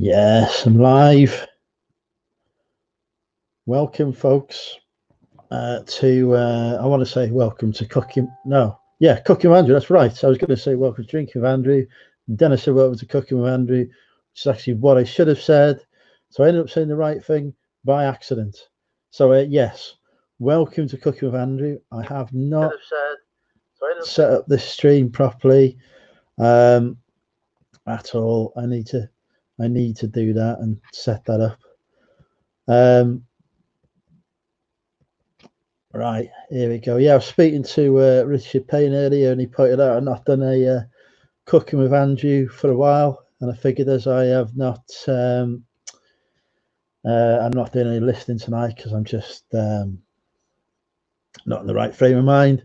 Yes, I'm live. Welcome, folks, to, I want to say welcome to Cooking. No, yeah, Cooking with Andrew. That's right. I was going to say welcome to Drinking with Andrew. And Dennis said welcome to Cooking with Andrew, which is actually what I should have said. So I ended up saying the right thing by accident. So, yes, welcome to Cooking with Andrew. I have not set up this stream properly at all. I need to do that and set that up. Right, here we go. Yeah, I was speaking to Richard Payne earlier, and he pointed out I've not done a Cooking with Andrew for a while, and I figured as I have not, I'm not doing any listening tonight because I'm just not in the right frame of mind.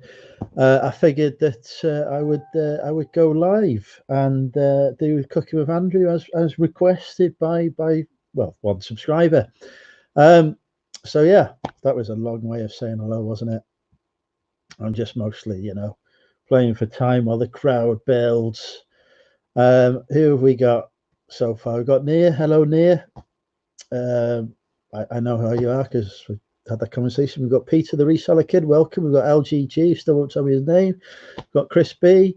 I figured that I would go live and do Cooking with Andrew as requested by one subscriber. So yeah, that was a long way of saying hello, wasn't it? I'm just mostly, playing for time while the crowd builds. Who have we got so far? We've got Nia. Hello, Nia. I know how you are because we had that conversation. We've got Peter, the reseller kid. Welcome. We've got LGG. Still won't tell me his name. We've got Chris B.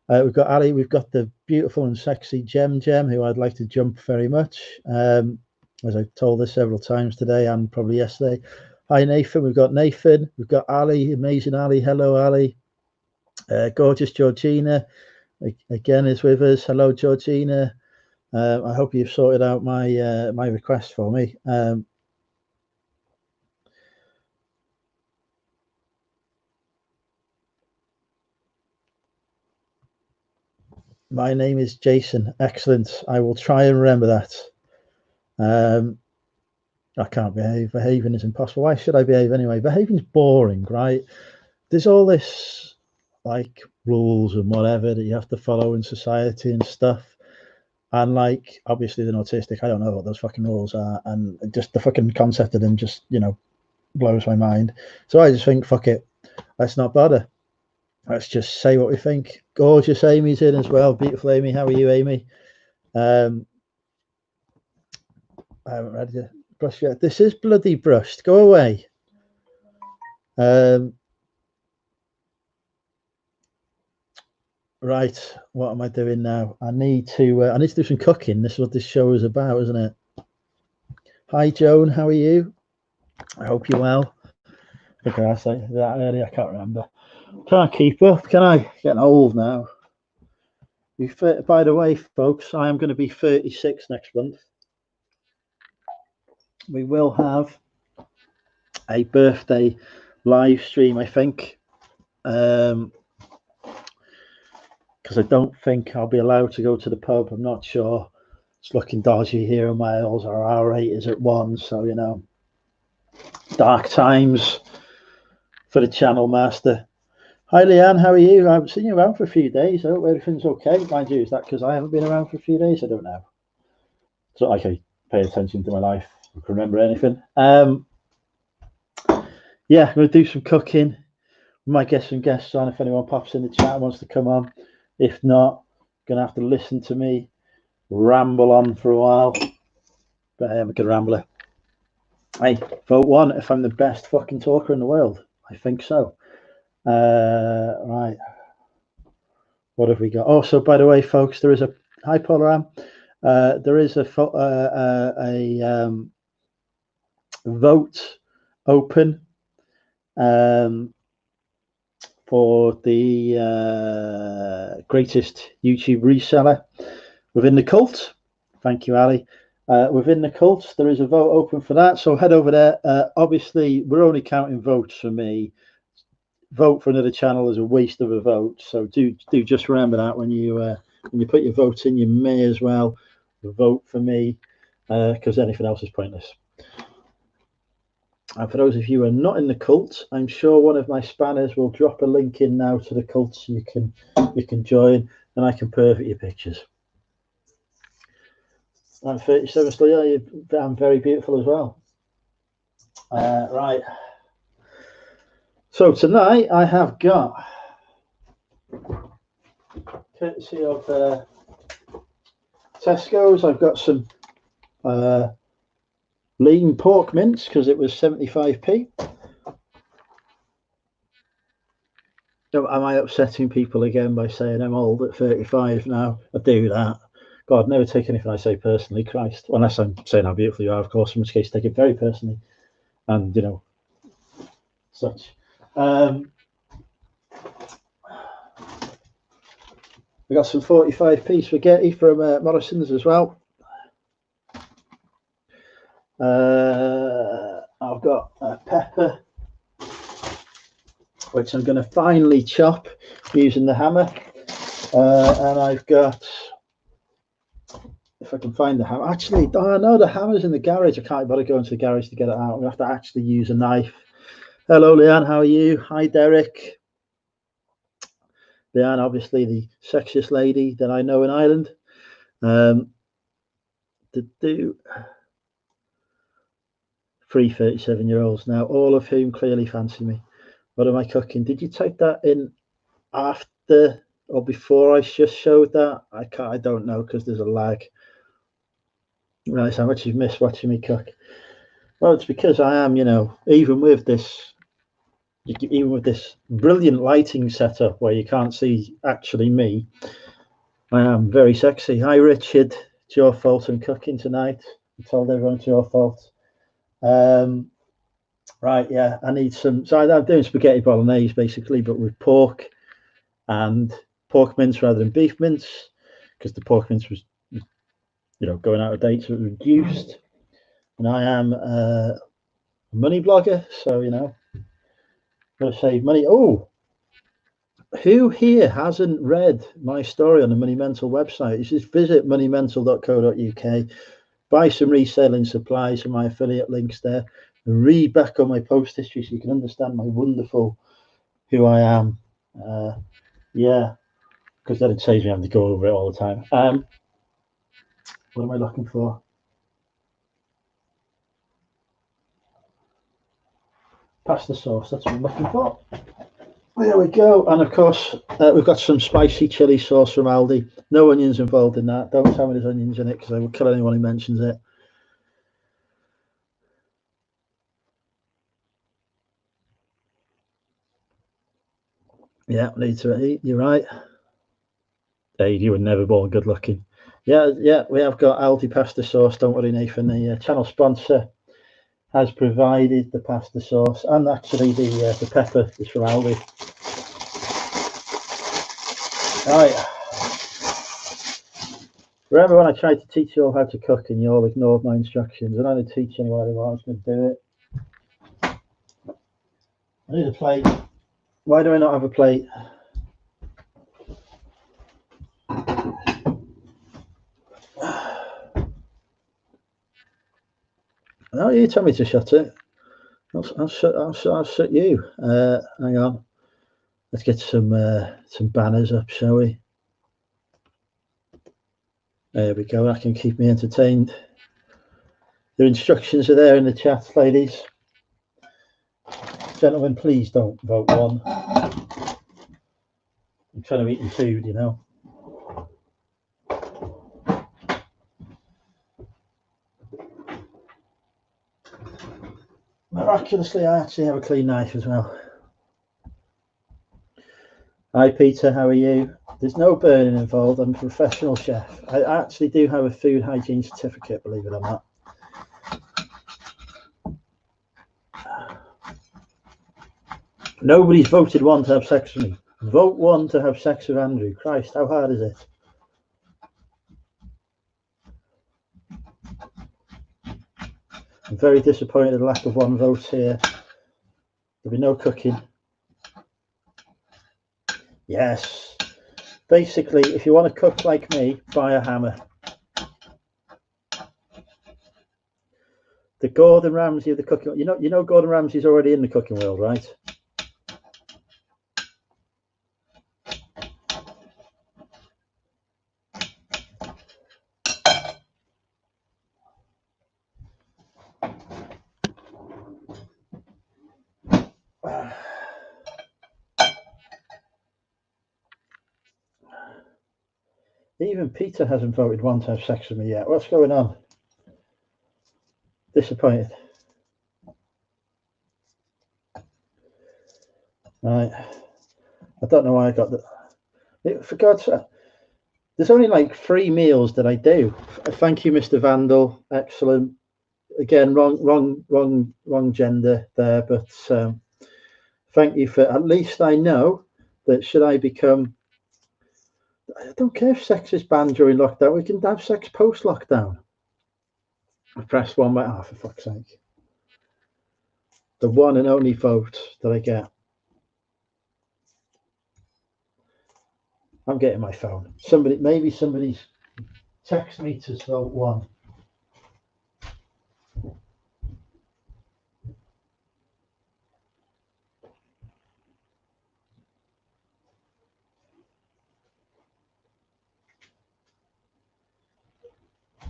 We've got Ali. We've got the beautiful and sexy Gem, who I'd like to jump very much. As I told this several times today and probably yesterday. Hi, Nathan. We've got Nathan. We've got Ali. Amazing Ali. Hello, Ali. Gorgeous Georgina again is with us. Hello, Georgina. I hope you've sorted out my my request for me. My name is Jason. Excellent. I will try and remember that. I can't behave. Behaving is impossible. Why should I behave anyway? Behaving's boring, right? There's all this like rules and whatever that you have to follow in society and stuff. And like, obviously they're autistic. I don't know what those fucking rules are. And just the fucking concept of them just, blows my mind. So I just think, fuck it. Let's not bother. Let's just say what we think. Gorgeous Amy's in as well. Beautiful Amy. How are you, Amy? I haven't read it. Brush yet. This is bloody brushed. Go away. Right, what am I doing now? I need to do some cooking. This is what this show is about, isn't it? Hi, Joan. How are you? I hope you're well. Did I say that earlier? I can't remember. Can't keep up, can I? Getting old now. By the way, folks, I am going to be 36 next month. We will have a birthday live stream, I think. Because I don't think I'll be allowed to go to the pub. I'm not sure. It's looking dodgy here in Wales. Our R8 is at 1, so dark times for the channel master. Hi, Leanne. How are you? I haven't seen you around for a few days. I hope everything's okay. Mind you, is that because I haven't been around for a few days? I don't know. It's not like I pay attention to my life or can remember anything. Yeah, I'm going to do some cooking. We might get some guests on if anyone pops in the chat and wants to come on. If not, going to have to listen to me ramble on for a while. But I am a good rambler. Hey, vote 1 if I'm the best fucking talker in the world. I think so. Right. What have we got? Oh, so by the way, folks, there is a hi Polaram. There is a vote open for the greatest YouTube reseller within the cult. Thank you, Ali. Within the cult, there is a vote open for that. So head over there. Obviously, we're only counting votes for me. Vote for another channel is a waste of a vote. So do just remember that when you put your votes in, you may as well vote for me because anything else is pointless. And for those of you who are not in the cult, I'm sure one of my spanners will drop a link in now to the cult so you can join and I can pervert your pictures. I'm 37 still. Yeah, I'm very beautiful as well. Right. So tonight I have got, courtesy of Tesco's, I've got some lean pork mince because it was 75p. So am I upsetting people again by saying I'm old at 35 now? I do that. God, never take anything I say personally, Christ. Unless I'm saying how beautiful you are, of course, in which case take it very personally. And, you know, such. We got some 45p spaghetti from Morrison's as well. I've got a pepper, which I'm going to finely chop using the hammer. And I've got, if I can find the hammer, actually, oh no, the hammer's in the garage. I can't bother going to the garage to get it out. We have to actually use a knife. Hello, Leanne, how are you? Hi, Derek. Leanne, obviously the sexiest lady that I know in Ireland. Three 37-year-olds now, all of whom clearly fancy me. What am I cooking? Did you type that in after or before I just showed that? I don't know because there's a lag. Right, how much you've missed watching me cook? Well, it's because I am, you know, even with this brilliant lighting setup where you can't see actually me, I am very sexy. Hi, Richard. It's your fault I'm cooking tonight. I told everyone it's your fault. Right, yeah, I need some. So I'm doing spaghetti bolognese basically, but with pork and pork mince rather than beef mince because the pork mince was, you know, going out of date, so it was reduced. And I am a money blogger, so you know, gotta save money. Oh, who here hasn't read my story on the Money Mental website? You just visit moneymental.co.uk, buy some reselling supplies from my affiliate links there, and read back on my post history so you can understand my wonderful who I am. Yeah, because then it saves me having to go over it all the time. What am I looking for? Pasta sauce, that's what I'm looking for. There we go. And of course, we've got some spicy chili sauce from Aldi. No onions involved in that. Don't tell me there's onions in it because I will kill anyone who mentions it. Yeah, need to eat. You're right. Hey, you were never born good looking. Yeah, we have got Aldi pasta sauce. Don't worry, Nathan. The channel sponsor has provided the pasta sauce, and actually the pepper is from Aldi. Right. Remember when I tried to teach you all how to cook and you all ignored my instructions? I don't teach anyone anymore. I was going to do it. I need a plate. Why do I not have a plate? No, you tell me to shut it. I'll shut you. Hang on. Let's get some banners up, shall we? There we go. That can keep me entertained. The instructions are there in the chat, ladies. Gentlemen, please don't vote one. I'm trying to eat your food, you know. Miraculously, I actually have a clean knife as well. Hi, Peter. How are you? There's no burning involved. I'm a professional chef. I actually do have a food hygiene certificate, believe it or not. Nobody's voted one to have sex with me. Vote one to have sex with Andrew. Christ, how hard is it? I'm very disappointed at the lack of one vote here. There'll be no cooking. Yes. Basically, if you want to cook like me, buy a hammer. The Gordon Ramsay of the cooking, you know Gordon Ramsay's already in the cooking world, right? Even Peter hasn't voted one to have sex with me yet. What's going on? Disappointed. Right. I don't know why I got that. For God's sake, there's only like 3 meals that I do. Thank you, Mr. Vandal. Excellent. Again, wrong gender there, but thank you for. At least I know that should I become. I don't care if sex is banned during lockdown. We can have sex post lockdown. I pressed one by for fuck's sake. The one and only vote that I get. I'm getting my phone. Maybe somebody's text me to vote one.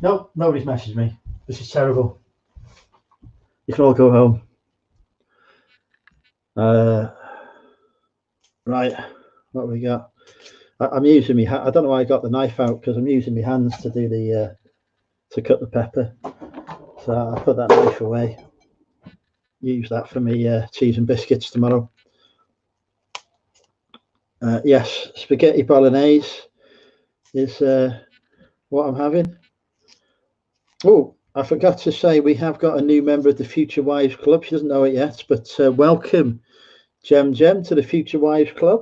Nope, nobody's messaged me. This is terrible. You can all go home. Right, what have we got? I'm using me. I don't know why I got the knife out because I'm using my hands to do the to cut the pepper. So I'll put that knife away. Use that for me cheese and biscuits tomorrow. Yes, spaghetti bolognese is what I'm having. Oh, I forgot to say we have got a new member of the Future Wives Club. She doesn't know it yet, but welcome, Jem, to the Future Wives Club.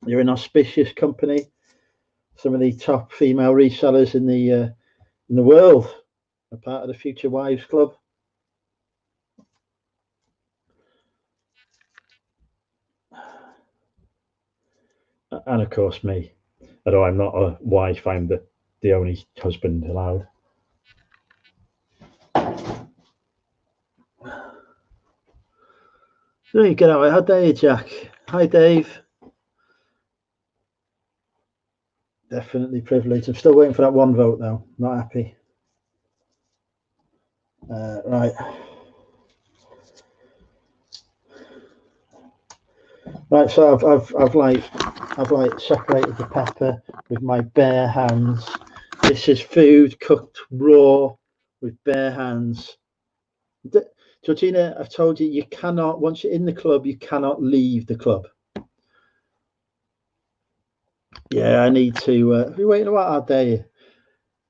You're an auspicious company. Some of the top female resellers in the world are part of the Future Wives Club. And of course me, although I'm not a wife, I'm the only husband allowed. There you go. How dare you, Jack? Hi, Dave. Definitely privileged. I'm still waiting for that one vote though. Not happy. Right. Right, so I've like separated the pepper with my bare hands. This is food cooked raw with bare hands. Georgina, I've told you, you cannot, once you're in the club, you cannot leave the club. Yeah, I need to. Have you waiting a while? How dare you?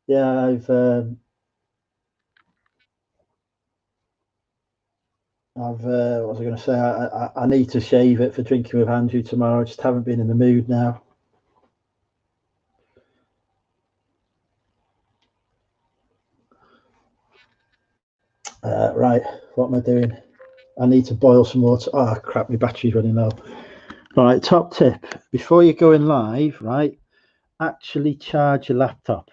Yeah, what was I going to say? I need to shave it for drinking with Andrew tomorrow. I just haven't been in the mood now. Right, what am I doing? I need to boil some water. Oh crap, my battery's running low. Right, top tip: before you're going live, right, actually charge your laptop.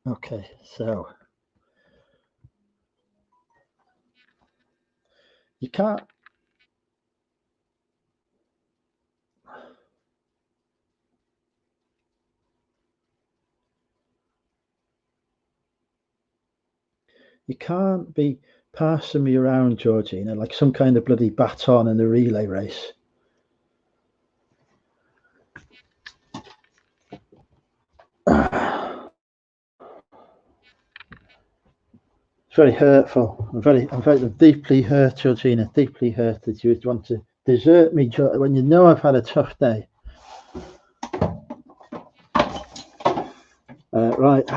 Okay, so you can't. You can't be passing me around, Georgina, like some kind of bloody baton in a relay race. It's very hurtful. I'm very deeply hurt, Georgina. Deeply hurt that you would want to desert me when you know I've had a tough day. Right.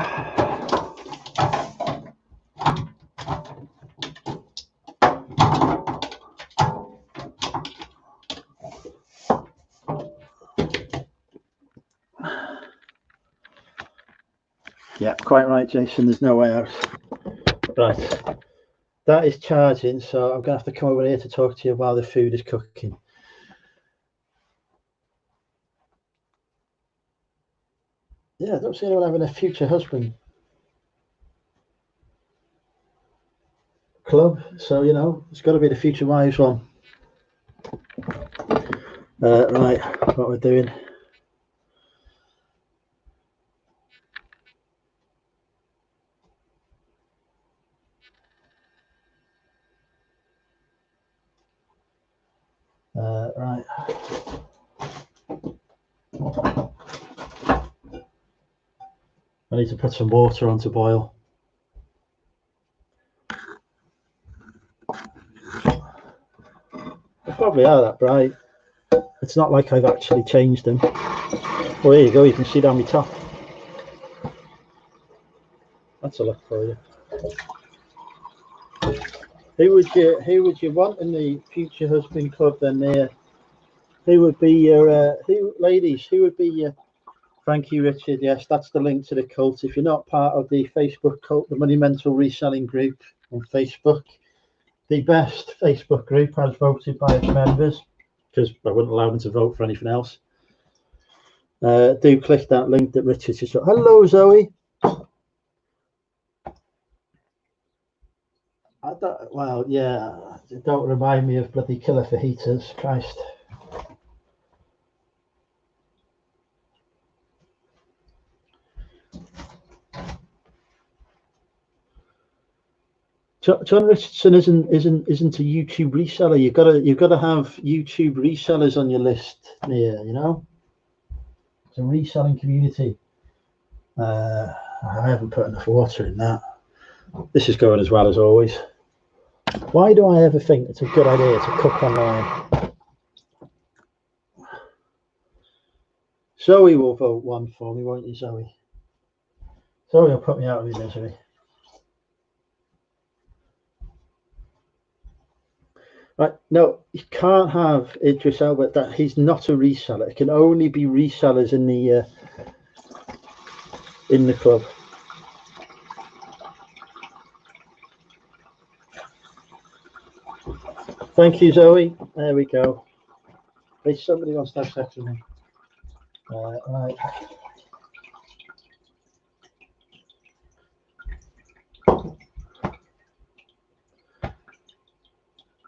Yeah, quite right, Jason. There's no way out. Right. That is charging, so I'm going to have to come over here to talk to you while the food is cooking. Yeah, I don't see anyone having a future husband club, so you know it's got to be the future wives one. Right, what we're doing. Right. I need to put some water on to boil. They probably are that bright. It's not like I've actually changed them. Oh, there you go. You can see down my top. That's a look for you. Who would you want in the future husband club then? There, who would be your ladies? Who would be your? Thank you, Richard. Yes, that's the link to the cult. If you're not part of the Facebook cult, the Money Mental Reselling Group on Facebook, the best Facebook group as voted by its members, because I wouldn't allow them to vote for anything else. Do click that link that Richard just showed. Hello, Zoe. Well, yeah, don't remind me of bloody killer fajitas, Christ. John Richardson isn't a YouTube reseller. You've got to have YouTube resellers on your list, Nia, you know. It's a reselling community. I haven't put enough water in that. This is going as well as always. Why do I ever think it's a good idea to cook online? Zoe will vote one for me, won't you, Zoe? Zoe will put me out of my misery. Right, no, you can't have Idris Elba. That he's not a reseller. It can only be resellers in the club. Thank you, Zoe. There we go. Hey, somebody wants to have sex with me. Right.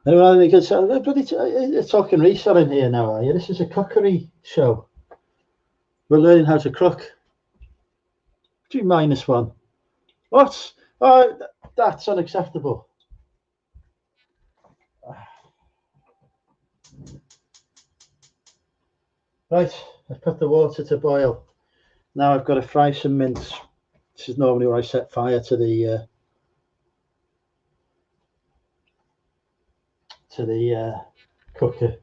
Anyone because you're talking reselling here now, are you? This is a cookery show. We're learning how to cook. Do -1. What? Oh, that's unacceptable. Right, I've put the water to boil. Now I've got to fry some mince. This is normally where I set fire to the cooker.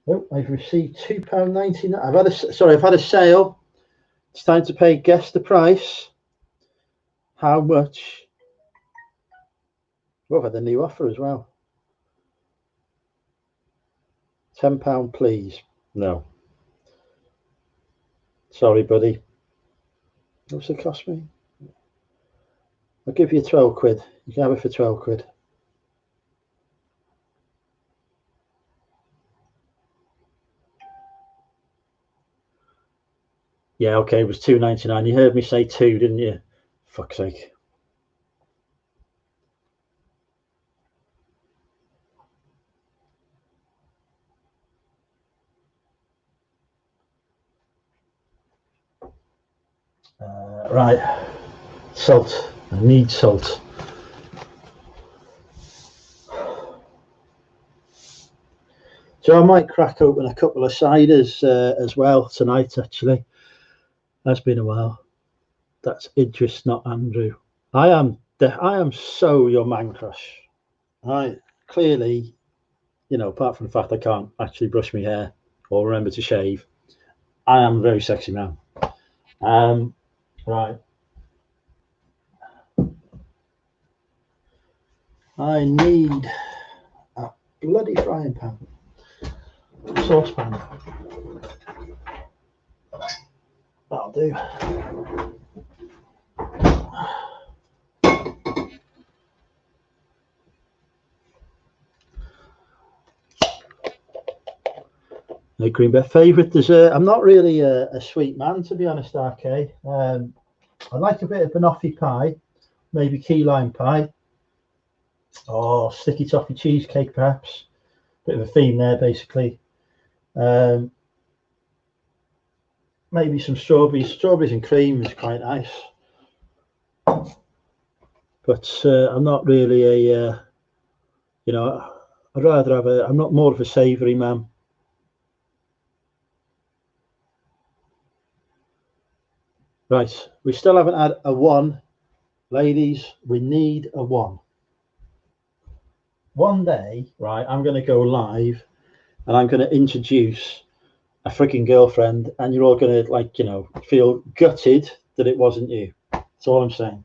Oh, I've received £2.99. I've had a sale. It's time to pay. Guess the price. How much? We've had a new offer as well. £10, please. No. Sorry, buddy. What's it cost me? I'll give you 12 quid. You can have it for 12 quid. Yeah, okay, it was £2.99. You heard me say 2, didn't you? Fuck's sake. Right, salt. I need salt. So I might crack open a couple of ciders as well tonight, actually. That's been a while. That's Idris, not Andrew. I am so your man crush. Clearly, you know, apart from the fact I can't actually brush my hair or remember to shave, I am a very sexy man. Right. I need a bloody frying pan. Saucepan. That'll do. No green beer. Favourite dessert? I'm not really a sweet man, to be honest, RK. I like a bit of banoffee pie, maybe key lime pie, or sticky toffee cheesecake, perhaps. Bit of a theme there, basically. Maybe some strawberries. Strawberries and cream is quite nice. But I'm not really a, you know, I'd rather have I'm not more of a savoury man. Right, we still haven't had a 1. Ladies, we need a 1. One day, right, I'm going to go live and I'm going to introduce a freaking girlfriend, and you're all going to, like, you know, feel gutted that it wasn't you. That's all I'm saying.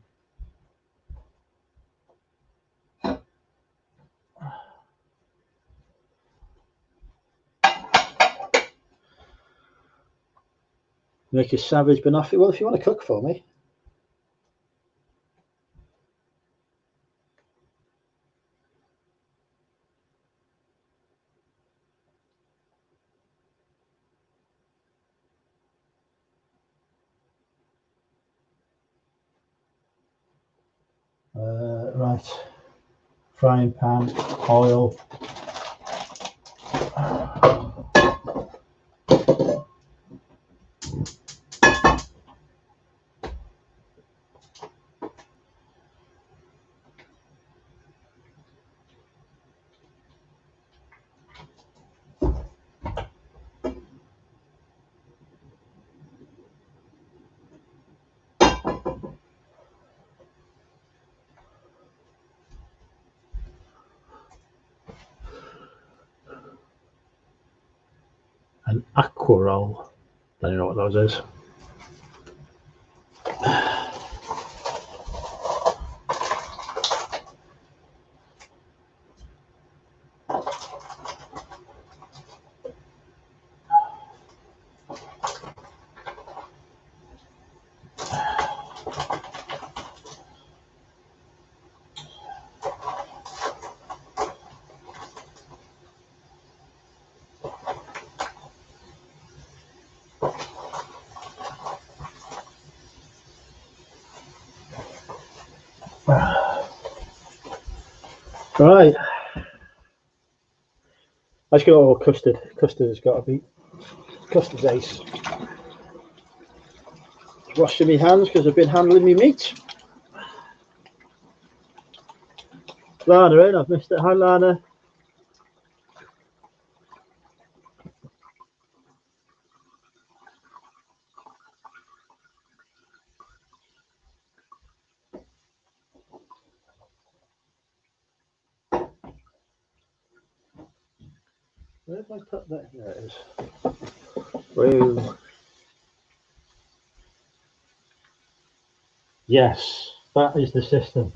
Make you savage, but not. Well, if you want to cook for me. Right, frying pan, oil. An aqua roll. I don't know what those is. Right. I just got all custard. Custard has got to be custard's ace. Washing my hands because I've been handling my meat. Lana in, I've missed it. Hi, Lana. Where have I put that? There it is. Woo. Yes, that is the system.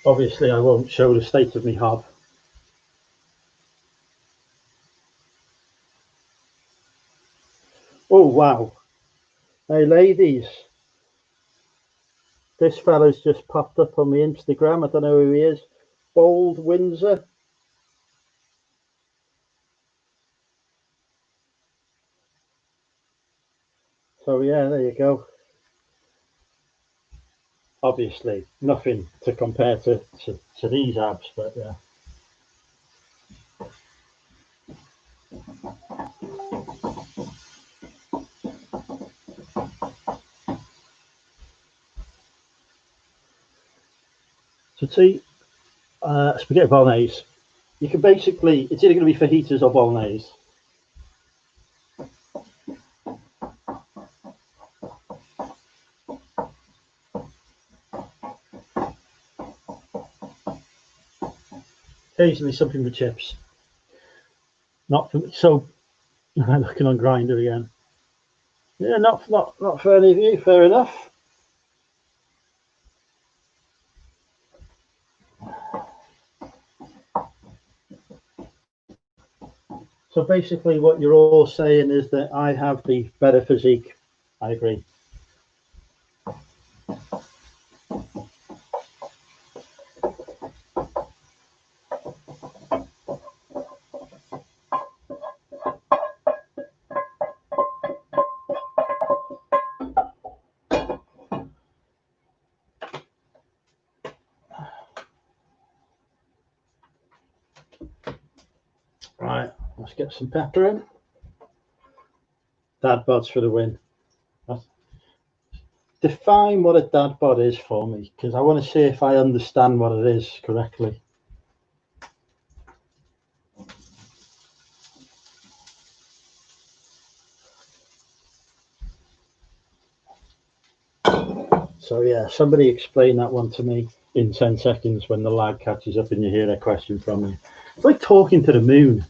Obviously, I won't show the state of my hob. Oh, wow. Hey, ladies. This fella's just popped up on my Instagram. I don't know who he is. Bold Windsor. So, yeah, there you go. Obviously, nothing to compare to these abs, but yeah. So, see, spaghetti bolognese. You can basically, it's either going to be fajitas or bolognese. Occasionally something with chips. Not for, so I'm looking on Grinder again. Yeah, not for any of you. Fair enough. So basically, what you're all saying is that I have the better physique. I agree. Right, let's get some pepper in. Dad bods for the win. Define what a dad bod is for me, because I want to see if I understand what it is correctly. So yeah, somebody explain that one to me in 10 seconds when the lag catches up and you hear a question from me. It's like talking to the moon.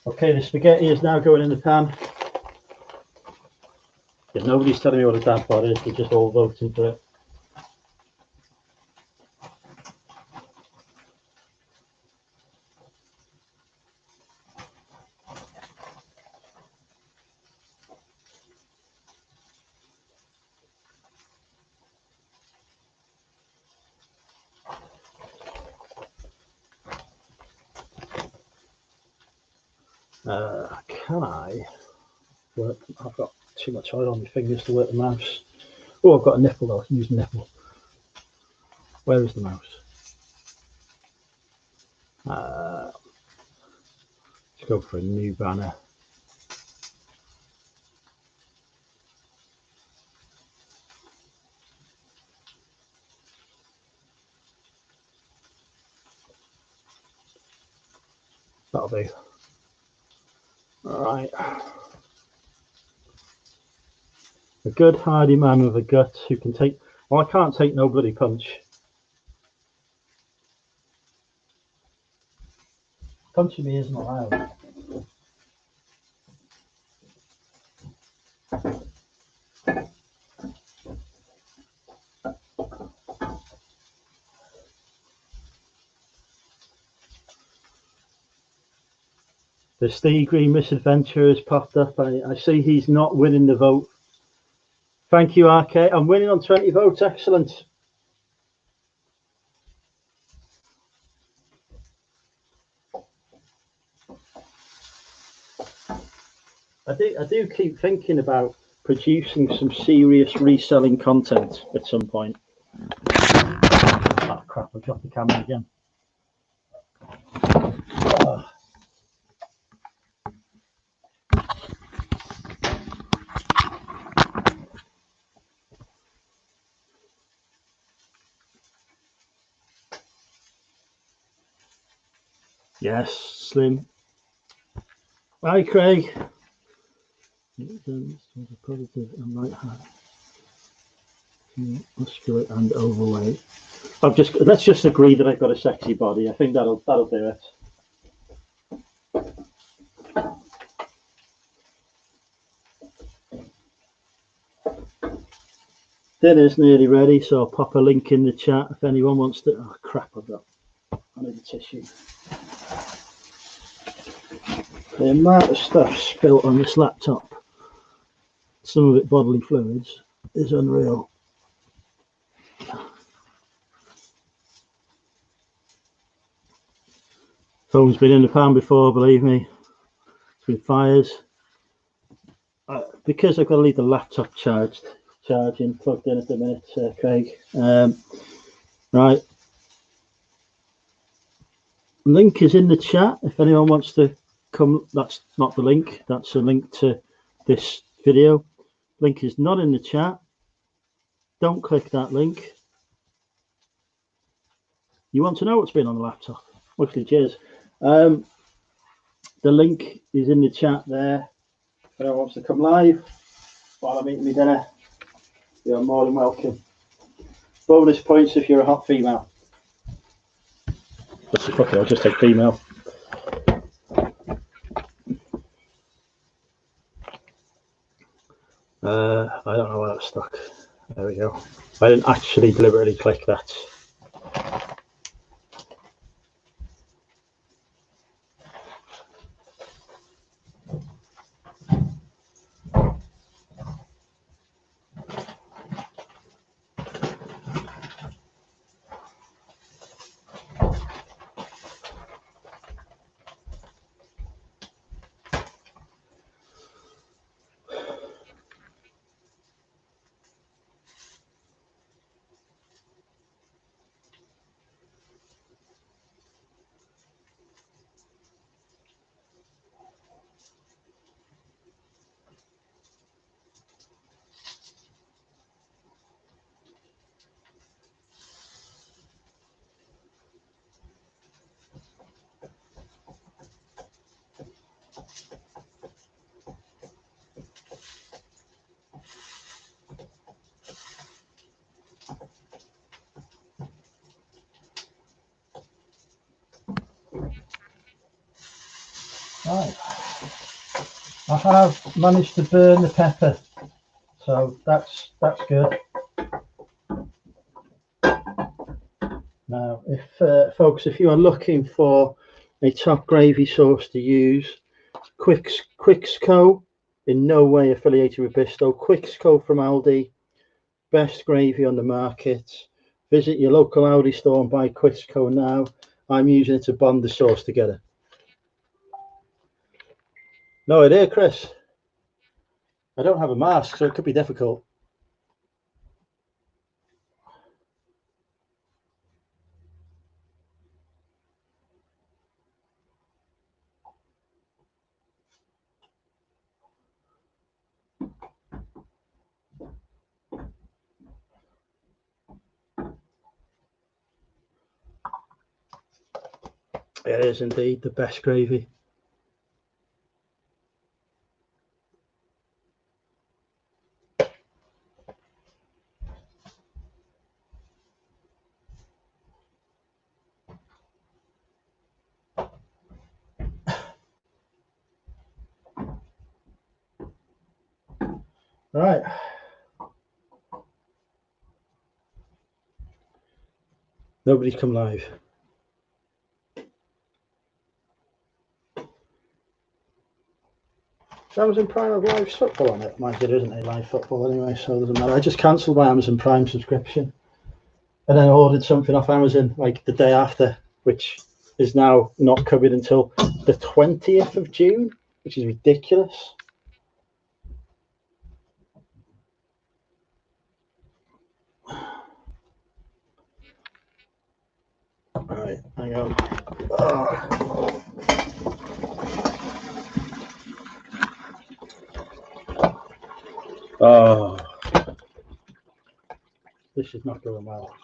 Okay, the spaghetti is now going in the pan. If nobody's telling me what a dad bod is, they're just all voting for it. Can I work? I've got too much oil on my fingers to work the mouse. Oh, I've got a nipple though. I can use the nipple. Where is the mouse? Let's go for a new banner. That'll do. All right. A good hardy man with a gut who can take. Well, I can't take no bloody punch. Punching me isn't allowed. The Steve Green misadventure has popped up. I see he's not winning the vote. Thank you, RK. I'm winning on 20 votes. Excellent. I do keep thinking about producing some serious reselling content at some point. Oh crap, I dropped the camera again. Oh. Yes, Slim. Hi, Craig. Positive and right hand. Muscular and overweight. Let's just agree that I've got a sexy body. I think that'll do it. Dinner's nearly ready, so I'll pop a link in the chat if anyone wants to. Oh crap! I need a tissue. The amount of stuff spilt on this laptop, some of it bodily fluids, is unreal. Phone's been in the pan before, believe me. It's been fires. Because I've got to leave the laptop charging, plugged in at the minute, Craig. Right. Link is in the chat if anyone wants to come. That's not the link, that's a link to this video. Link is not in the chat. Don't click that link. You want to know what's been on the laptop? Mostly cheers. The link is in the chat there. If anyone wants to come live while I'm eating my dinner, you're more than welcome. Bonus points if you're a hot female. Okay, I'll just take female. I don't know why that's stuck. There we go. I didn't actually deliberately click that. Right, I have managed to burn the pepper, so that's good. Now, if folks, if you are looking for a top gravy sauce to use, Quixco, in no way affiliated with Bisto. Quixco from Aldi, best gravy on the market. Visit your local Aldi store and buy Quixco now. I'm using it to bond the sauce together. No idea, Chris. I don't have a mask, so it could be difficult. It is indeed the best gravy. Right. Nobody's come live. Amazon Prime have live football on it. Mind there isn't a live football anyway, so it doesn't matter. I just cancelled my Amazon Prime subscription and then ordered something off Amazon like the day after, which is now not covered until the 20th of June, which is ridiculous. Right, hang on. Oh, this is not going well.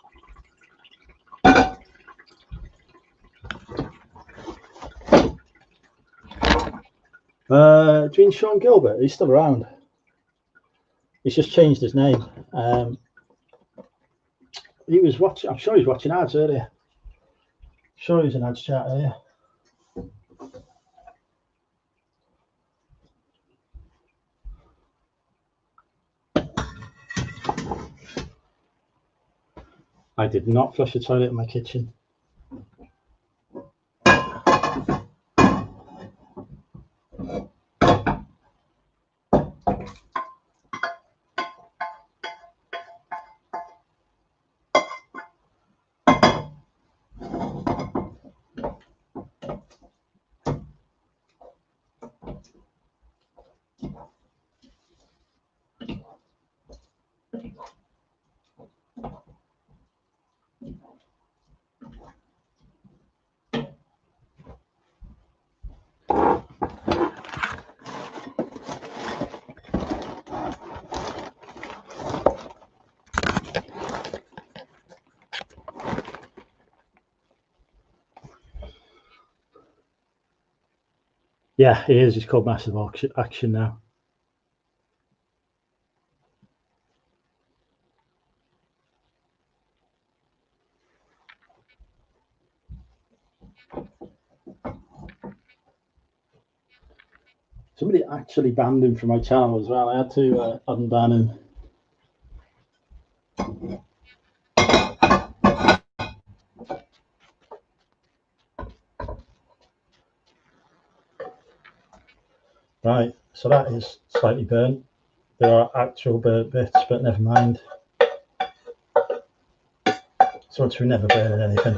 Do you mean Sean Gilbert? He's still around. He's just changed his name. He was watching. I'm sure he was watching ads earlier. Sure, he was in ads chat earlier. I did not flush the toilet in my kitchen. Yeah, he is. He's called Massive Action now. Somebody actually banned him from my channel as well. I had to unban him. Right, so that is slightly burnt. There are actual burnt bits, but never mind. So once we're never burning anything.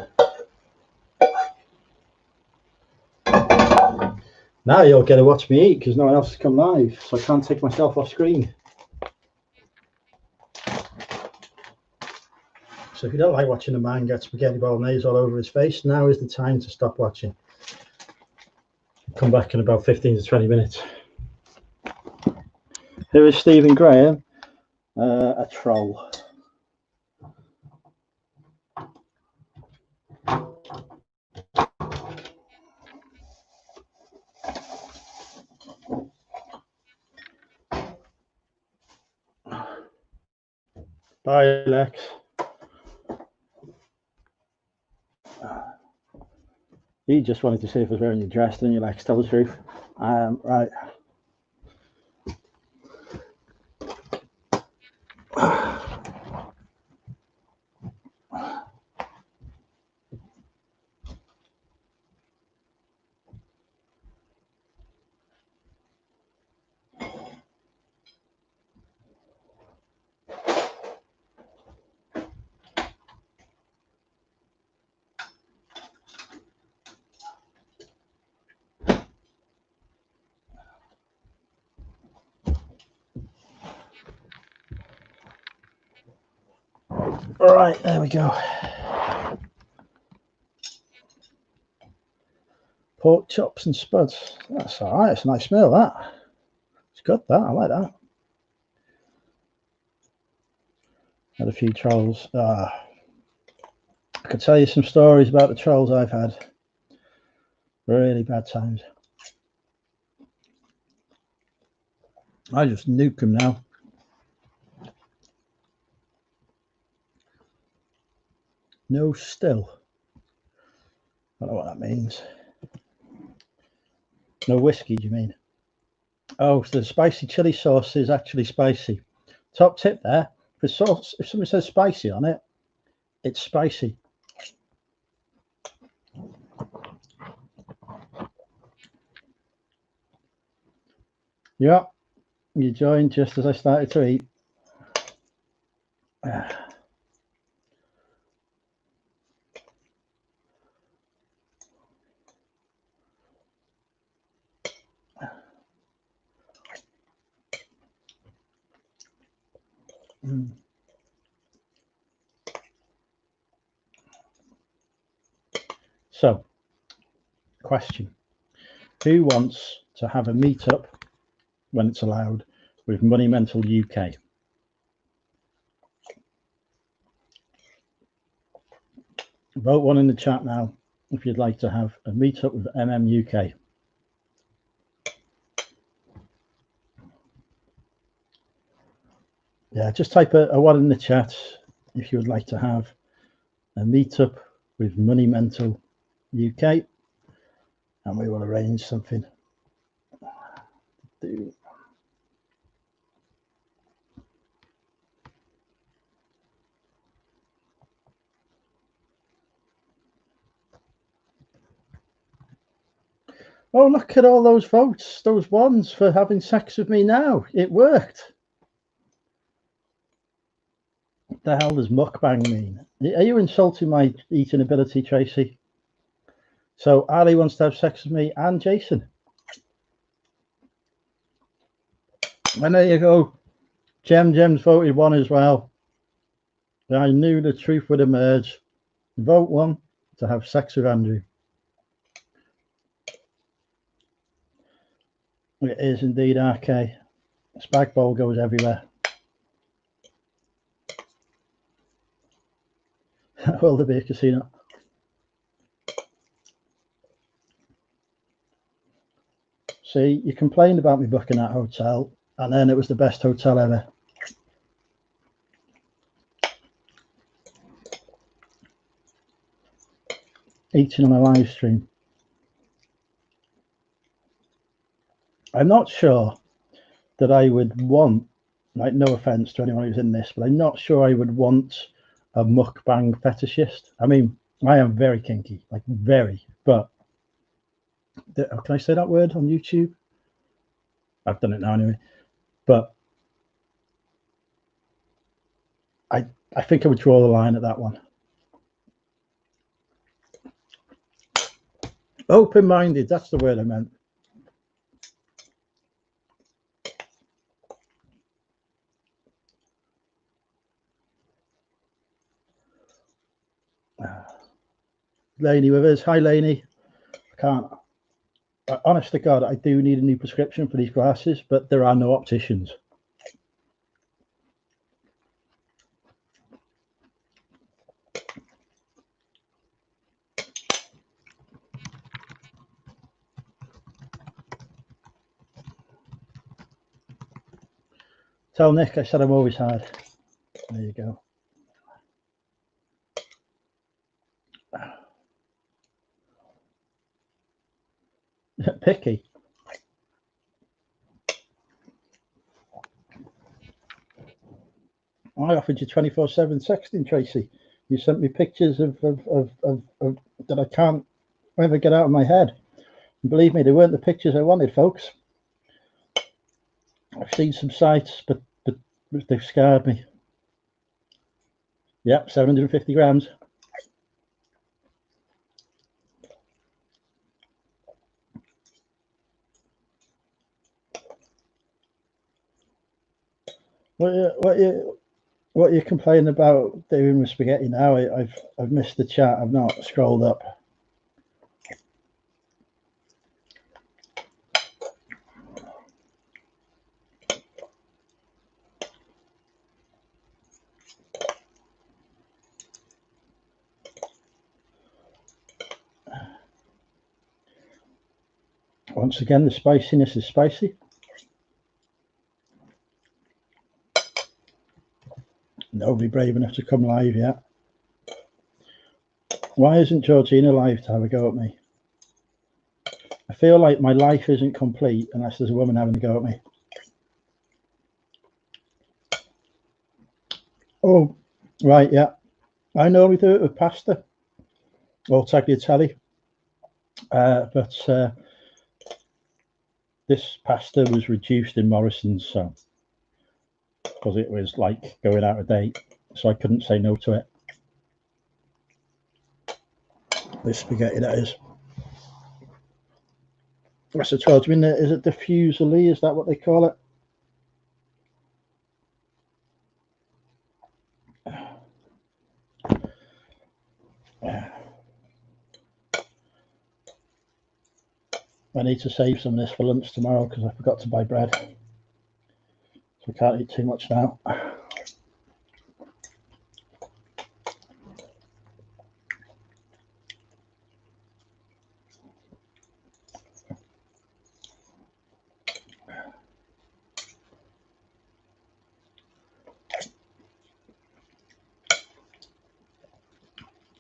Now you'll get to watch me eat because no one else has come live, so I can't take myself off screen. So if you don't like watching a man get spaghetti bolognese all over his face, now is the time to stop watching. Come back in about 15 to 20 minutes. Who is Stephen Graham? A troll. Bye, Lex. He just wanted to see if I was wearing your dress, didn't you, Lex? Tell the truth. Right. All right, there we go. Pork chops and spuds. That's all right. It's a nice meal, that. It's good, that. I like that. Had a few trolls. I could tell you some stories about the trolls I've had. Really bad times. I just nuke them now. No still. I don't know what that means. No whiskey, do you mean? Oh, so the spicy chili sauce is actually spicy. Top tip there. If somebody says spicy on it, it's spicy. Yeah, you joined just as I started to eat. So, question. Who wants to have a meetup when it's allowed with Money Mental UK? Vote one in the chat now if you'd like to have a meetup with UK. Yeah, just type a one in the chat if you would like to have a meetup with Money Mental UK, and we will arrange something. Oh, look at all those votes, those ones for having sex with me now. It worked. What the hell does mukbang mean? Are you insulting my eating ability, Tracy? So Ali wants to have sex with me and Jason. And there you go. Gem's voted one as well. I knew the truth would emerge. Vote one to have sex with Andrew. It is indeed RK. Spag bowl goes everywhere. Will there be a casino? See, you complained about me booking that hotel, and then it was the best hotel ever. Eating on a live stream. I'm not sure that I would want, like, no offense to anyone who's in this, but I'm not sure I would want a mukbang fetishist. I mean, I am very kinky, like very, but can I say that word on YouTube? I've done it now anyway, but I think I would draw the line at that one. Open-minded, that's the word I meant. Laney with us. Hi, Laney. I can't. Honest to God, I do need a new prescription for these glasses, but there are no opticians. Tell Nick I said I'm always hard. There you go. I offered you 24/7 texting, Tracy. You sent me pictures of that I can't ever get out of my head. And believe me, they weren't the pictures I wanted, folks. I've seen some sites, but they've scarred me. Yep, 750 grams. What are you complaining about doing with spaghetti now? I've missed the chat. I've not scrolled up. Once again, the spiciness is spicy. Nobody brave enough to come live yet. Why isn't Georgina live to have a go at me? I feel like my life isn't complete unless there's a woman having a go at me. Oh, right, yeah. I normally do it with pasta or tagliatelle, but this pasta was reduced in Morrison's, so because it was like going out of date, so I couldn't say no to it. This spaghetti, that is. As I told you, is it diffusely? Is that what they call it? I need to save some of this for lunch tomorrow because I forgot to buy bread, so I can't eat too much now.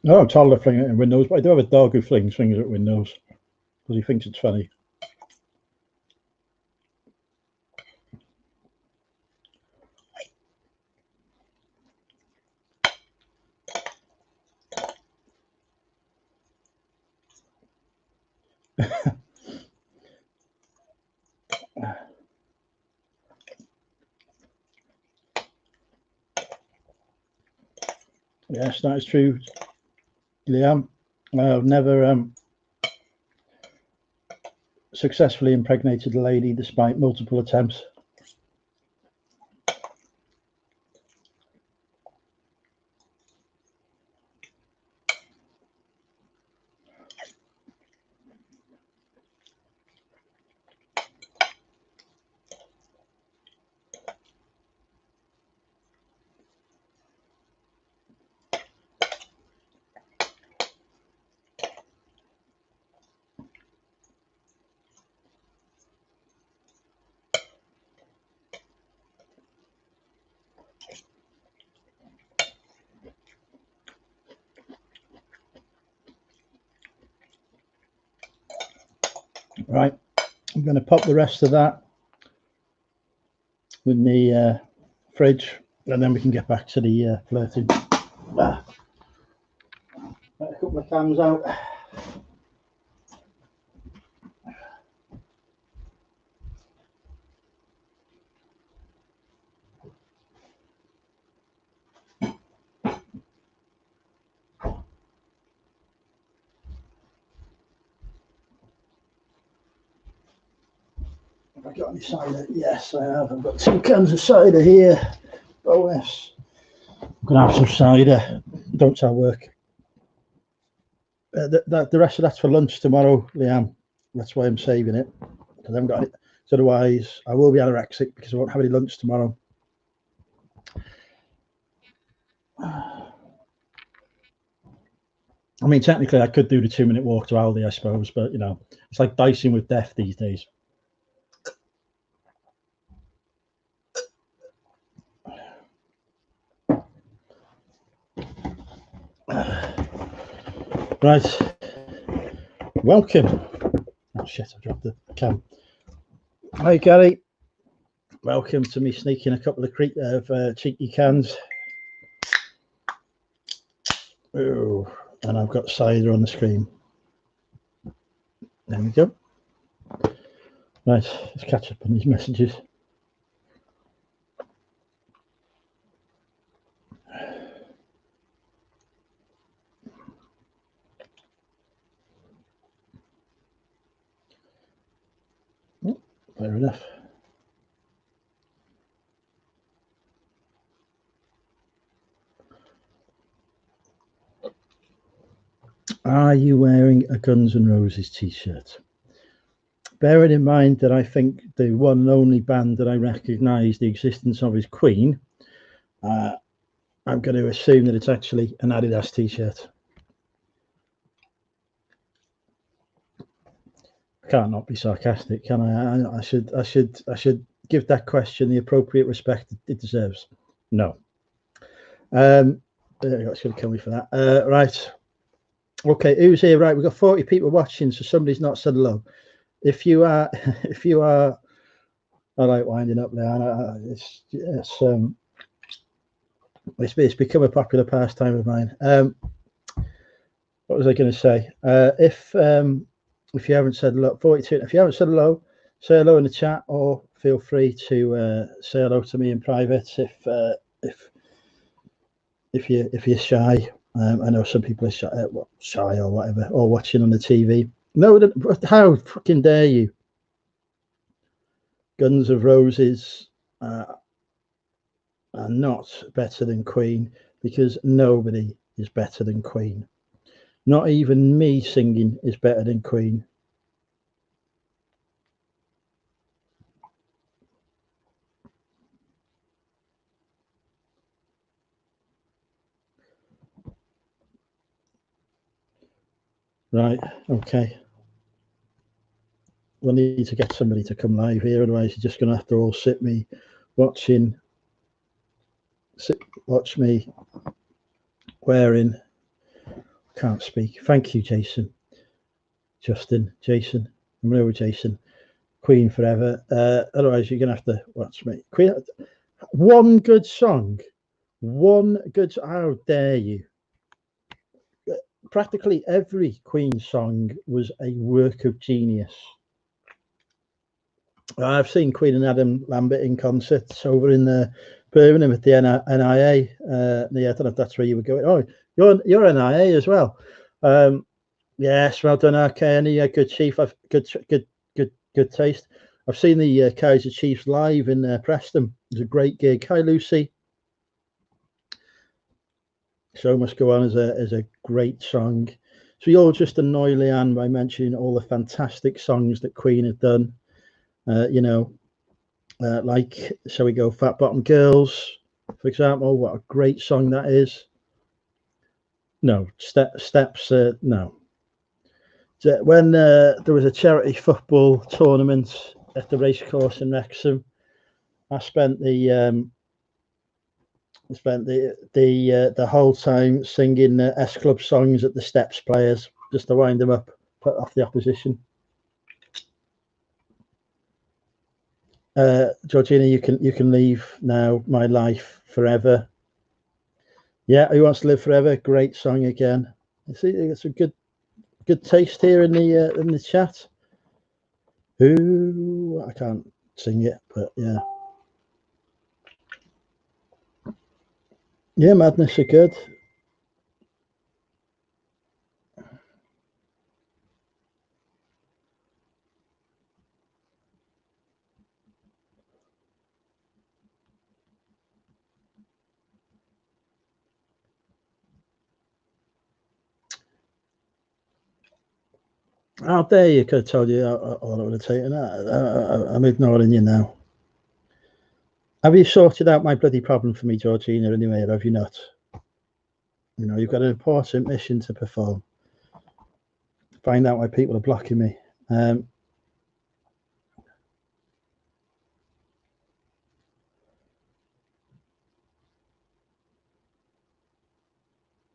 No, I'm tired of flinging it in windows, but I do have a dog who flings things at windows because he thinks it's funny. Yes, that is true, Liam. I've never successfully impregnated a lady despite multiple attempts. Right, I'm going to pop the rest of that in the fridge, and then we can get back to the flirting. Let a couple of cans out. Have I got any cider? Yes, I have. I've got 2 cans of cider here. Bonus. I'm going to have some cider. Don't tell work. The rest of that's for lunch tomorrow, Liam. That's why I'm saving it, because I haven't got it. So otherwise, I will be anorexic because I won't have any lunch tomorrow. I mean, technically, I could do the 2-minute walk to Aldi, I suppose, but you know, it's like dicing with death these days. Right, welcome. Oh shit, I dropped the can. Hi Gary, welcome to me sneaking a couple of cheeky cans Oh, and I've got cider on the screen. There we go. Right, let's catch up on these messages. Oh, fair enough. Are you wearing a Guns N' Roses t-shirt? Bearing in mind that I think the one and only band that I recognise the existence of is Queen, I'm going to assume that it's actually an Adidas t-shirt. I can't not be sarcastic, can I? I should give that question the appropriate respect it deserves. No. It's going to kill me for that. Right. Okay, who's here? Right, we've got 40 people watching, so somebody's not said hello. If you are, I like winding up now. It's become a popular pastime of mine. What was I going to say? If you haven't said hello, 42. If you haven't said hello, say hello in the chat, or feel free to say hello to me in private if you're shy. I know some people are shy or whatever, or watching on the TV. No, how fucking dare you? Guns N' Roses are not better than Queen, because nobody is better than Queen. Not even me singing is better than Queen. Right, okay. We'll need to get somebody to come live here, otherwise you're just going to have to all watch me wearing, can't speak. Thank you, Jason. Jason. I'm over Jason. Queen forever. Otherwise you're going to have to watch me. Queen, one good song. How dare you? Practically every Queen song was a work of genius. I've seen Queen and Adam Lambert in concerts over in Birmingham at the NIA. I don't know if that's where you were going. Oh, you're NIA as well. Yes, well done, Kenny. Good chief. Good taste. I've seen the Kaiser Chiefs live in Preston. It was a great gig. Hi, Lucy. Show Must Go On is a great song. So you'll just annoy Leanne by mentioning all the fantastic songs that Queen had done. Like Shall We Go Fat Bottom Girls, for example. What a great song that is. No, Steps, no. When there was a charity football tournament at the racecourse in Wrexham, I spent the whole time singing S Club songs at the Steps players, just to wind them up, put off the opposition. Georgina, you can leave now. My Life Forever. Yeah, Who Wants to Live Forever? Great song again. See, it's a good taste here in the chat. Who, I can't sing it, but yeah. Yeah, Madness are good. How dare you? Could have told you all I would have taken. I'm ignoring you now. Have you sorted out my bloody problem for me, Georgina, anyway, or have you not? You know, you've got an important mission to perform. Find out why people are blocking me. I've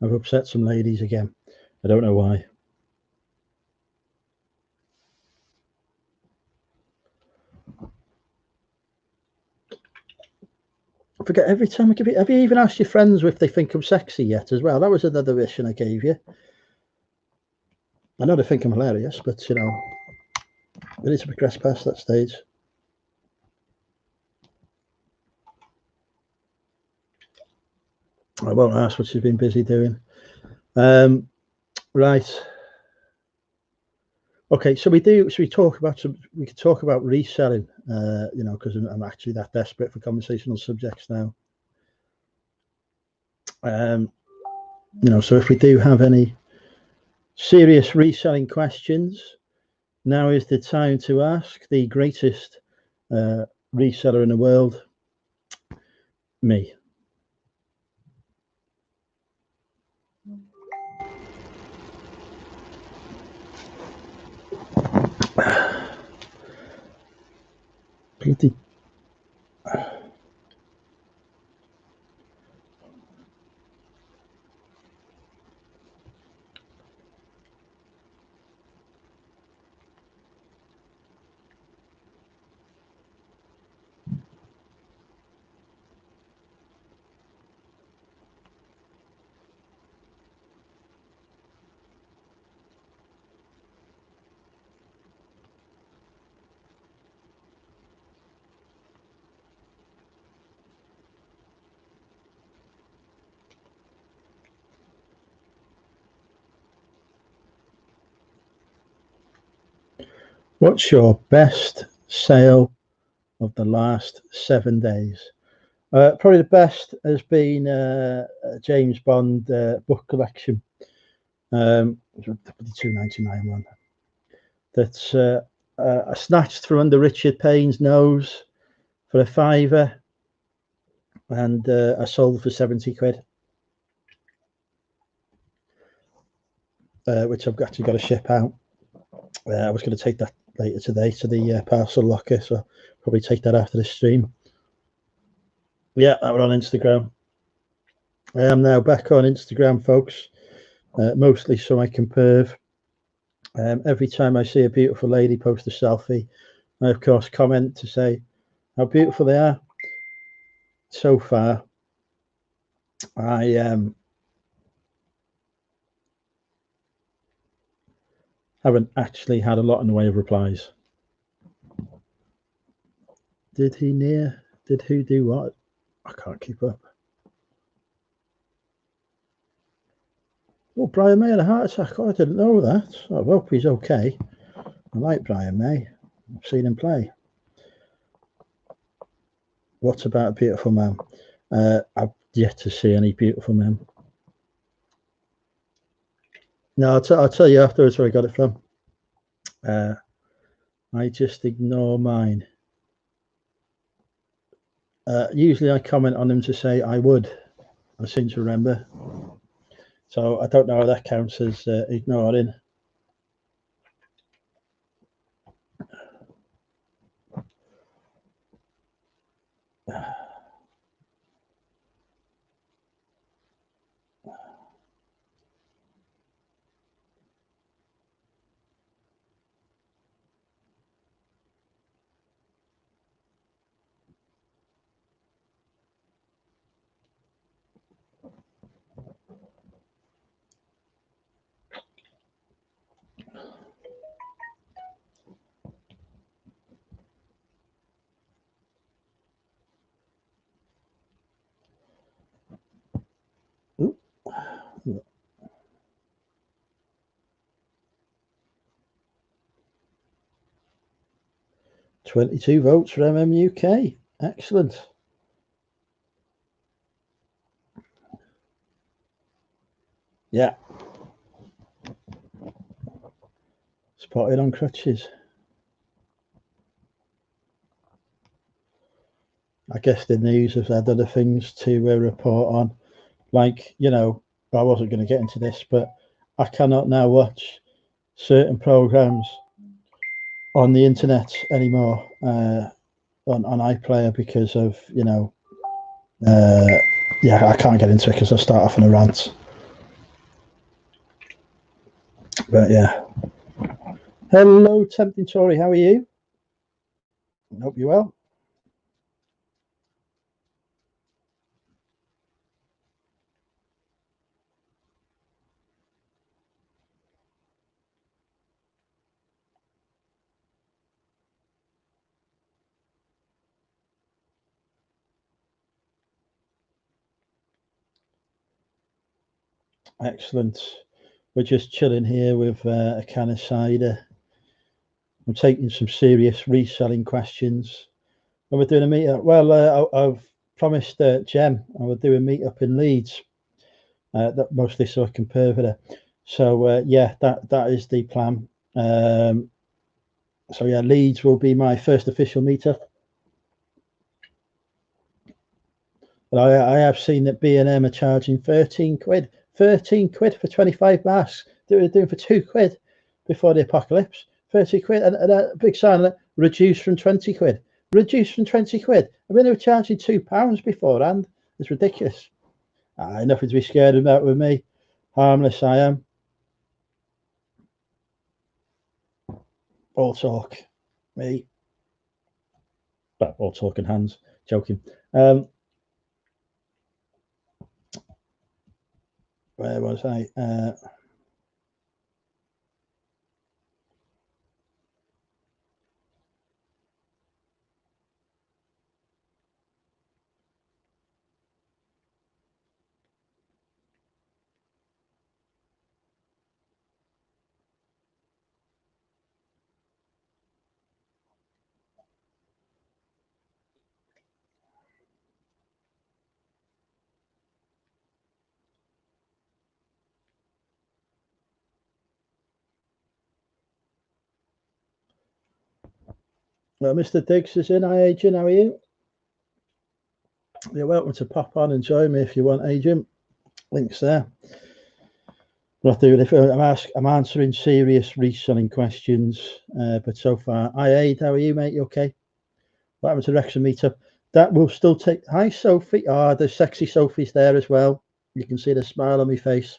upset some ladies again. I don't know why. forget every time I give you. Have you even asked your friends if they think I'm sexy yet as well? That was another mission I gave you. I know they think I'm hilarious, but you know, we need to progress past that stage. I won't ask what she's been busy doing. Right. Okay, so we do. So we talk about some. We could talk about reselling. You know, because I'm actually that desperate for conversational subjects now. You know, so if we do have any serious reselling questions, now is the time to ask the greatest reseller in the world, me. Bloody. What's your best sale of the last 7 days? Probably the best has been James Bond book collection. The £2.99 one. That's I snatched from under Richard Payne's nose for a £5, and I sold for 70 quid, which I've actually got to ship out. I was going to take that later today to the parcel locker, so probably take that after the stream. Yeah, we're on Instagram. I am now back on Instagram, folks, mostly so I can perv. Every time I see a beautiful lady post a selfie, I of course comment to say how beautiful they are. So far, I haven't actually had a lot in the way of replies. Did he near? Did who do what? I can't keep up. Oh, Brian May had a heart attack. Oh, I didn't know that. I hope he's okay. I like Brian May. I've seen him play. What about a beautiful man? I've yet to see any beautiful men. No, I'll tell you afterwards where I got it from. I just ignore mine. Usually I comment on them to say I would. I seem to remember. So I don't know how that counts as ignoring. Ooh. 22 votes for MMUK. Excellent. Yeah. Spotted on crutches. I guess the news has had other things to report on. Like, you know, I wasn't going to get into this, but I cannot now watch certain programs on the internet anymore on iPlayer because of, you know, yeah, I can't get into it because I'll start off on a rant. But yeah. Hello, Tempting Tory. How are you? I hope you're well. Excellent. We're just chilling here with a can of cider. I'm taking some serious reselling questions. And we're doing a meetup. Well, I've promised Jem I would do a meetup in Leeds. That mostly so I can pair with her. So yeah, that is the plan. So yeah, Leeds will be my first official meetup. But I have seen that B&M are charging 13 quid. 13 quid for 25 masks. They were doing for 2 quid before the apocalypse. 30 quid and a big sign that reduced from 20 quid. Reduced from 20 quid. I mean, they were charging £2 beforehand. It's ridiculous. Nothing to be scared about with me. Harmless I am. All talk. Me. Well, all talk and hands. Joking. Where was I? Well, Mr. Diggs is in. Hi, Adrian. How are you? You're welcome to pop on and join me if you want, Adrian. Links there. Not doing it. I'm answering serious reselling questions. But so far, hi, Aid. How are you, mate? You okay? What happened to the Wrexham meetup? That will still take. Hi, Sophie. There's sexy Sophie's there as well. You can see the smile on my face.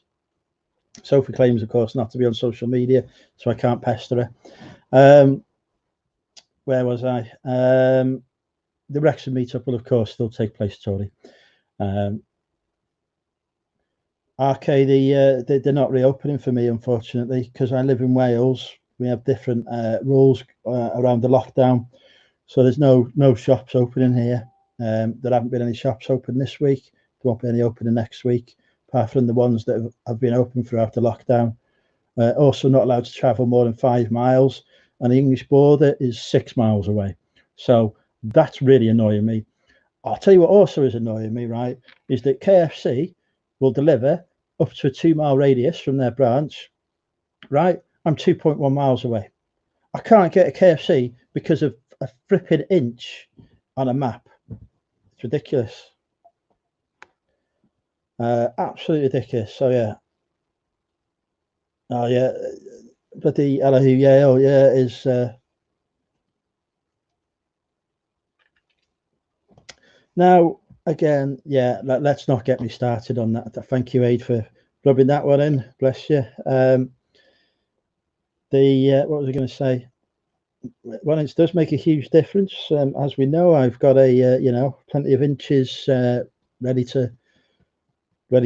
Sophie claims, of course, not to be on social media, so I can't pester her. Where was I? The Wrexham meetup will, of course, still take place, Tony. Arcade, they're not reopening for me, unfortunately, because I live in Wales. We have different rules around the lockdown, so there's no shops opening here. There haven't been any shops open this week. There won't be any opening next week, apart from the ones that have been open throughout the lockdown. Also, not allowed to travel more than 5 miles, and the English border is 6 miles away. So that's really annoying me. I'll tell you what also is annoying me, right, is that KFC will deliver up to a 2-mile radius from their branch, right? I'm 2.1 miles away. I can't get a KFC because of a flipping inch on a map. It's ridiculous. Absolutely ridiculous. So yeah. Oh yeah, but the Elihu Yale, yeah, is now again, yeah. Let's not get me started on that. Thank you, Aid, for rubbing that one in. Bless you. What was I going to say? Well, it does make a huge difference. As we know, I've got a plenty of inches ready to. I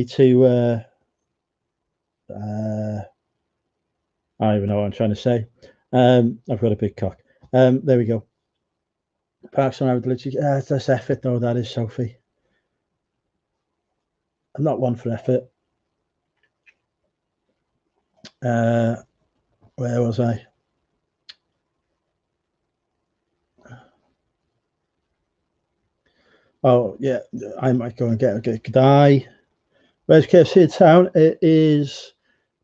don't even know what I'm trying to say. I've got a big cock. There we go. Parks on Average literally. That's effort though. That is, Sophie. I'm not one for effort. Where was I? Oh yeah, I might go and get a G'day. Where's KFC in town? It is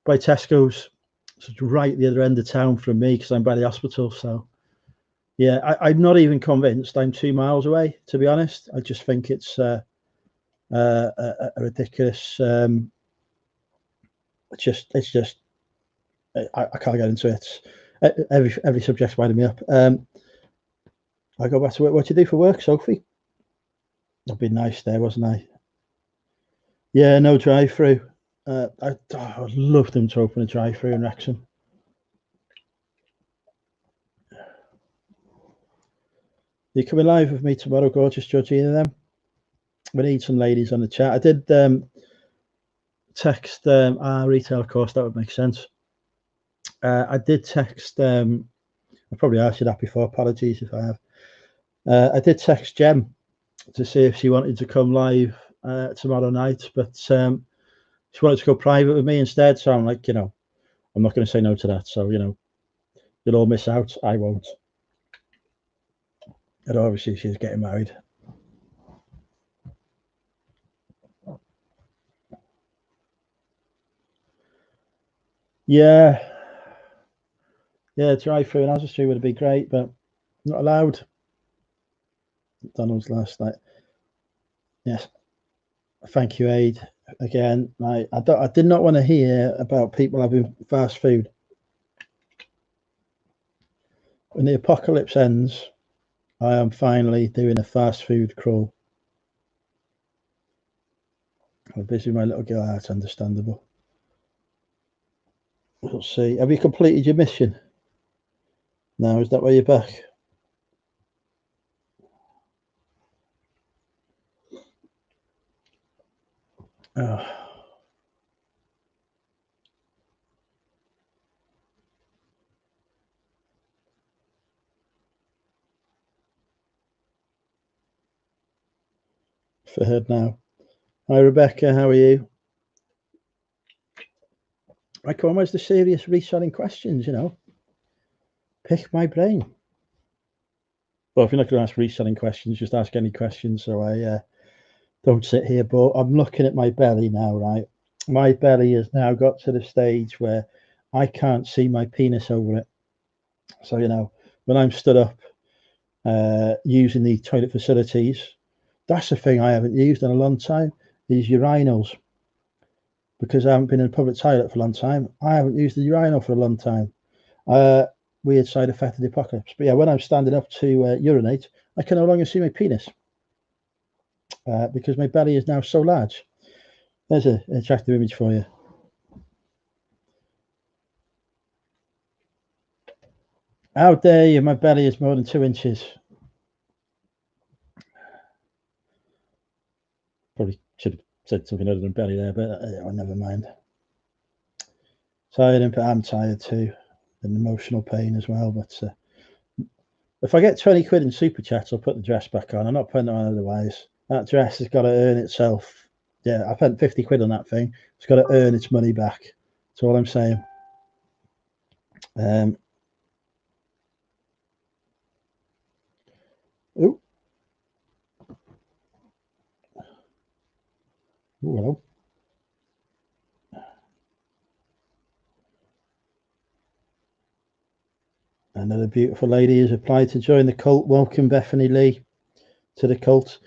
by Tesco's. So it's right at the other end of town from me because I'm by the hospital. So yeah, I'm not even convinced I'm 2 miles away. To be honest, I just think it's a ridiculous. It's just I can't get into it. Every subject's winding me up. I go back to work. What do you do for work, Sophie? I've been nice there, wasn't I? Yeah, no drive-through. I'd love them to open a drive-through in Wrexham. You're coming live with me tomorrow, gorgeous Georgina. Then we need some ladies on the chat. I did text our retail course. That would make sense. I did text. I probably asked you that before. Apologies if I have. I did text Jem to see if she wanted to come live tomorrow night, but She wanted to go private with me instead. So I'm like, I'm not going to say no to that. So, you'll all miss out. I won't. And obviously she's getting married. Yeah. Yeah, drive-through in Asda Street would be great, but not allowed. McDonald's last night. Yes. Thank you, Aid. Again, I did not want to hear about people having fast food. When the apocalypse ends, I am finally doing a fast food crawl. I'm busy with my little girl out, understandable. We'll see. Have you completed your mission? No, is that why you're back? Oh. For her now. Hi, Rebecca. How are you? I come almost the serious reselling questions, Pick my brain. Well, if you're not going to ask reselling questions, just ask any questions. So I don't sit here. But I'm looking at my belly now, right? My belly has now got to the stage where I can't see my penis over it. So, when I'm stood up using the toilet facilities, that's the thing I haven't used in a long time, is urinals. Because I haven't been in a public toilet for a long time, I haven't used the urinal for a long time. Weird side effect of the apocalypse. But yeah, when I'm standing up to urinate, I can no longer see my penis because my belly is now so large. There's an attractive image for you. How dare you? My belly is more than 2 inches. Probably should have said something other than belly there, but never mind. Tired, I'm tired too, and emotional pain as well. But if I get 20 quid in super chats, I'll put the dress back on. I'm not putting it on otherwise. That dress has got to earn itself. Yeah, I spent 50 quid on that thing. It's got to earn its money back. That's all I'm saying. Ooh. Ooh, hello. Another beautiful lady has applied to join the cult. Welcome, Bethany Lee, to the cult.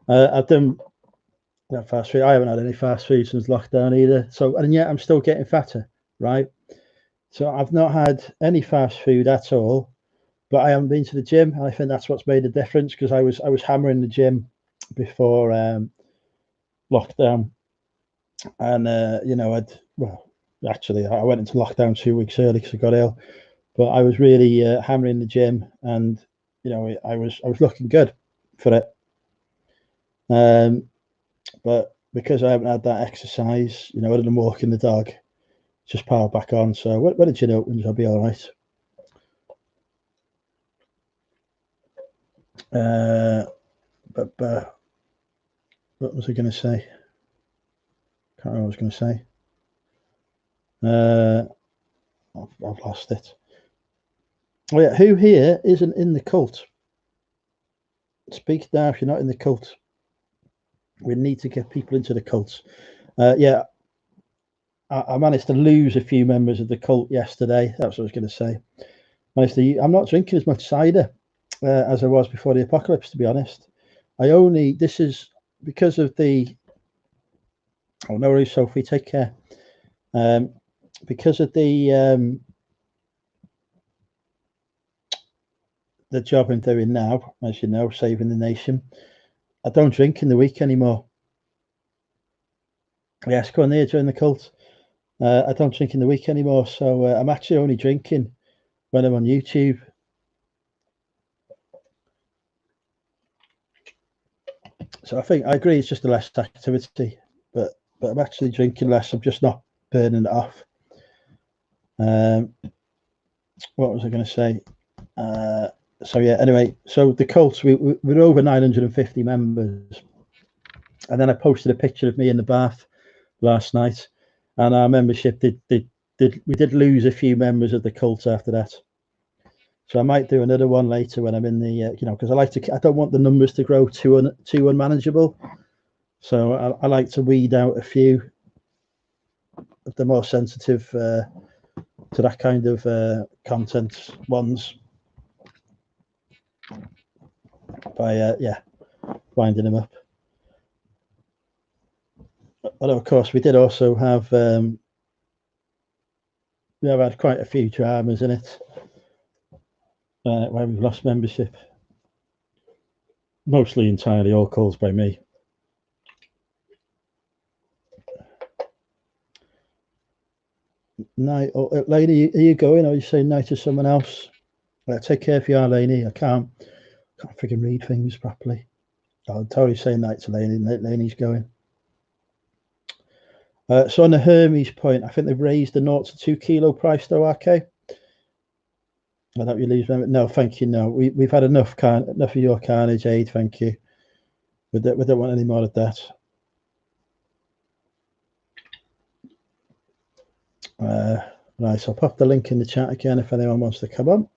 I've done that fast food. I haven't had any fast food since lockdown either. So, and yet I'm still getting fatter, right? So I've not had any fast food at all, but I haven't been to the gym, and I think that's what's made a difference because I was hammering the gym before lockdown, and actually I went into lockdown 2 weeks early because I got ill, but I was really hammering the gym, and I was looking good for it. But because I haven't had that exercise, other than walking the dog, just power back on. So when the gym opens, I'll be all right. But what was I going to say? Can't remember what I was going to say. I've lost it. Oh yeah, who here isn't in the cult? Speak now if you're not in the cult. We need to get people into the cults. Yeah, I managed to lose a few members of the cult yesterday. That's what I was going to say. I'm not drinking as much cider as I was before the apocalypse, to be honest. This is because of the. Oh, no worries, Sophie. Take care. Because of the job I'm doing now, as you know, saving the nation, I don't drink in the week anymore. Yes, go on there, join the cult. I don't drink in the week anymore, so I'm actually only drinking when I'm on YouTube. So I think I agree it's just a less activity, but I'm actually drinking less. I'm just not burning it off. What was I going to say? So yeah, anyway, so the cults, we're over 950 members. And then I posted a picture of me in the bath last night. and our membership we did lose a few members of the cult after that. So I might do another one later when I'm in the because I don't want the numbers to grow too unmanageable. So I like to weed out a few of the more sensitive to that kind of content ones by winding them up. Although of course we did also have we have had quite a few dramas in it where we've lost membership, mostly entirely all caused by me. Night, lady, are you going, or are you saying night to someone else? Take care if you are, Laney. I can't freaking read things properly. I'll totally say night to Laney. Laney's going. So on the Hermes point, I think they've raised the 0 to 2 kilo price though, RK. I don't you lose them. No, thank you. No, we've had enough of your carnage aid. Thank you. We don't want any more of that. Right, so I'll pop the link in the chat again if anyone wants to come on.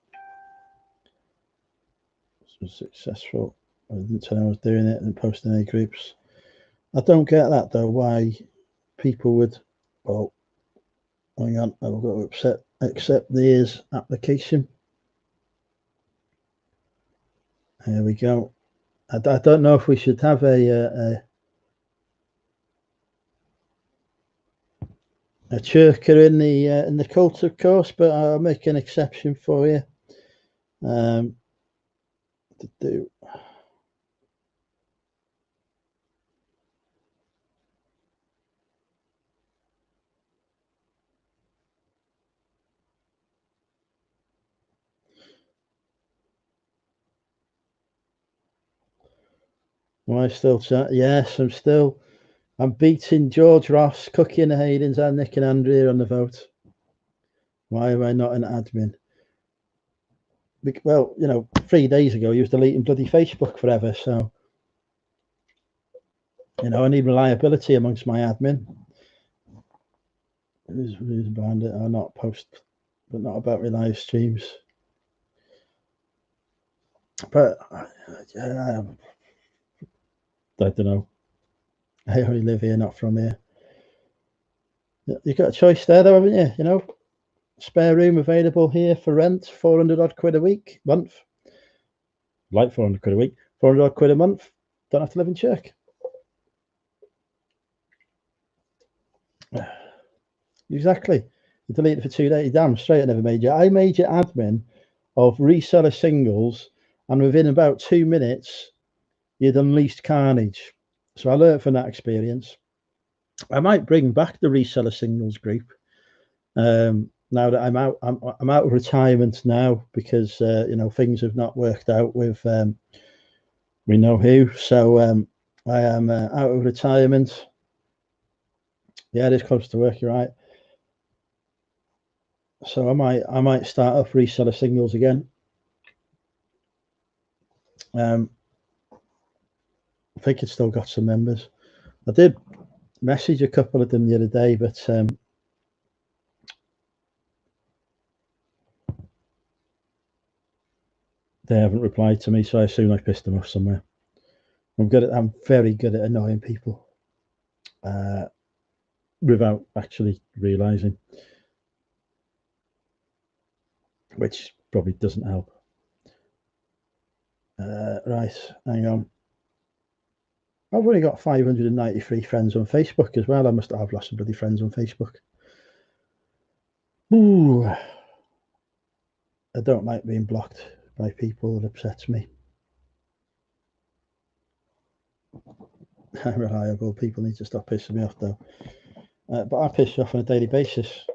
This was successful. I didn't tell I was doing it and posting any groups. I don't get that though. Why people would? Oh, hang on. I've got to accept the application. There we go. I don't know if we should have a churker in the cult, of course, but I'll make an exception for you. To do. Am I still chat? Yes, I'm beating George Ross, Cookie and the Haydens, and Nick and Andrea on the vote. Why am I not an admin? Well, 3 days ago he was deleting bloody Facebook forever, so I need reliability amongst my admin. Who's behind it? I'll not post, but not about my live streams. But I don't know. I only live here, not from here. You've got a choice there, though, haven't you? Spare room available here for rent, 400 odd quid a month. Like 400 quid a week, 400 odd quid a month. Don't have to live in Chirk. Exactly. You delete it for 2 days. Damn straight, I never made you. I made you admin of reseller singles, and within about 2 minutes, you'd unleashed carnage. So I learned from that experience. I might bring back the reseller singles group now that I'm out. I'm out of retirement now because things have not worked out with we know who. So I am out of retirement. Yeah, it is close to work. You're right. So I might start off reseller singles again. I think it's still got some members. I did message a couple of them the other day, but they haven't replied to me, so I assume I pissed them off somewhere. I'm very good at annoying people without actually realizing, which probably doesn't help. Right, hang on. I've only got 593 friends on Facebook as well. I've lost some bloody friends on Facebook. Ooh, I don't like being blocked by people. It upsets me. Unreliable people need to stop pissing me off though. But I piss you off on a daily basis.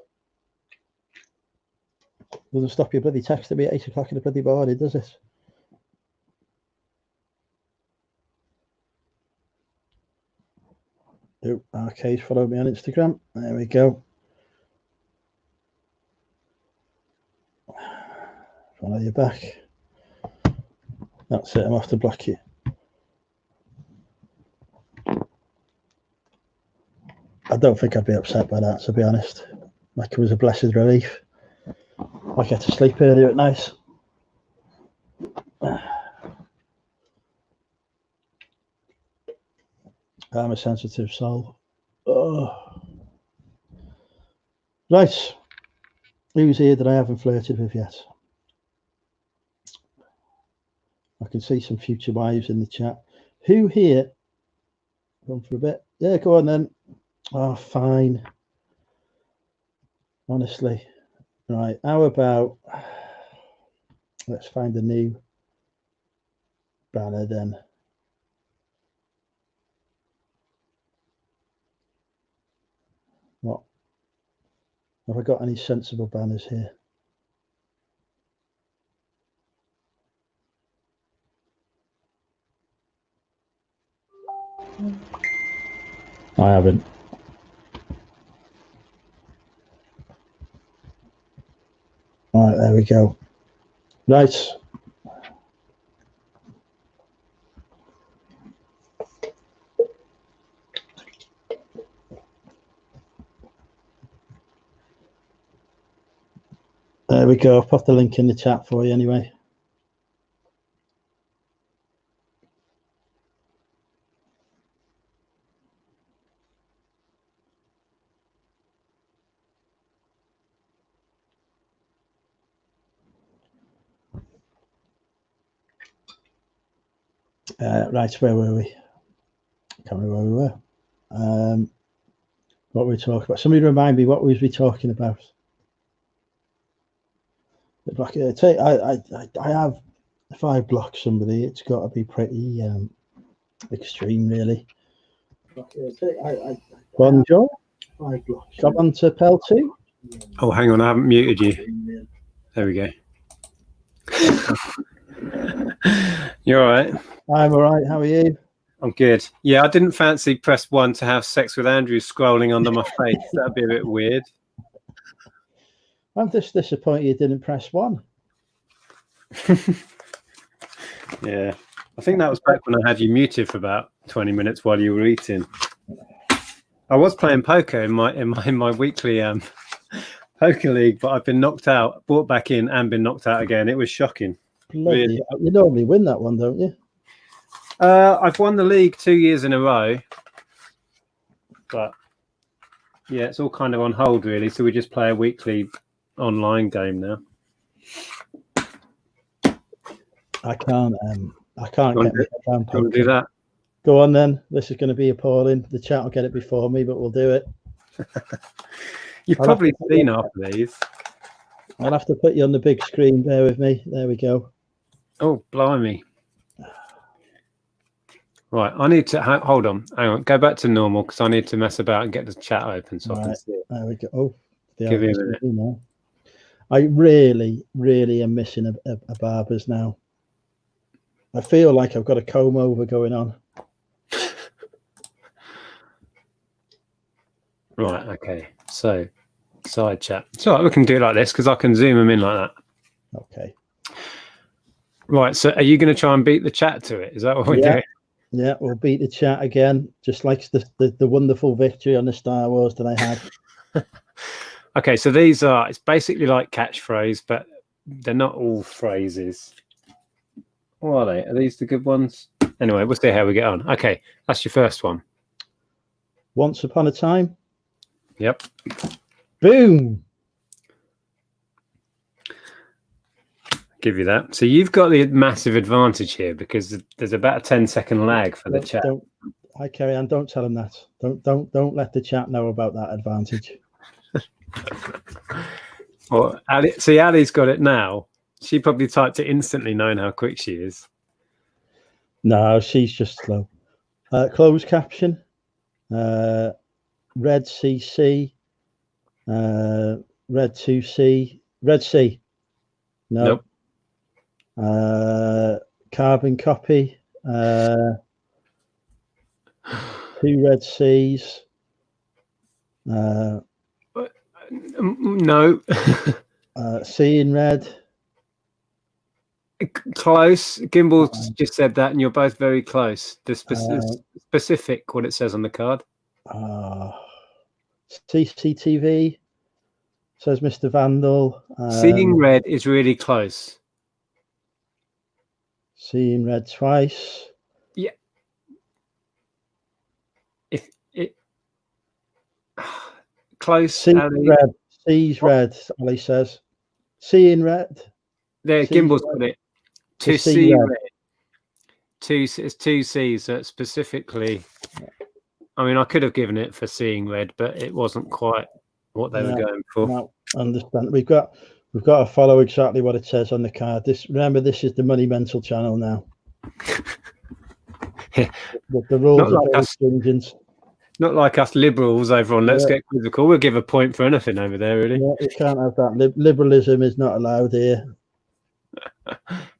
Doesn't stop your bloody texting me at 8 o'clock in the bloody morning, does it? Oh, Arcade follow me on Instagram. There we go. Follow you back. That's it. I'm off to block you. I don't think I'd be upset by that, to be honest. Like, it was a blessed relief. I get to sleep earlier at night. I'm a sensitive soul. Oh. Right. Who's here that I haven't flirted with yet? I can see some future wives in the chat. Who here? Going for a bit. Yeah, go on then. Oh, fine. Honestly. Right. How about, let's find a new banner then. What? Have I got any sensible banners here? I haven't. All right, there we go. Right. There we go. I'll put the link in the chat for you anyway. Right, where were we? I can't remember where we were. What were we talking about? Somebody remind me, what was we talking about? Like, I have, if I block somebody, it's got to be pretty extreme, really. Bonjour. Come on to Pel 2. Oh, hang on, I haven't muted you. There we go. You're all right? I'm all right. How are you? I'm good. Yeah, I didn't fancy press 1 to have sex with Andrew scrolling under my face. That'd be a bit weird. I'm just disappointed you didn't press 1. Yeah, I think that was back when I had you muted for about 20 minutes while you were eating. I was playing poker in my weekly poker league, but I've been knocked out, brought back in, and been knocked out again. It was shocking. Bloody, you normally win that one, don't you? I've won the league 2 years in a row, but yeah, it's all kind of on hold really. So we just play a weekly online game now. I can't get it down. Don't do that. Go on then. This is going to be appalling. The chat will get it before me, but we'll do it. You've probably seen half of these. I'll have to put you on the big screen. Bear with me. There we go. Oh, blimey. Right, I need to hold on. Hang on, go back to normal because I need to mess about and get the chat open so I can see it. There we go. Oh, give me a minute. Now. I really, really am missing a Barbers now. I feel like I've got a comb over going on. Right, okay. So, side chat. It's all right, we can do it like this because I can zoom them in like that. Okay. Right, so are you going to try and beat the chat to it? Is that what we're doing? Yeah, we'll beat the chat again, just like the wonderful victory on the Star Wars that I had. Okay, so these are, it's basically like catchphrase, but they're not all phrases. What are they? Are these the good ones? Anyway, we'll see how we get on. Okay, that's your first one. Once upon a time. Yep. Boom. Give you that. So you've got the massive advantage here because there's about a 10-second lag for the chat. I carry on. Don't tell them that. Don't let the chat know about that advantage. Well, Ali, see, Ali's got it now. She probably typed it instantly, knowing how quick she is. No, she's just slow. Closed caption. Red CC. Red 2C. Red C. No. Nope. Carbon copy. 2 red C's. No. C in red. Close. Gimbal's just said that, and you're both very close. The specific what it says on the card. CCTV, says Mr. Vandal. Seeing red is really close. Seeing red twice. Yeah. If it close, Sees Ali. red. Sees red, Ali says. Seeing red. There, Sees Gimbal's red. got it. To To see see red. red. It's two C's, so it's specifically. I mean, I could have given it for seeing red, but it wasn't quite what they were going for. No, understand. We've got to follow exactly what it says on the card. Remember, this is the Money Mental channel now. Yeah. The rules are very stringent. Not like us liberals over on Let's Get Quizzical. We'll give a point for anything over there, really. Yeah, we can't have that. Liberalism is not allowed here.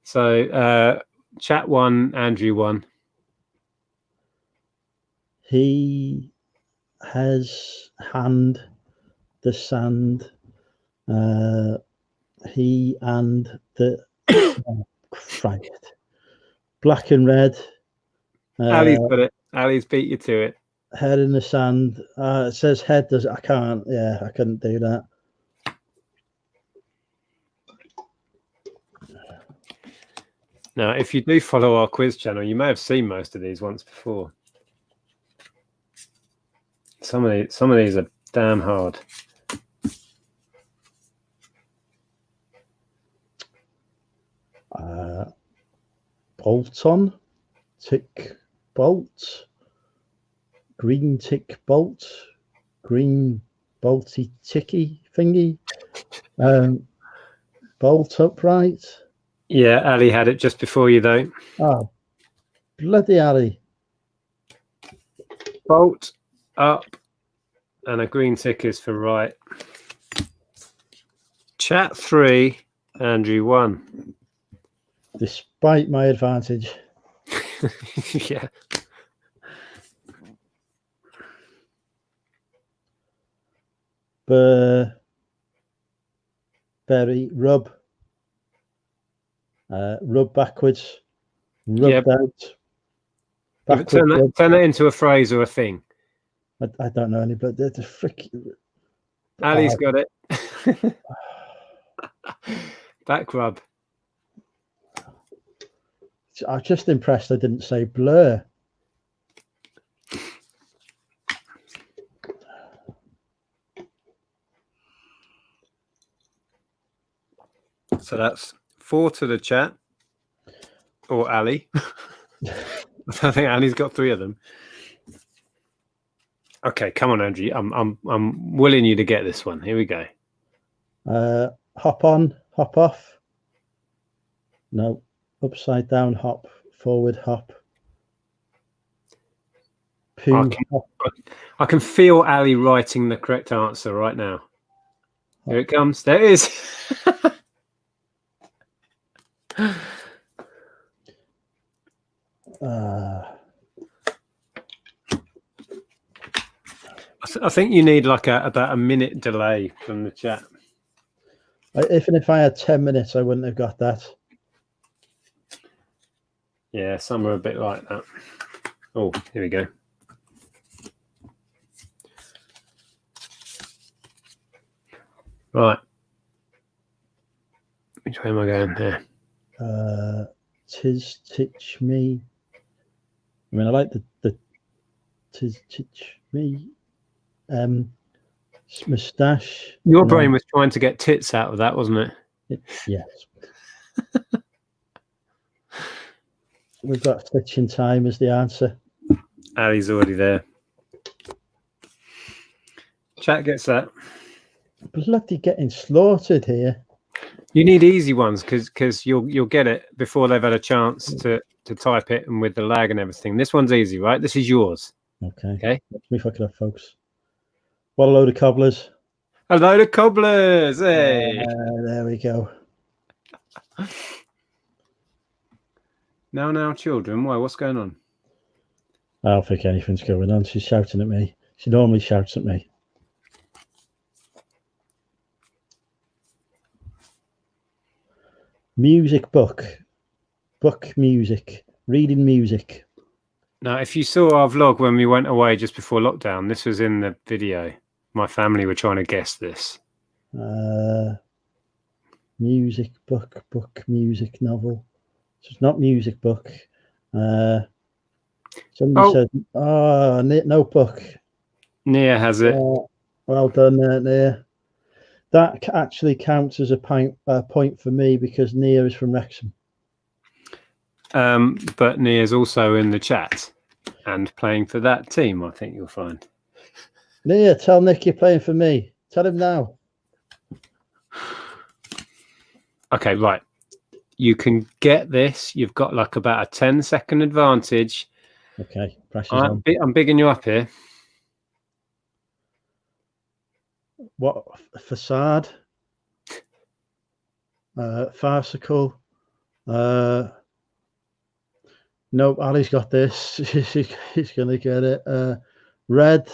So, chat 1, Andrew 1. He has hand the sand. He and the Christ. Black and red. Ali's got it. Ali's beat you to it. Head in the sand. It says head. Does I can't. Yeah, I couldn't do that. Now, if you do follow our quiz channel, you may have seen most of these once before. Some of these are damn hard. Bolt on, tick bolt, green tick bolt, green bolty ticky thingy, bolt upright. Yeah, Ali had it just before you, though. Oh, bloody Ali. Bolt up, and a green tick is for right. Chat 3, Andrew 1. Despite my advantage. Yeah. Berry, rub. Rub backwards. Rubbed out. Turn that into a phrase or a thing. I don't know any, but the frick. Ali's got it. Back rub. I'm just impressed I didn't say blur. So that's 4 to the chat. Or Ali. I think Ali's got 3 of them. Okay, come on, Andrew. I'm willing you to get this one. Here we go. Hop on, hop off. No. Upside down hop, forward hop. Poo. I can feel Ali writing the correct answer right now. Here it comes. There it is. I think you need like about a minute delay from the chat. Even if I had 10 minutes, I wouldn't have got that. Yeah, some are a bit like that. Oh, here we go. Right. Which way am I going here? Tis titch me. I mean, I like the tis titch me. Moustache. Your brain was trying to get tits out of that, wasn't it? Yes. We've got stitching time as the answer. Ali's already there. Chat gets that. Bloody getting slaughtered here. You need easy ones because you'll get it before they've had a chance to type it, and with the lag and everything. This one's easy, right? This is yours. Okay. Let me fuck it up, folks. What a load of cobblers. A load of cobblers. Hey. There we go. Now, children. Why? What's going on? I don't think anything's going on. She's shouting at me. She normally shouts at me. Music book. Book music. Reading music. Now, if you saw our vlog when we went away just before lockdown, this was in the video. my family were trying to guess this. Music book, music novel. So it's not music book. Somebody said, notebook. Nia has it. Well done, Nia. That actually counts as a point for me because Nia is from Wrexham. But Nia's also in the chat and playing for that team, I think you'll find. Nia, tell Nick you're playing for me. Tell him now. Okay, right. You can get this. You've got like about a 10-second advantage. Okay, pressure's on. I'm bigging you up here. What? Facade? Farcical? Nope, Ali's got this. He's going to get it. Red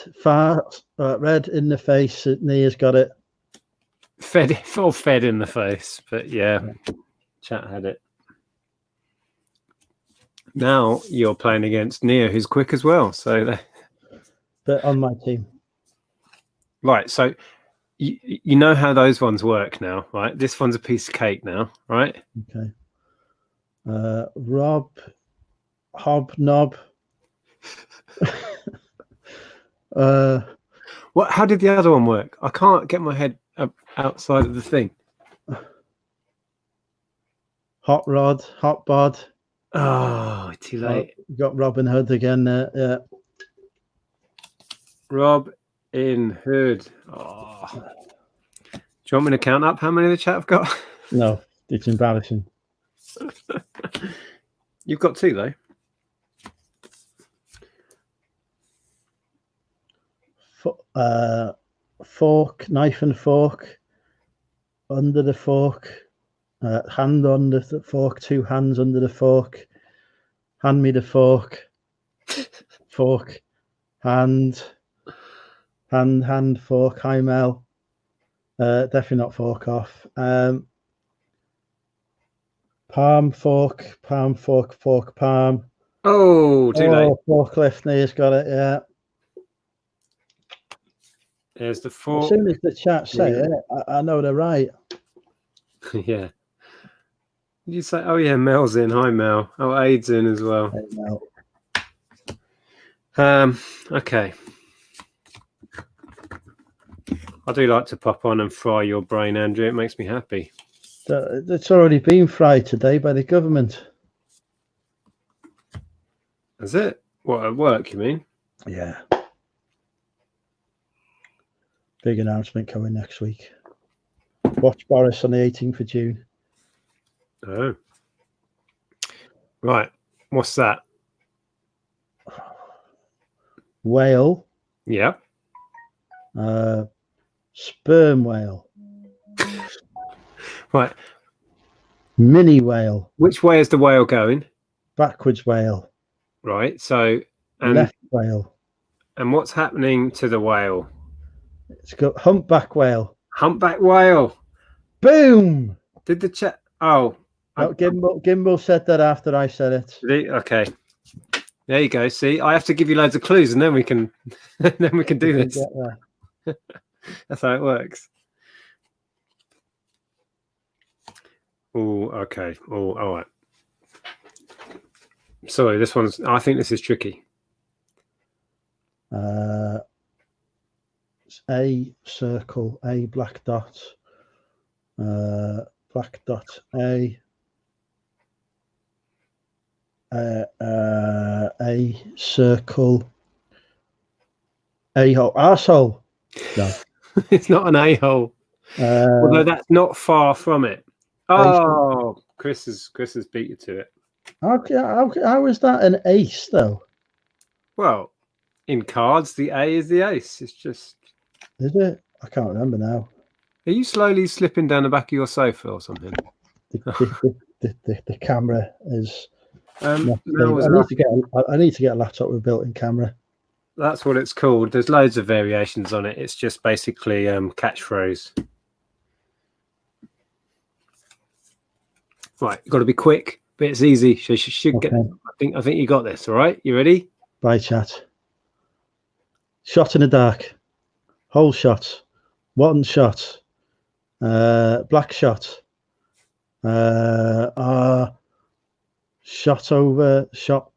in the face. Nia's got it. Fed in the face, but yeah, chat had it. Now you're playing against Nia, who's quick as well. So, but on my team, right? So you know how those ones work now, right? This one's a piece of cake now, right? Okay. Rob, Hobnob. What? How did the other one work? I can't get my head up outside of the thing. Hot rod, hot bod. Oh, too late. Got Robin Hood again there. Yeah. Robin Hood. Oh. Do you want me to count up how many the chat have got? No, it's embarrassing. You've got 2 though. Fork, knife and fork. Under the fork. Hand on the fork. 2 hands under the fork. Hand me the fork. Fork. Hand, fork. Hi, Mel. Definitely not fork off. Palm, fork, palm, fork, palm. Oh, too late. Forklift, Nia's got it, yeah. There's the fork. As soon as the chat say it, I know they're right. Yeah. Did you say, oh yeah, Mel's in. Hi, Mel. Oh, Aid's in as well. Hey, Mel. Okay. I do like to pop on and fry your brain, Andrew. It makes me happy. It's already been fried today by the government. Is it? What, at work, you mean? Yeah. Big announcement coming next week. Watch Boris on the 18th of June. Oh. Right. What's that? Whale. Yeah. Sperm whale. Right. Mini whale. Which way is the whale going? Backwards whale. Right. So, left whale. And what's happening to the whale? It's got humpback whale. Humpback whale. Boom. Did the chat? Oh. No, Gimbal said that after I said it. Okay. There you go. See, I have to give you loads of clues, and then we can, do this. That's how it works. Oh, okay. Oh, all right. Sorry, this one's. I think this is tricky. It's a circle, a black dot, black dot, a circle, a hole, arsehole. No, it's not an a-hole. Although that's not far from it. Oh, Chris has beat you to it. How is that an ace though? Well, in cards, the A is the ace. It's just. Is it? I can't remember now. Are you slowly slipping down the back of your sofa or something? The camera is. I need to get a laptop with built-in camera. That's what it's called. There's loads of variations on it. It's just basically catchphrase. Right, you've got to be quick, but it's easy. So you should get. I think you got this. All right, you ready? Bye, chat. Shot in the dark. whole shot, one shot, black shot, shot over, shot,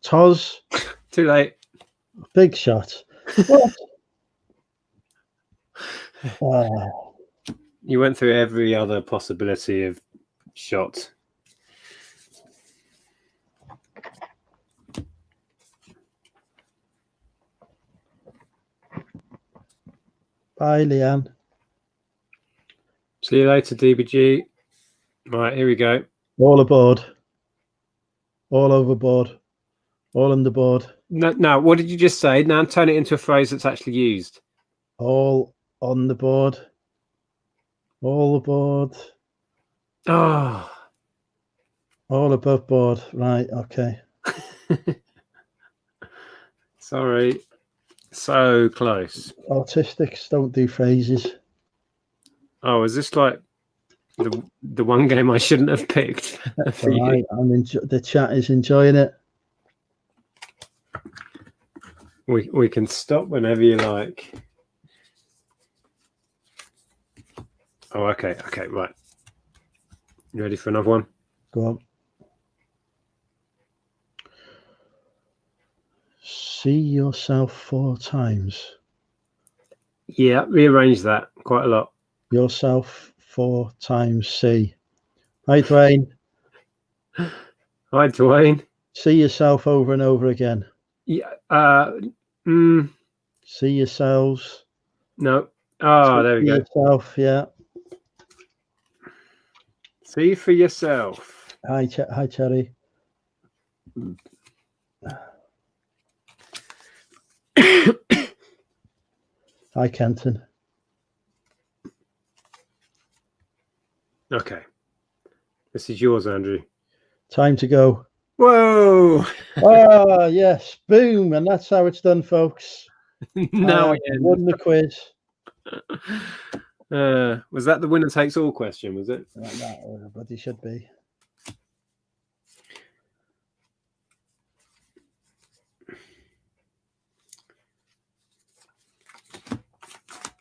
toz, Too late. big shot. What? You went through every other possibility of shot. Bye, Leanne. See you later, DBG. Right, here we go. All aboard. All overboard. All underboard. No, what did you just say? Now turn it into a phrase that's actually used. All on the board. All aboard. Oh. All above board. Right, okay. Sorry. So close. Autistics don't do phrases. Oh, is this like the one game I shouldn't have picked? That's all right. The chat is enjoying it. We can stop whenever you like. Oh, okay, right. You ready for another one? Go on. See yourself 4 times. Yeah, rearrange that quite a lot. Yourself 4 times see. Hi, Dwayne. Hi, Dwayne. See yourself over and over again. Yeah. See yourselves. No. Oh, there we go. Yourself, yeah. See for yourself. Hi, Cherry. Hi, Kenton. Okay. This is yours, Andrew. Time to go. Whoa! Ah, yes. Boom. And that's how it's done, folks. Now we won the quiz. Was that the winner takes all question, was it? But it should be.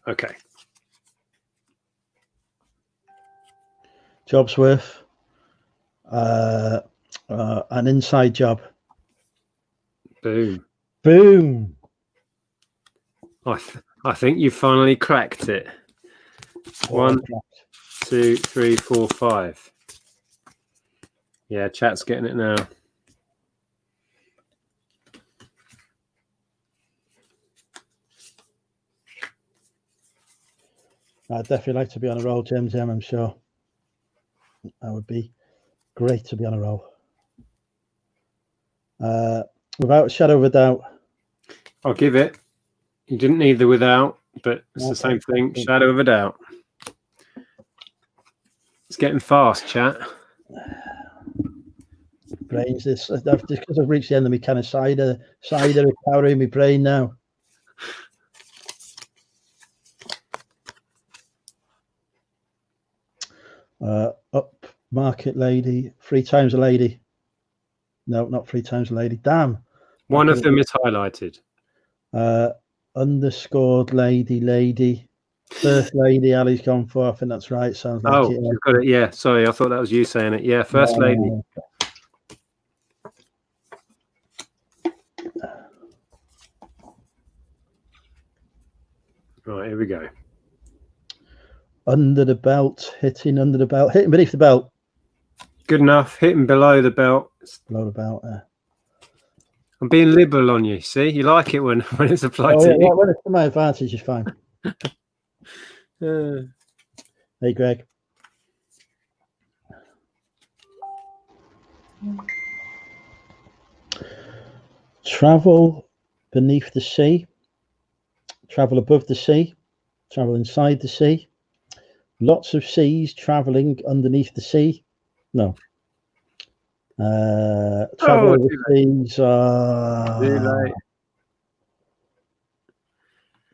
Okay. Job's worth. An inside job. Boom. Boom. I think you finally cracked it. 1, 2, 3, 4, 5. Yeah, chat's getting it now. I'd definitely like to be on a roll, Jim. I'm sure. That would be great to be on a roll. Without a shadow of a doubt. I'll give it. You didn't need the without, but it's the same thing. Shadow of a doubt. It's getting fast, chat. Brains. This just because I've reached the end of my kind of cider recovery in my brain now. Up market lady, 3 times a lady. No, not 3 times a lady. Damn. One of them is highlighted. Underscored lady. First lady Ali's gone for. I think that's right. Sounds like it. You've got it. Yeah, sorry. I thought that was you saying it. Yeah, first lady. Right, here we go. Under the belt, hitting under the belt, hitting beneath the belt. Good enough. Hitting below the belt. Below the belt. I'm being liberal on you. See, you like it when it's applied to you. Yeah, when it's to my advantage, is fine. Hey, Greg. Travel beneath the sea. Travel above the sea. Travel inside the sea. Lots of seas traveling underneath the sea. No. Travel overseas.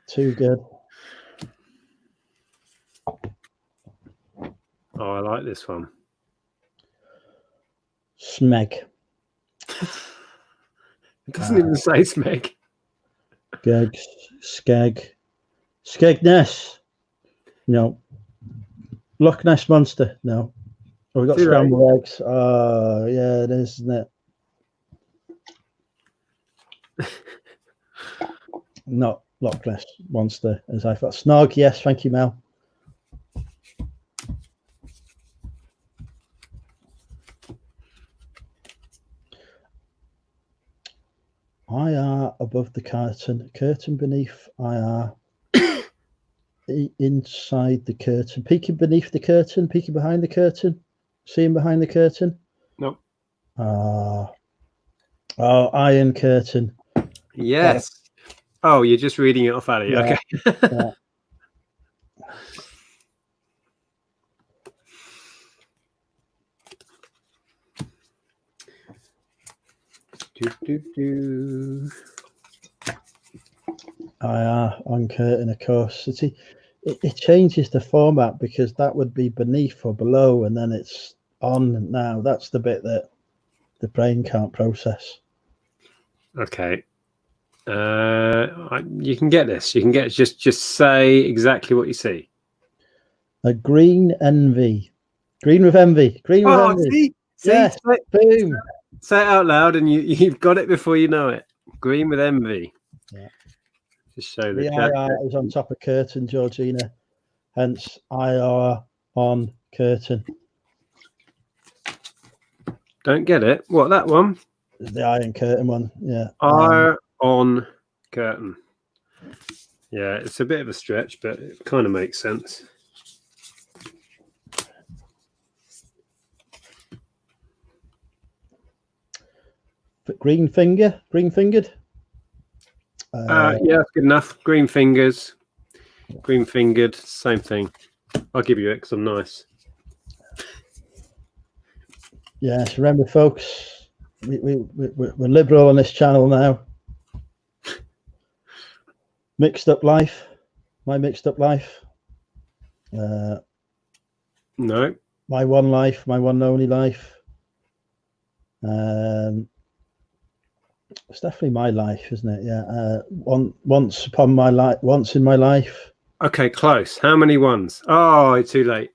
Too good. Oh, I like this one. Smeg. It doesn't even say smeg. Skeg. Skegness. No. Loch Ness Monster. No. Oh, we got scrambled eggs. Oh, yeah, it is, isn't it? Not Loch Ness Monster, as I thought. Snog, yes, thank you, Mel. IR above the curtain, curtain beneath IR, inside the curtain, peeking beneath the curtain, peeking behind the curtain, seeing behind the curtain. Nope. Oh, Iron Curtain. Yes. Oh, you're just reading it off, Ali. Yeah, Okay. yeah. On curtain, of course. It changes the format because that would be beneath or below, and then it's on now. That's the bit that the brain can't process. Okay. You can get this. You can get just say exactly what you see. A green envy. Green with envy. Green with envy. See? Yes. Boom. Say it out loud, and you've got it before you know it. Green with envy. Yeah. Just show the chat. IR is on top of curtain, Georgina. Hence IR on curtain. Don't get it. What, that one? The Iron Curtain one. Yeah. R on curtain. Yeah, it's a bit of a stretch, but it kind of makes sense. Green fingered. Yeah, that's good enough. Green fingers, green fingered, same thing. I'll give you it because I'm nice. Yes, remember, folks, we're liberal on this channel now. Mixed up life, my mixed up life. No. My one life, my one only life. It's definitely my life, isn't it? Yeah. Once in my life. Okay, close. How many ones? Oh, it's too late.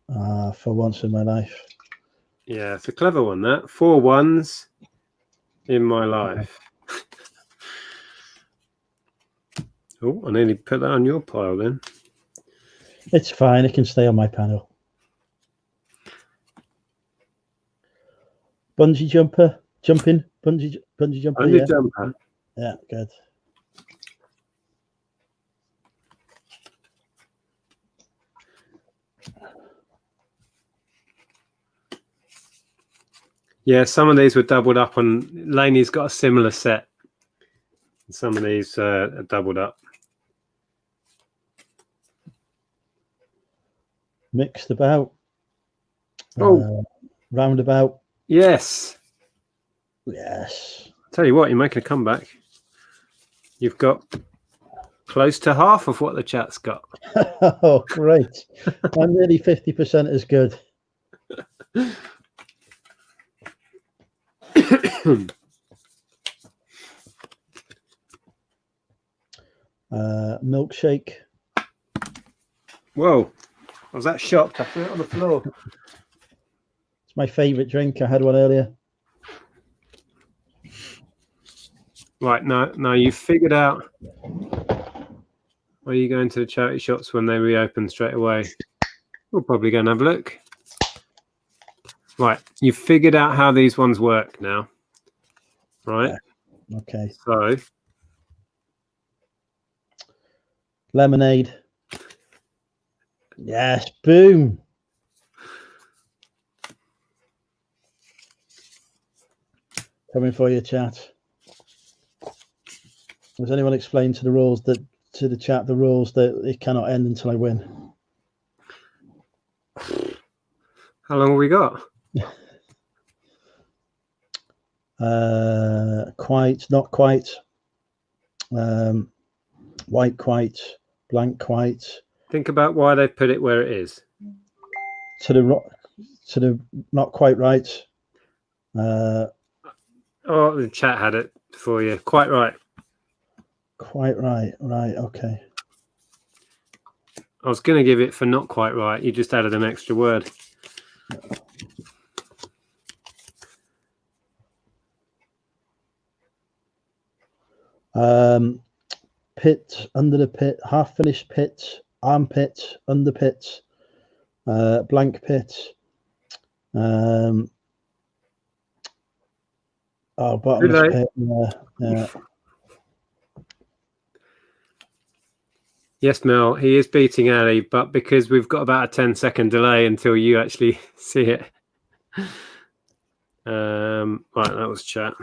For once in my life. Yeah, it's a clever one, that. 4 ones in my life. Oh, I nearly put that on your pile then. It's fine. It can stay on my panel. Bungee jumper. Jumping. Bungee jumper. Bungee jumper. Yeah, good. Yeah, some of these were doubled up, and Laney's got a similar set. Some of these are doubled up. Mixed about. Oh, roundabout. Yes. Yes. Tell you what, you're making a comeback. You've got close to half of what the chat's got. Oh, great. I'm nearly 50% as good. Milkshake. Whoa. I was that shocked. I threw it on the floor. It's my favourite drink. I had one earlier. Right, now you've figured out. Are you going to the charity shops when they reopen straight away? We'll probably go and have a look. Right, you've figured out how these ones work now. Right? Yeah. Okay. So. Lemonade. Yes, boom. Coming for you, chat. Has anyone explained to the chat the rules that it cannot end until I win? How long have we got? Quite, not quite. White quite, blank quite. Think about why they put it where it is. To the not quite right. Oh, the chat had it for you. Quite right. Quite right. Right. Okay. I was going to give it for not quite right. You just added an extra word. Pit, under the pit, half finished pit, armpit, under pit, blank pit. Bottomless pit. Yeah. Yes, Mel, he is beating Ali, but because we've got about a 10-second delay until you actually see it. Right, that was chat.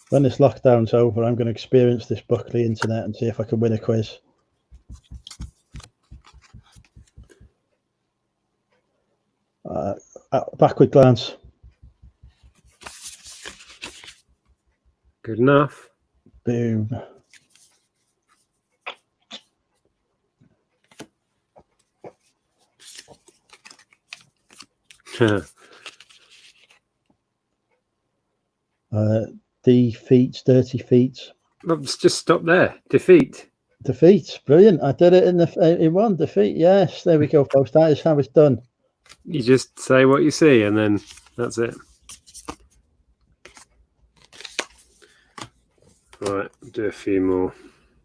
When this lockdown's over, I'm going to experience this Buckley internet and see if I can win a quiz. Backward glance. Good enough. Boom. Defeat, dirty feet. Let's just stop there. Defeat. Defeat. Brilliant. I did it in one. Defeat. Yes. There we go, folks. That is how it's done. You just say what you see and then that's it. Right, do a few more.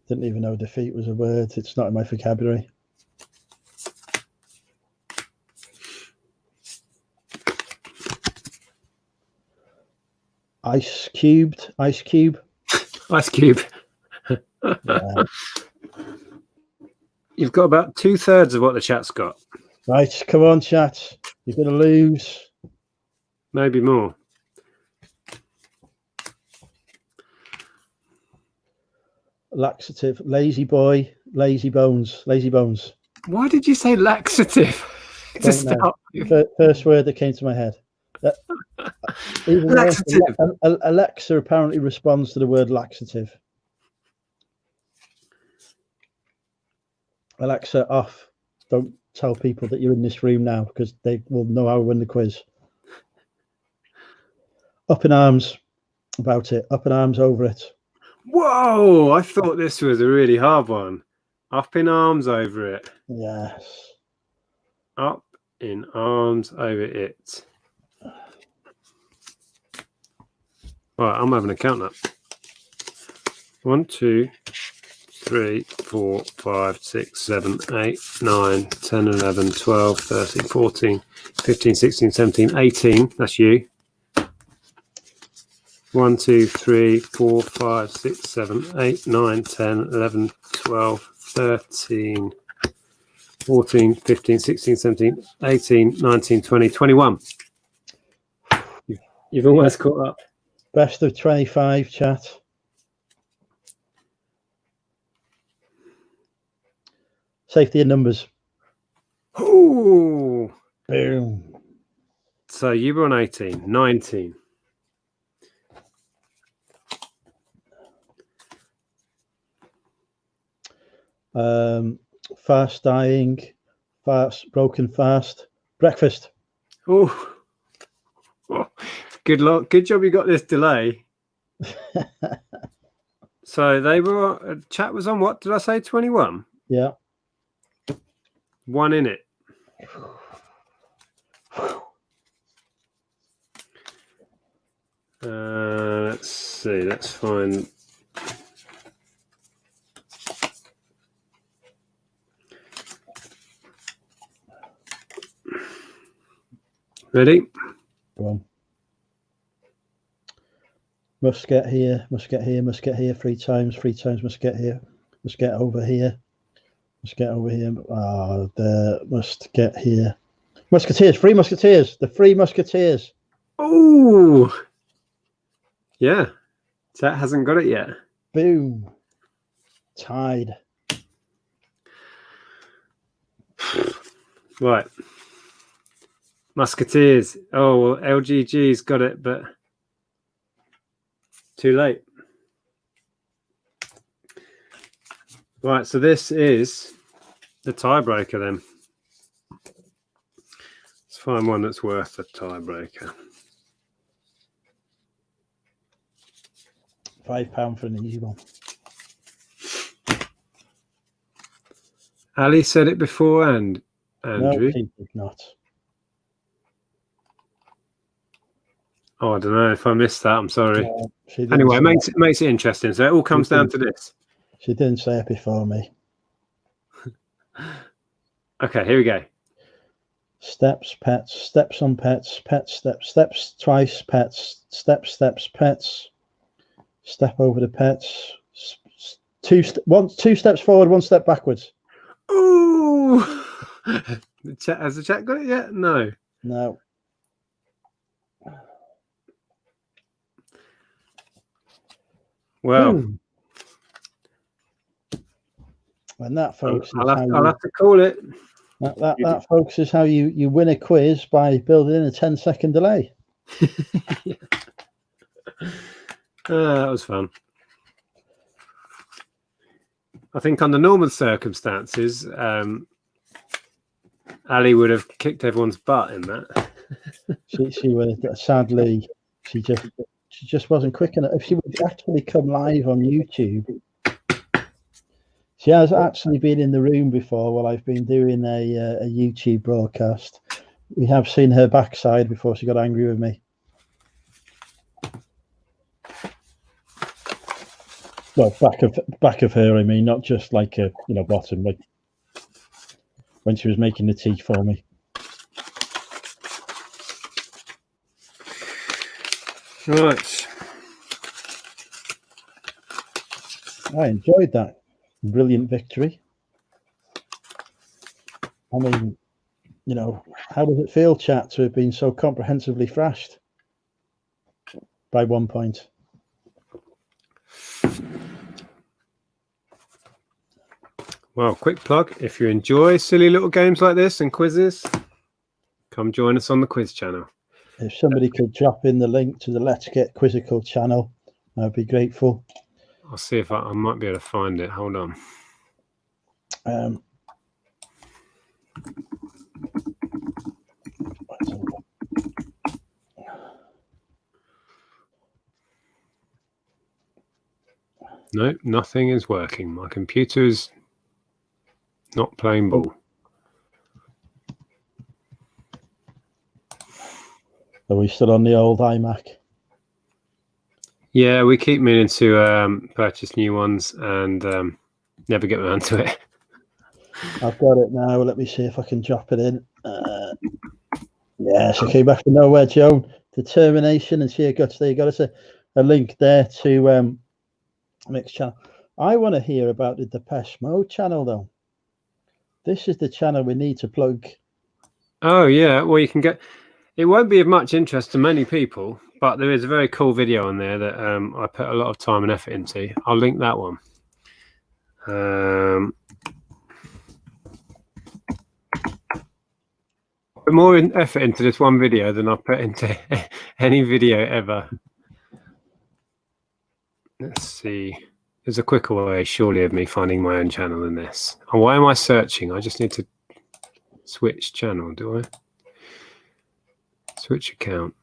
Didn't even know defeat was a word. It's not in my vocabulary. Ice cubed. Ice cube. Ice cube. Yeah. You've got about 2/3 of what the chat's got. Right, come on, chat. You're going to lose. Maybe more. Laxative. Lazy boy. Lazy bones. Lazy bones. Why did you say laxative to start? First word that came to my head. Even Laxative. Alexa apparently responds to the word laxative. Alexa, off. Don't tell people that you're in this room now because they will know how to win the quiz. Up in arms about it. Up in arms over it. Whoa! I thought this was a really hard one. Up in arms over it. Yes. Up in arms over it. All right, I'm having a count up. 1, 2, 3, 4, 5, 6, 7, 8, 9, 10, 11, 12, 13, 14, 15, 16, 17, 18. That's you. 1, 2, 3, 4, 5, 6, 7, 8, 9, 10, 11, 12, 13, 14, 15, 16, 17, 18, 19, 20, 21. You've almost caught up. Best of 25, chat. Safety in numbers. Ooh. Boom. So you were on 18, 19. Fast dying, fast broken fast. Breakfast. Oh, good luck. Good job you got this delay. So they were. Chat was on what? Did I say 21? Yeah. 1 in it. Let's see. Let's find. Ready? Go on. Must get here, must get here, must get here 3 times, 3 times must get here, must get over here, must get over here. Must get here. Musketeers, 3 musketeers, the 3 musketeers. Oh, yeah. Chat hasn't got it yet. Boom. Tied. Right. Musketeers. Oh, well, LGG's got it, but too late. Right, so this is the tiebreaker then. Let's find one that's worth a tiebreaker. £5 for an easy one. Ali said it before, and Andrew. No, she did not. Oh, I don't know if I missed that. I'm sorry. No, she didn't Anyway, say it makes it interesting. So it all comes down to this. She didn't say it before me. Okay, here we go. Steps, pets, steps on pets, pets, steps, steps twice, pets, steps, steps, pets, step over the pets, two steps forward, one step backwards. Ooh! Has the chat got it yet? No. No. Well, and that, folks, I'll have to call it. That, folks, is how you win a quiz by building in a 10-second delay. Yeah. That was fun. I think under normal circumstances, Ali would have kicked everyone's butt in that. She would. Sadly, she just wasn't quick enough. If she would actually come live on YouTube, she has actually been in the room before while I've been doing a YouTube broadcast. We have seen her backside before she got angry with me. Well, back of her, I mean, not just like a bottom, like when she was making the tea for me. Right. I enjoyed that brilliant victory. I mean, how does it feel, chat, to have been so comprehensively thrashed by 1 point? Well, quick plug. If you enjoy silly little games like this and quizzes, come join us on the quiz channel. If somebody could drop in the link to the Let's Get Quizzical channel, I'd be grateful. I'll see if I might be able to find it. Hold on. No, nothing is working. My computer is not playing ball. Are we still on the old iMac? Yeah, we keep meaning to purchase new ones and never get around to it. I've got it now. Let me see if I can drop it in. Yes, I came back from nowhere, Joan. Determination and sheer guts. There you got a link there to Mick's channel. I want to hear about the Depeche Mode channel, though. This is the channel we need to plug. Oh, yeah. Well, you can get... It won't be of much interest to many people, but there is a very cool video on there that I put a lot of time and effort into. I'll link that one. Put more effort into this one video than I've put into any video ever. Let's see. There's a quicker way, surely, of me finding my own channel than this. And why am I searching? I just need to switch channel, do I? Switch account.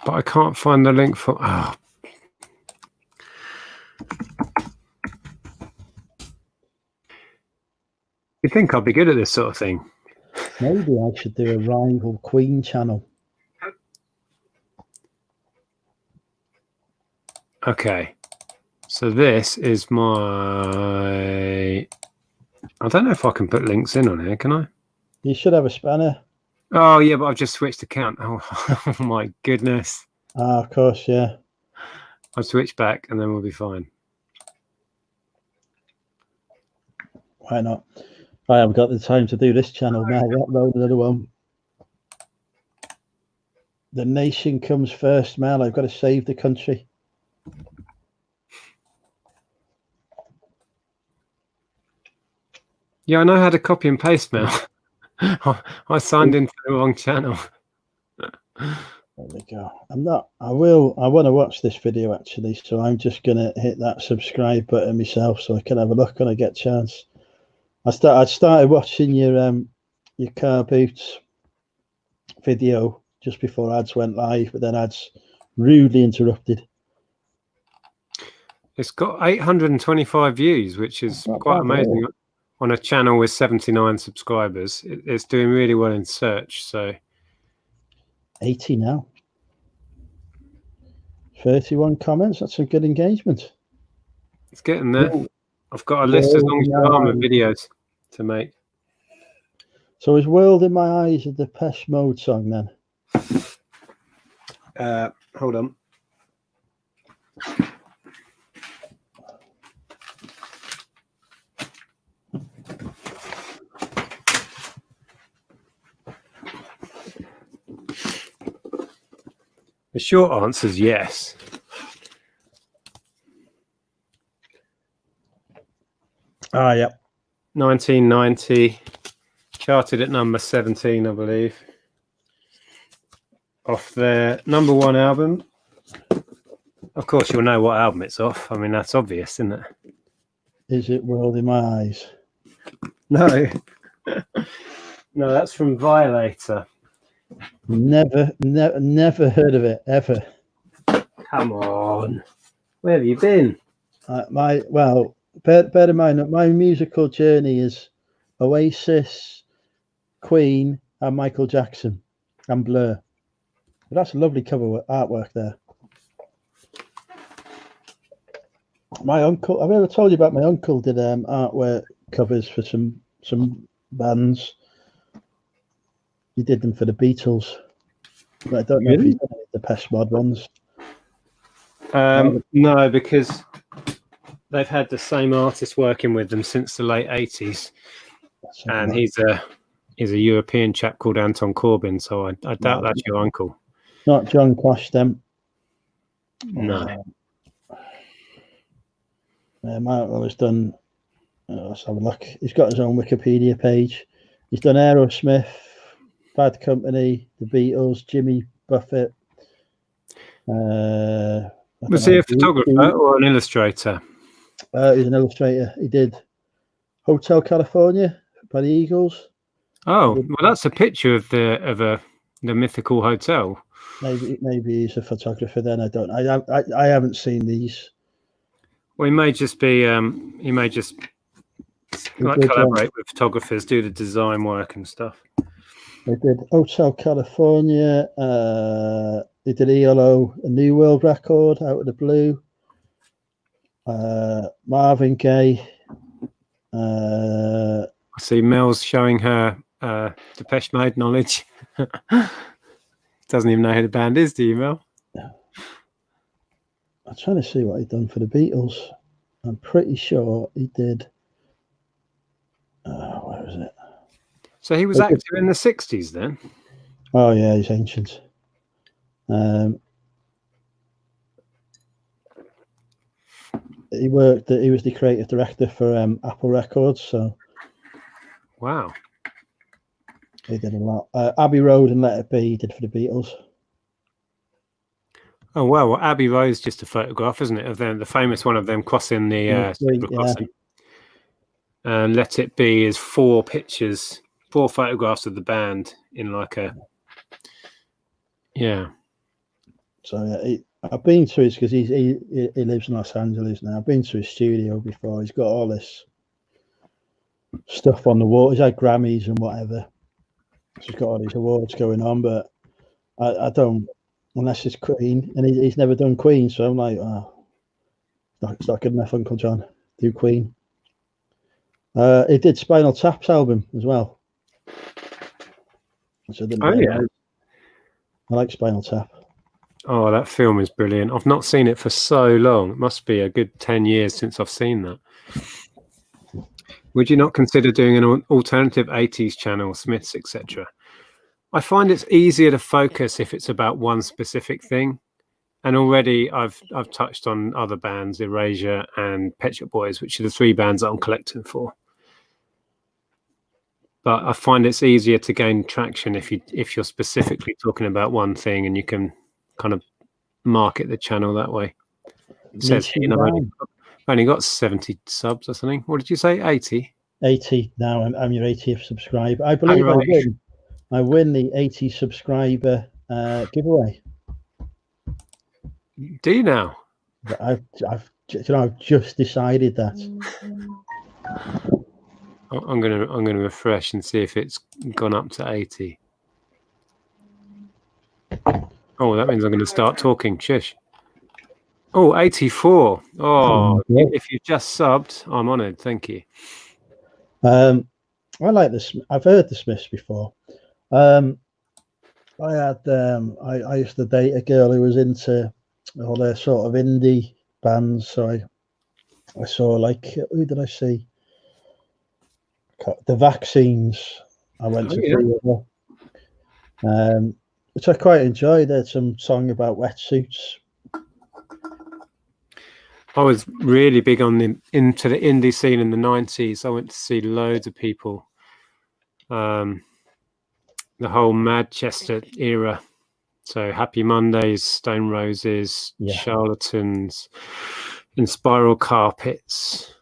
But I can't find the link for... Oh. You'd think I'd be good at this sort of thing. Maybe I should do a rival Queen channel. Okay. So this is my... I don't know if I can put links in on here, can I? You should have a spanner. Oh, yeah, but I've just switched account. Oh my goodness. Of course, yeah. I'll switch back and then we'll be fine. Why not? I haven't got the time to do this channel now. Upload another one. The nation comes first, Mel. I've got to save the country. Yeah, I know how to copy and paste now. I signed into the wrong channel. There we go. I want to watch this video actually, so I'm just gonna hit that subscribe button myself so I can have a look when I get a chance. I started watching your car boots video just before ads went live, but then ads rudely interrupted. It's got 825 views, which is quite amazing on a channel with 79 subscribers. It's doing really well in search. So 80 now. 31 comments. That's a good engagement. It's getting there. I've got a list as long as your arm of videos to make. So is World in My Eyes a Depeche Mode song then? Hold on. The short answer is yes. Yeah. 1990, charted at number 17, I believe, off their #1 album. Of course, you'll know what album it's off. I mean, that's obvious, isn't it? Is it World in My Eyes? No. No, that's from Violator. Never heard of it, ever. Come on. Where have you been? Bear in mind that my musical journey is Oasis, Queen, and Michael Jackson, and Blur. But that's a lovely cover artwork there. My uncle, I've ever told you about my uncle did artwork covers for some bands. He did them for the Beatles. But I don't know if he's done any of the Depeche Mode ones. No, because they've had the same artist working with them since the late 80s. And he's a European chap called Anton Corbijn, so I doubt that's your uncle. Not John Costem. No. My uncle has done, let's have a look. He's got his own Wikipedia page. He's done Aerosmith, Bad Company, the Beatles, Jimmy Buffett. Was he a photographer or an illustrator? He's an illustrator. He did Hotel California by the Eagles. Oh, well, that's a picture of the mythical hotel. Maybe he's a photographer then. I haven't seen these. Well, he may just collaborate with photographers, do the design work and stuff. They did Hotel California. They did ELO, a New World record, Out of the Blue. Marvin Gaye. I see Mel's showing her Depeche Mode knowledge. Doesn't even know who the band is, do you, Mel? I'm trying to see what he'd done for the Beatles. I'm pretty sure he did. Where was it? So he was active in the 60s then? Oh, yeah, he's ancient. He was the creative director for Apple Records, so. Wow. He did a lot. Abbey Road and Let It Be he did for the Beatles. Oh, well, Abbey Road's just a photograph, isn't it, of them, the famous one of them crossing the crossing. And Let It Be is 4 photographs of the band in like a, yeah. So I've been to his, because he lives in Los Angeles now. I've been to his studio before. He's got all this stuff on the wall. He's had Grammys and whatever. So he's got all these awards going on, but I don't, unless it's Queen, and he's never done Queen, so I'm like, it's not good enough, Uncle John. Do Queen. He did Spinal Tap's album as well. So I like Spinal Tap. Oh, that film is brilliant. I've not seen it for so long. It must be a good 10 years since I've seen that. Would you not consider doing an alternative 80s channel, Smiths, etc.? I find it's easier to focus if it's about one specific thing. And already I've touched on other bands, Erasure and Pet Shop Boys, which are the 3 bands that I'm collecting for. But I find it's easier to gain traction if you're specifically talking about one thing, and you can kind of market the channel that way. It says here, I've only got 70 subs or something. What did you say? 80? 80 now. I'm your 80th subscriber. I believe I win the 80 subscriber giveaway. Do you now? I've I've just decided that. I'm gonna refresh and see if it's gone up to 80. Oh, that means I'm going to start talking. Shush. Oh, 84. Oh, if you've just subbed, I'm honoured. Thank you. I like this. I've heard the Smiths before. I used to date a girl who was into all their sort of indie bands. So I saw, like, who did I see? The Vaccines. I went to see her, which I quite enjoyed. They had some song about wetsuits. I was really big into the indie scene in the 90s. I went to see loads of people. The whole Manchester era. So Happy Mondays, Stone Roses, Charlatans, and Spiral Carpets.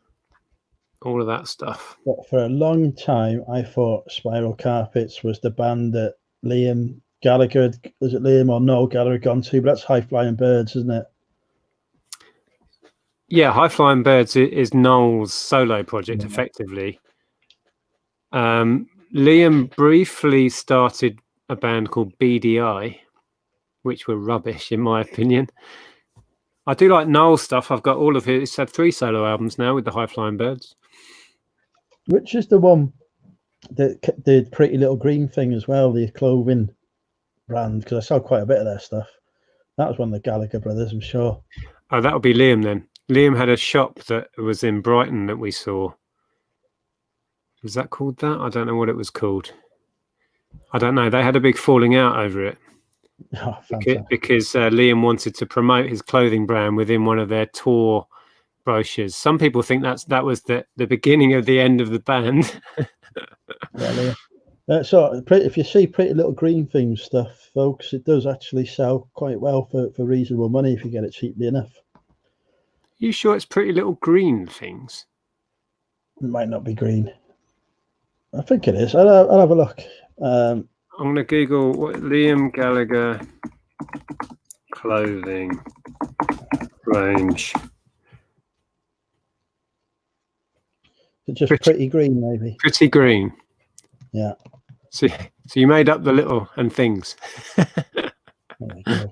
All of that stuff. But for a long time, I thought Spiral Carpets was the band that Liam Gallagher, was it Liam or Noel Gallagher had gone to? But that's High Flying Birds, isn't it? Yeah, High Flying Birds is Noel's solo project, effectively. Liam briefly started a band called BDI, which were rubbish, in my opinion. I do like Noel's stuff. I've got all of his. He's had 3 solo albums now with the High Flying Birds. Which is the one that did Pretty Little Green thing as well, the clothing brand, because I saw quite a bit of their stuff. That was one of the Gallagher brothers, I'm sure. Oh, that would be Liam then. Liam had a shop that was in Brighton that we saw. Was that called that? I don't know what it was called. I don't know. They had a big falling out over it. Oh, because Liam wanted to promote his clothing brand within one of their tour brochures. Some people think that was the beginning of the end of the band. So if you see Pretty Little Green Things stuff, folks, it does actually sell quite well for reasonable money if you get it cheaply enough. You sure it's Pretty Little Green Things? It might not be green. I think it is. I'll have a look. I'm going to Google what Liam Gallagher clothing range. It's just pretty green, maybe. Pretty green. Yeah. So you made up the little and things. There we go.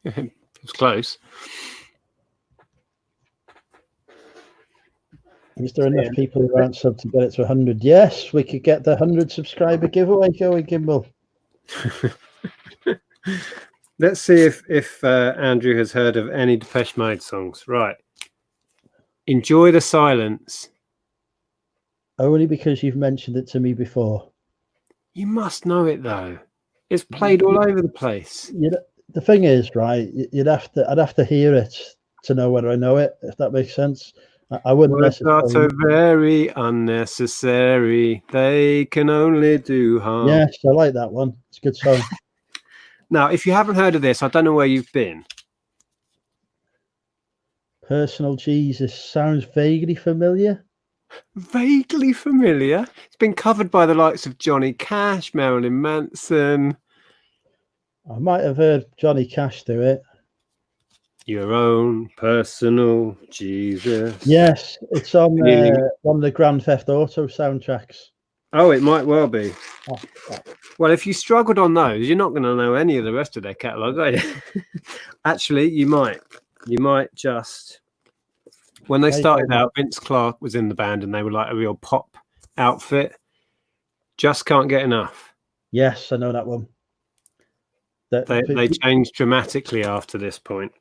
It was close. Is there enough people who aren't subbed to get it to 100? Yes, we could get the 100 subscriber giveaway going, Gimbal. Let's see if Andrew has heard of any Depeche Mode songs. Right. Enjoy the Silence. Only because you've mentioned it to me before. You must know it, though. It's played all over the place. The thing is, right, I'd have to hear it to know whether I know it, if that makes sense. I wouldn't necessarily. Words are very unnecessary. They can only do harm. Yes, I like that one. It's a good song. Now, if you haven't heard of this, I don't know where you've been. Personal Jesus sounds vaguely familiar. Vaguely familiar. It's been covered by the likes of Johnny Cash, Marilyn Manson. I might have heard Johnny Cash do it. Your own personal Jesus. Yes, it's on one of the Grand Theft Auto soundtracks. Oh, it might well be. Well, if you struggled on those, you're not going to know any of the rest of their catalogue, are you? Actually, you might. You might just... When they started out, Vince Clarke was in the band and they were like a real pop outfit. Just can't get enough. Yes, I know that one. They changed dramatically after this point.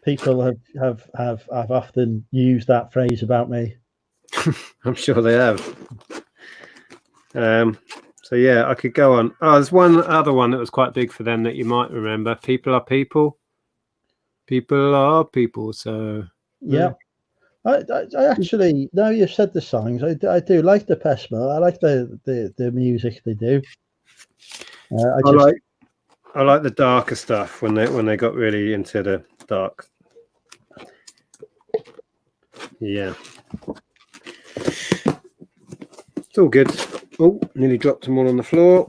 People have often used that phrase about me. I'm sure they have. So yeah, I could go on. Oh, there's one other one that was quite big for them that you might remember. People are people. People are people. So yeah. I actually, now you've said the songs, I do like the Depeche Mode. I like the music they do. I like the darker stuff when they got really into the dark. Yeah, it's all good. Oh, nearly dropped them all on the floor.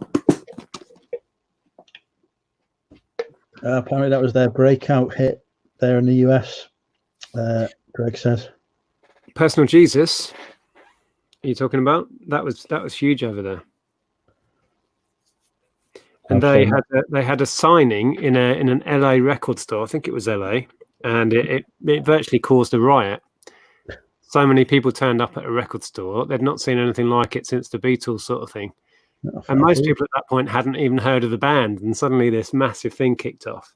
Apparently, that was their breakout hit there in the US. Greg says. Personal Jesus. Are you talking about? That was huge over there. And they had a signing in an LA record store. I think it was LA, and it virtually caused a riot. So many people turned up at a record store. They'd not seen anything like it since the Beatles, sort of thing. And most people at that point hadn't even heard of the band, and suddenly this massive thing kicked off.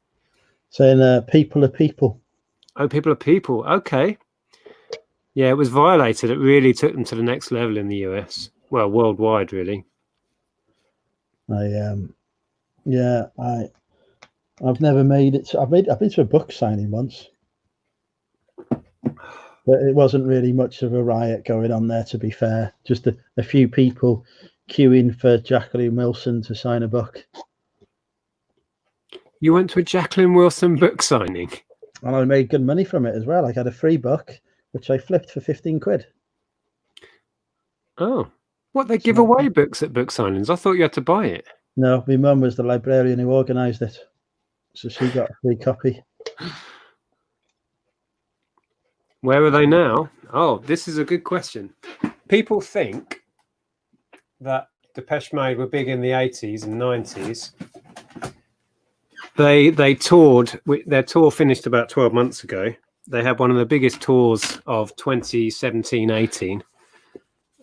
Saying people are people. Oh, people are people. Okay. Yeah, it was violated. It really took them to the next level in the US. Well, worldwide, really. I've never made it. I've been to a book signing once, but it wasn't really much of a riot going on there, to be fair. Just a few people queuing for Jacqueline Wilson to sign a book. You went to a Jacqueline Wilson book signing? And I made good money from it as well. I had a free book, which I flipped for 15 quid. Oh, what, they give away books at book signings? I thought you had to buy it. No, my mum was the librarian who organised it, so she got a free copy. Where are they now? Oh, this is a good question. People think that Depeche Mode were big in the 80s and 90s. They toured. Their tour finished about 12 months ago. They had one of the biggest tours of 2017-18,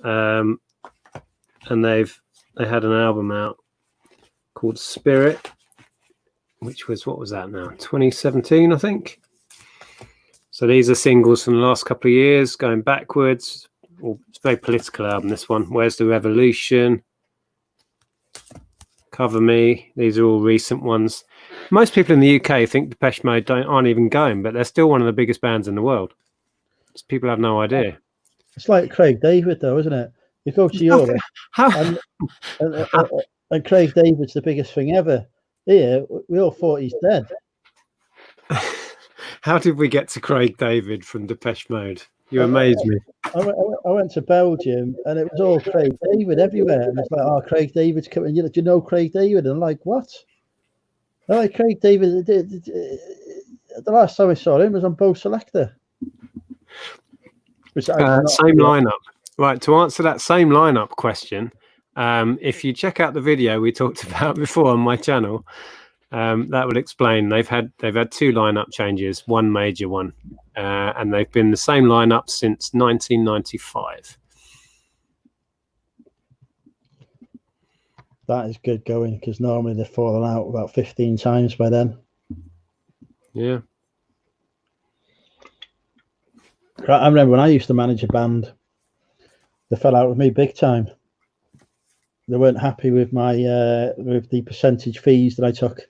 and they had an album out called Spirit, which was, what was that now? 2017, I think. So these are singles from the last couple of years, going backwards. It's a very political album, this one. Where's the Revolution? Cover Me. These are all recent ones. Most people in the UK think Depeche Mode aren't even going, but they're still one of the biggest bands in the world. Just people have no idea. It's like Craig David, though, isn't it? You go to Europe, and Craig David's the biggest thing ever. Here, we all thought he's dead. How did we get to Craig David from Depeche Mode? You amaze me. I went to Belgium, and it was all Craig David everywhere. And it's like, oh, Craig David's coming. Do you know Craig David? And I'm like, what? I'm like, Craig David. The last time I saw him was on Bo Selector. Same lineup. Right, to answer that same lineup question, if you check out the video we talked about before on my channel, that would explain. They've had two lineup changes, one major one, and they've been the same lineup since 1995. That is good going, because normally they've fallen out about 15 times by then. Yeah. I remember when I used to manage a band, they fell out with me big time. They weren't happy with my with the percentage fees that I took.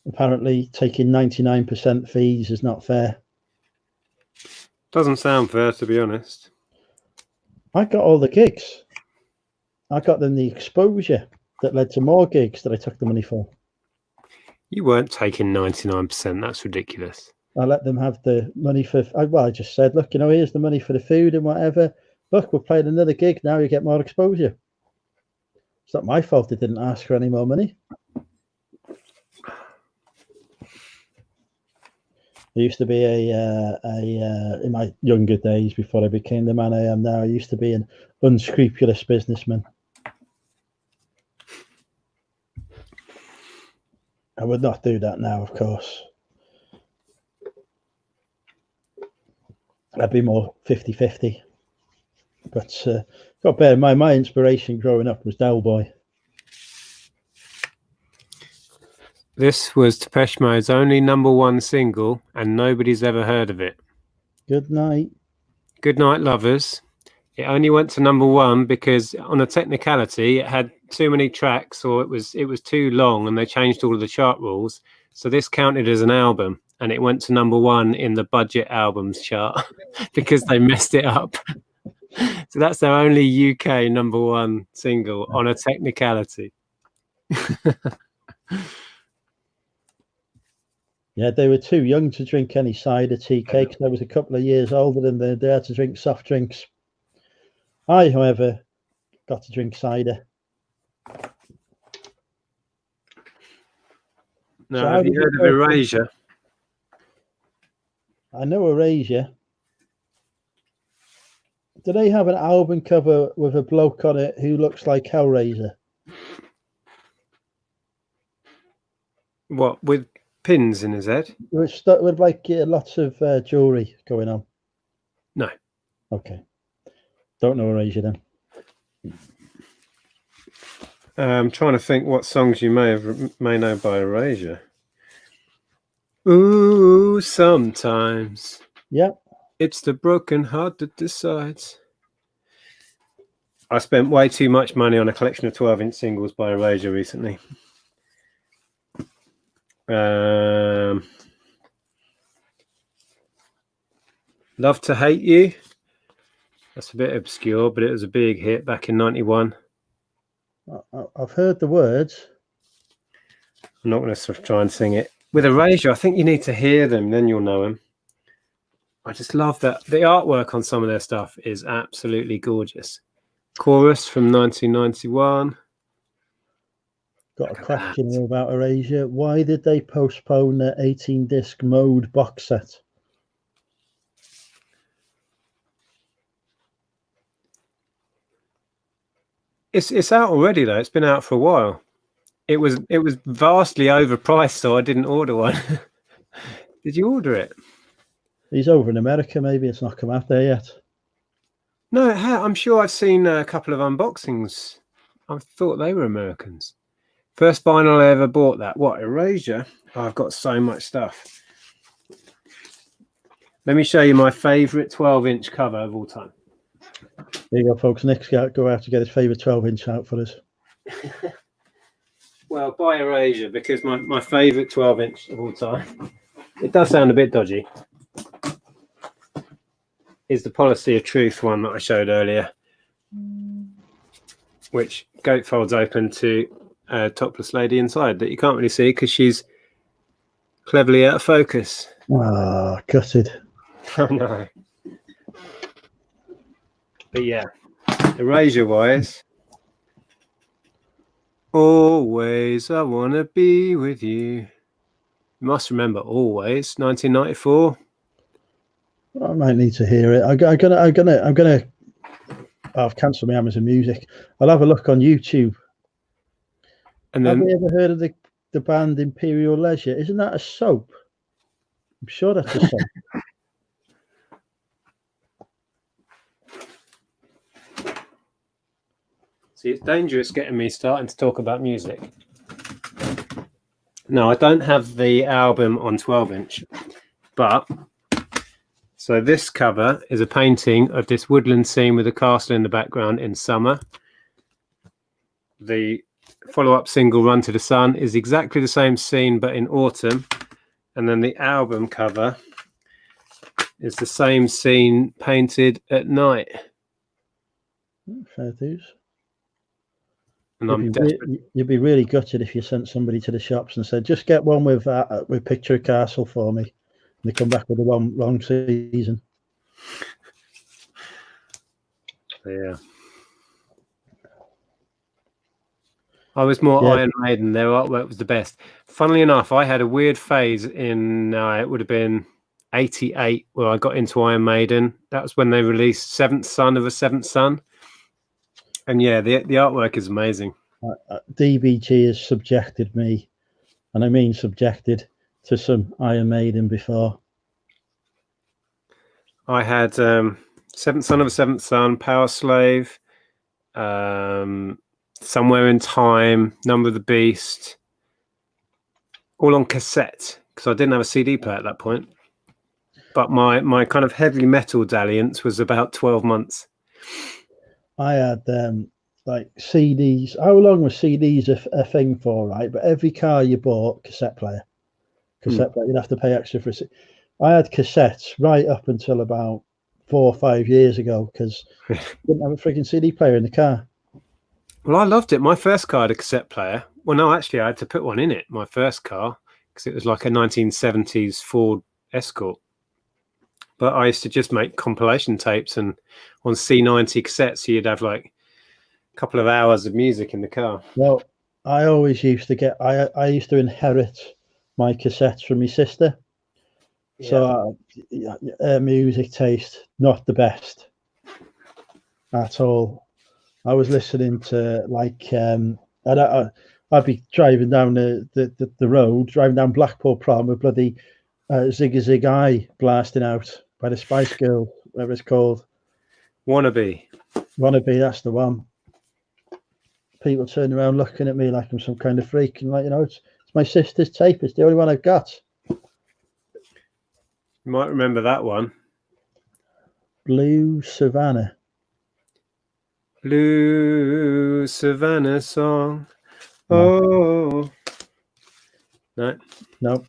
Apparently, taking 99% fees is not fair. Doesn't sound fair, to be honest. I got all the gigs. I got them the exposure that led to more gigs that I took the money for. You weren't taking 99%. That's ridiculous. I let them have the money for. I just said, look, here's the money for the food and whatever. Look, we're playing another gig now. You get more exposure. It's not my fault they didn't ask for any more money. I used to be in my younger days, before I became the man I am now, I used to be an unscrupulous businessman. I would not do that now, of course. I'd be more 50-50. But got to bear in mind, my inspiration growing up was Del Boy. This was Depeche Mode's only #1 single, and nobody's ever heard of it. Good night. Good night, lovers. It only went to #1 because, on a technicality, it had too many tracks, or it was too long, and they changed all of the chart rules. So this counted as an album, and it went to #1 in the budget albums chart because they messed it up. So that's their only UK #1 single on a technicality. Yeah, they were too young to drink any cider, tea, cakes. I was a couple of years older than they had to drink soft drinks. I, however, got to drink cider. Now, have you heard of Erasure? I know Erasure. Do they have an album cover with a bloke on it who looks like Hellraiser? What, with pins in his head? With like lots of jewelry going on. No. Okay. Don't know Erasure then. I'm trying to think what songs you may know by Erasure. Ooh, sometimes. Yeah. It's the broken heart that decides. I spent way too much money on a collection of 12-inch singles by Erasure recently. Love to Hate You. That's a bit obscure, but it was a big hit back in 91. I've heard the words. I'm not going to sort of try and sing it. With Erasure, I think you need to hear them, then you'll know them. I just love that. The artwork on some of their stuff is absolutely gorgeous. Chorus from 1991. Got a question here about Erasure. Why did they postpone their 18-disc mode box set? It's out already though. It's been out for a while. It was vastly overpriced, so I didn't order one. Did you order it? He's over in America. Maybe it's not come out there yet. No, I'm sure I've seen a couple of unboxings. I thought they were Americans. First vinyl I ever bought that. What, Erasure? Oh, I've got so much stuff. Let me show you my favourite 12-inch cover of all time. There you go, folks. Nick's got to go out to get his favourite 12-inch out for us. Well, by Erasure, because my favourite 12-inch of all time, it does sound a bit dodgy, is the Policy of Truth one that I showed earlier, which gatefolds open to a topless lady inside that you can't really see because she's cleverly out of focus. Ah, gutted. Oh no. But yeah, Erasure-wise, always I wanna be with you. You must remember Always, 1994. I might need to hear it. I'm gonna. I've cancelled my Amazon Music. I'll have a look on YouTube. And Have then you ever heard of the band Imperial Leisure? Isn't that a soap? I'm sure that's a soap. see, it's dangerous getting me starting to talk about music. No, I don't have the album on 12-inch, but so this cover is a painting of this woodland scene with a castle in the background in summer. The follow-up single, Run to the Sun, is exactly the same scene but in autumn. And then the album cover is the same scene painted at night. Fair dues. And you'd be really gutted if you sent somebody to the shops and said, just get one with picture of castle for me. And they come back with the wrong season. Yeah. I was more Iron Maiden. Their artwork was the best. Funnily enough, I had a weird phase in, it would have been 88, where I got into Iron Maiden. That was when they released Seventh Son of a Seventh Son. And yeah, the artwork is amazing. DBG has subjected me, and I mean subjected, to some Iron Maiden before. I had Seventh Son of a Seventh Son, Power Slave, Somewhere in Time, Number of the Beast, all on cassette, because I didn't have a CD player at that point. But my kind of heavy metal dalliance was about 12 months. I had like CDs. How long was CDs a thing for, right? But every car you bought, cassette player. You'd have to pay extra for it. I had cassettes right up until about 4 or 5 years ago because I didn't have a freaking CD player in the car. Well, I loved it. My first car had a cassette player. Well, no, actually, I had to put one in it, my first car, because it was like a 1970s Ford Escort. But I used to just make compilation tapes, and on C90 cassettes, you'd have like a couple of hours of music in the car. Well, I always used to get, I used to inherit my cassettes from my sister. So music taste, not the best at all. I was listening to like I'd be driving down the road, driving down Blackpool Prom with bloody Ziggy Zig Eye blasting out by the Spice Girls, whatever it's called. Wannabe. Wannabe, that's the one. People turn around looking at me like I'm some kind of freak, and like, you know, it's my sister's tape. It's the only one I've got. You might remember that one. Blue Savannah. Blue Savannah song. Oh. No. No.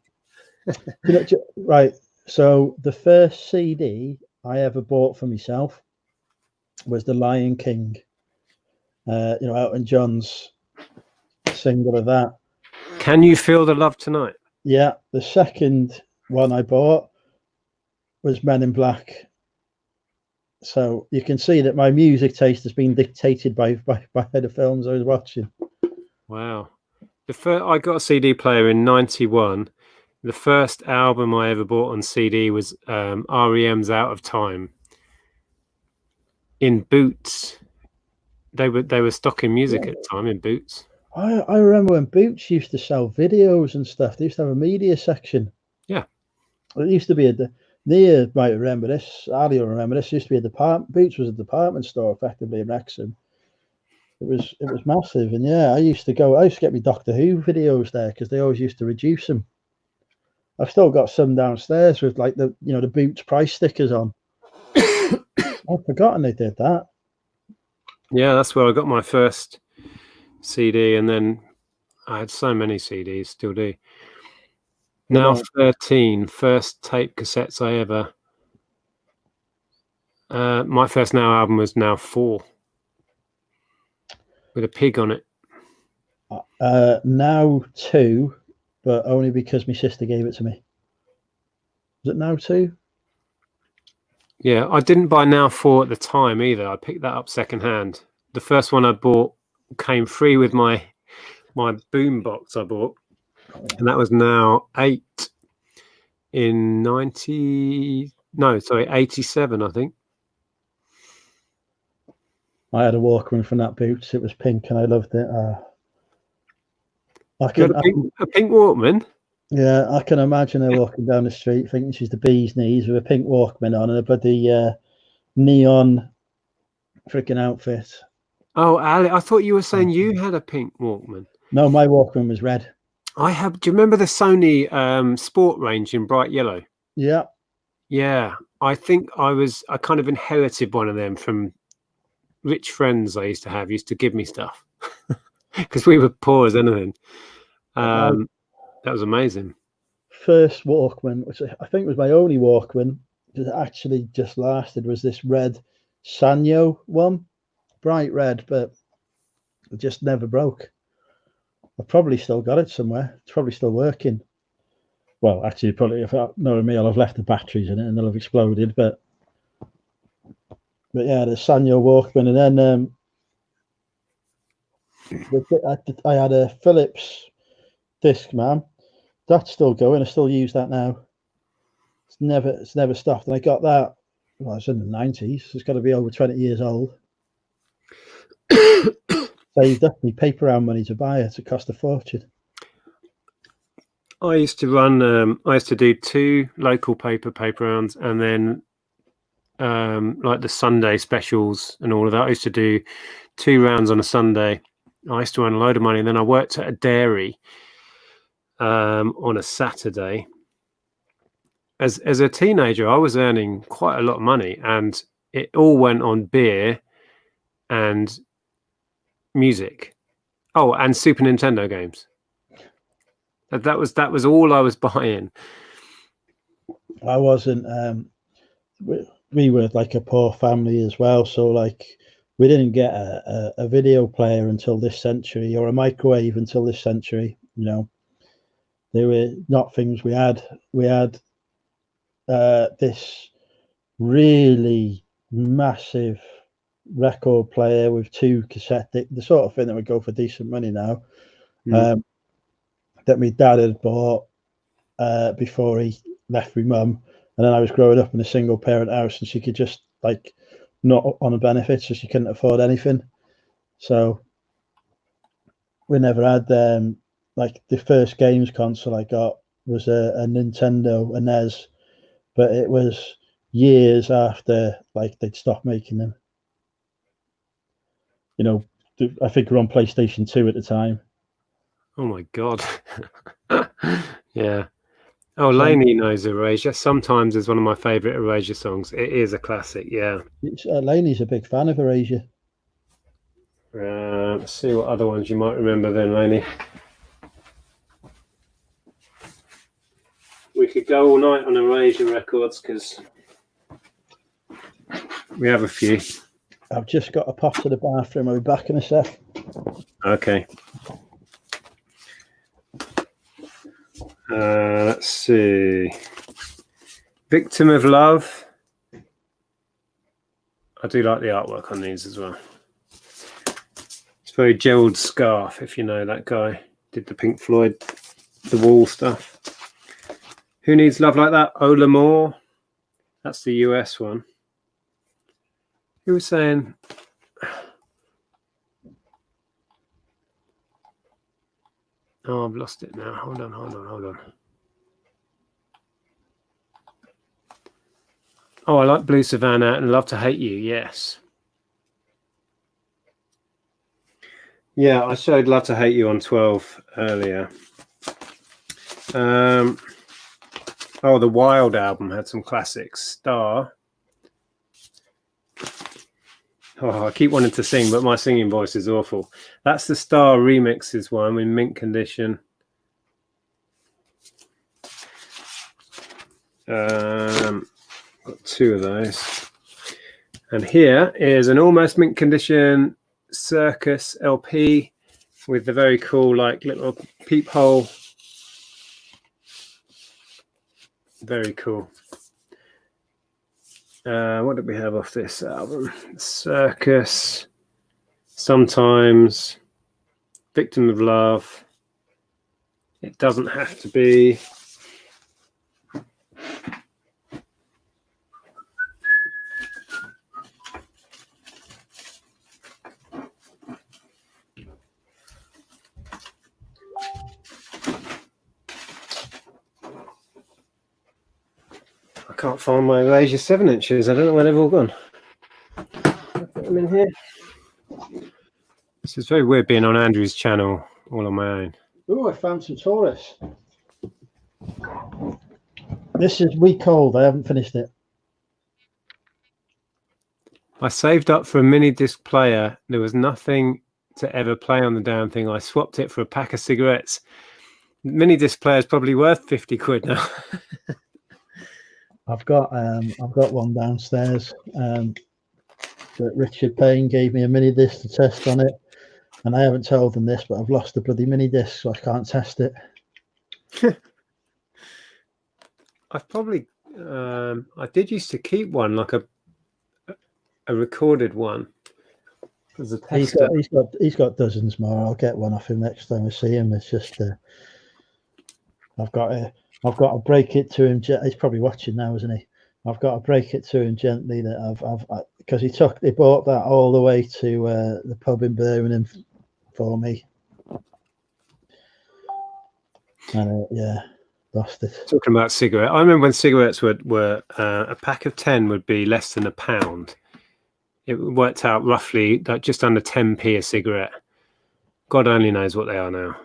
Right. So the first CD I ever bought for myself was The Lion King. Elton John's single of that. Can You Feel the Love Tonight? Yeah. The second one I bought was Men in Black. So you can see that my music taste has been dictated by the films I was watching. Wow. I got a CD player in '91. The first album I ever bought on CD was REM's Out of Time. In Boots. They were stocking music at the time in Boots. I remember when Boots used to sell videos and stuff. They used to have a media section. Yeah. It used to be Nia might remember this. Ali will remember this. It used to be a department. Boots was a department store effectively in Wrexham. It was massive, and yeah, I used to get me Doctor Who videos there because they always used to reduce them. I've still got some downstairs with like the Boots price stickers on. I've forgotten they did that. Yeah, that's where I got my first CD, and then I had so many CDs, still do. Now 13, first tape cassettes I ever. My first Now album was Now 4 with a pig on it. Now 2, but only because my sister gave it to me. Was it Now 2? Yeah, I didn't buy Now 4 at the time either. I picked that up secondhand. The first one I bought came free with my boom box I bought, and that was Now 8 in 87, I think. I had a Walkman from that Boots. It was pink, and I loved it. A pink Walkman? Yeah, I can imagine her walking down the street thinking she's the bee's knees with a pink Walkman on and a bloody neon freaking outfit. Oh, Ali, I thought you were saying you had a pink Walkman. No, my Walkman was red. Do you remember the Sony Sport range in bright yellow? Yeah. Yeah, I think I kind of inherited one of them from rich friends I used to give me stuff because we were poor as anything. That was amazing. First Walkman, which I think was my only Walkman, that actually just lasted, was this red Sanyo one, bright red, but it just never broke. I've probably still got it somewhere. It's probably still working. Well, actually, probably if knowing me, I'll have left the batteries in it and they'll have exploded. But yeah, the Sanyo Walkman, and then I had a Philips Discman. That's still going. I still use that now. It's never stopped. And I got that. Well, it's in the 90s. It's got to be over 20 years old. Saved up me paper round money to buy it. It cost a fortune. I used to run. I used to do 2 local paper rounds, and then like the Sunday specials and all of that. I used to do 2 rounds on a Sunday. I used to earn a load of money, and then I worked at a dairy on a Saturday. As a teenager, I was earning quite a lot of money, and it all went on beer and music. Oh, and Super Nintendo games. That was all I was buying. I wasn't. We were like a poor family as well, so like we didn't get a video player until this century, or a microwave until this century. You know, they were not things we had. We had this really massive record player with 2 cassette, the sort of thing that would go for decent money now. That my dad had bought before he left with mum, and then I was growing up in a single parent house, and she could just like not on a benefit, so she couldn't afford anything. So we never had like the first games console I got was a Nintendo, a NES, but it was years after like they'd stopped making them. You know, I think we're on PlayStation 2 at the time. Oh my god. Yeah. Oh, So Laney knows Erasure. Sometimes is one of my favourite Erasure songs. It is a classic, yeah. Laney's a big fan of Erasure. Let's see what other ones you might remember then, Laney. We could go all night on Erasure records because we have a few. I've just got to pop to the bathroom. I'll be back in a sec. Okay. Let's see. Victim of Love. I do like the artwork on these as well. It's very Gerald Scarfe, if you know that guy. Did the Pink Floyd, The Wall stuff. Who Needs Love Like That? Ola Moore. That's the US one. Who was saying... Oh, I've lost it now. Hold on. Oh, I like Blue Savannah and Love to Hate You, yes. Yeah, I showed Love to Hate You on 12 earlier. Oh, the Wild album had some classics. Star. Oh, I keep wanting to sing, but my singing voice is awful. That's the Star remixes one in mint condition. Got two of those. And here is an almost mint condition Circus LP with the very cool like little peephole. Very cool. What did we have off this album? Circus, Sometimes, Victim of Love. It Doesn't Have to Be. I can't find my Erasure 7-inches. I don't know where they've all gone. I'll put them in here. This is very weird being on Andrew's channel all on my own. Oh, I found some Taurus. This is week old. I haven't finished it. I saved up for a mini disc player. There was nothing to ever play on the damn thing. I swapped it for a pack of cigarettes. Mini disc player is probably worth 50 quid now. I've got one downstairs. That Richard Payne gave me a mini disc to test on it, and I haven't told them this, but I've lost the bloody mini disc, so I can't test it. I've probably I did used to keep one, like a recorded one. As a tester. He's got dozens more. I'll get one off him next time I see him. It's just I've got to break it to him. He's probably watching now, isn't he? I've got to break it to him gently that because he bought that all the way to the pub in Birmingham for me, and yeah, lost it. Talking about cigarette, I remember when cigarettes were a pack of 10 would be less than £1. It worked out roughly like just under 10p a cigarette. God only knows what they are now.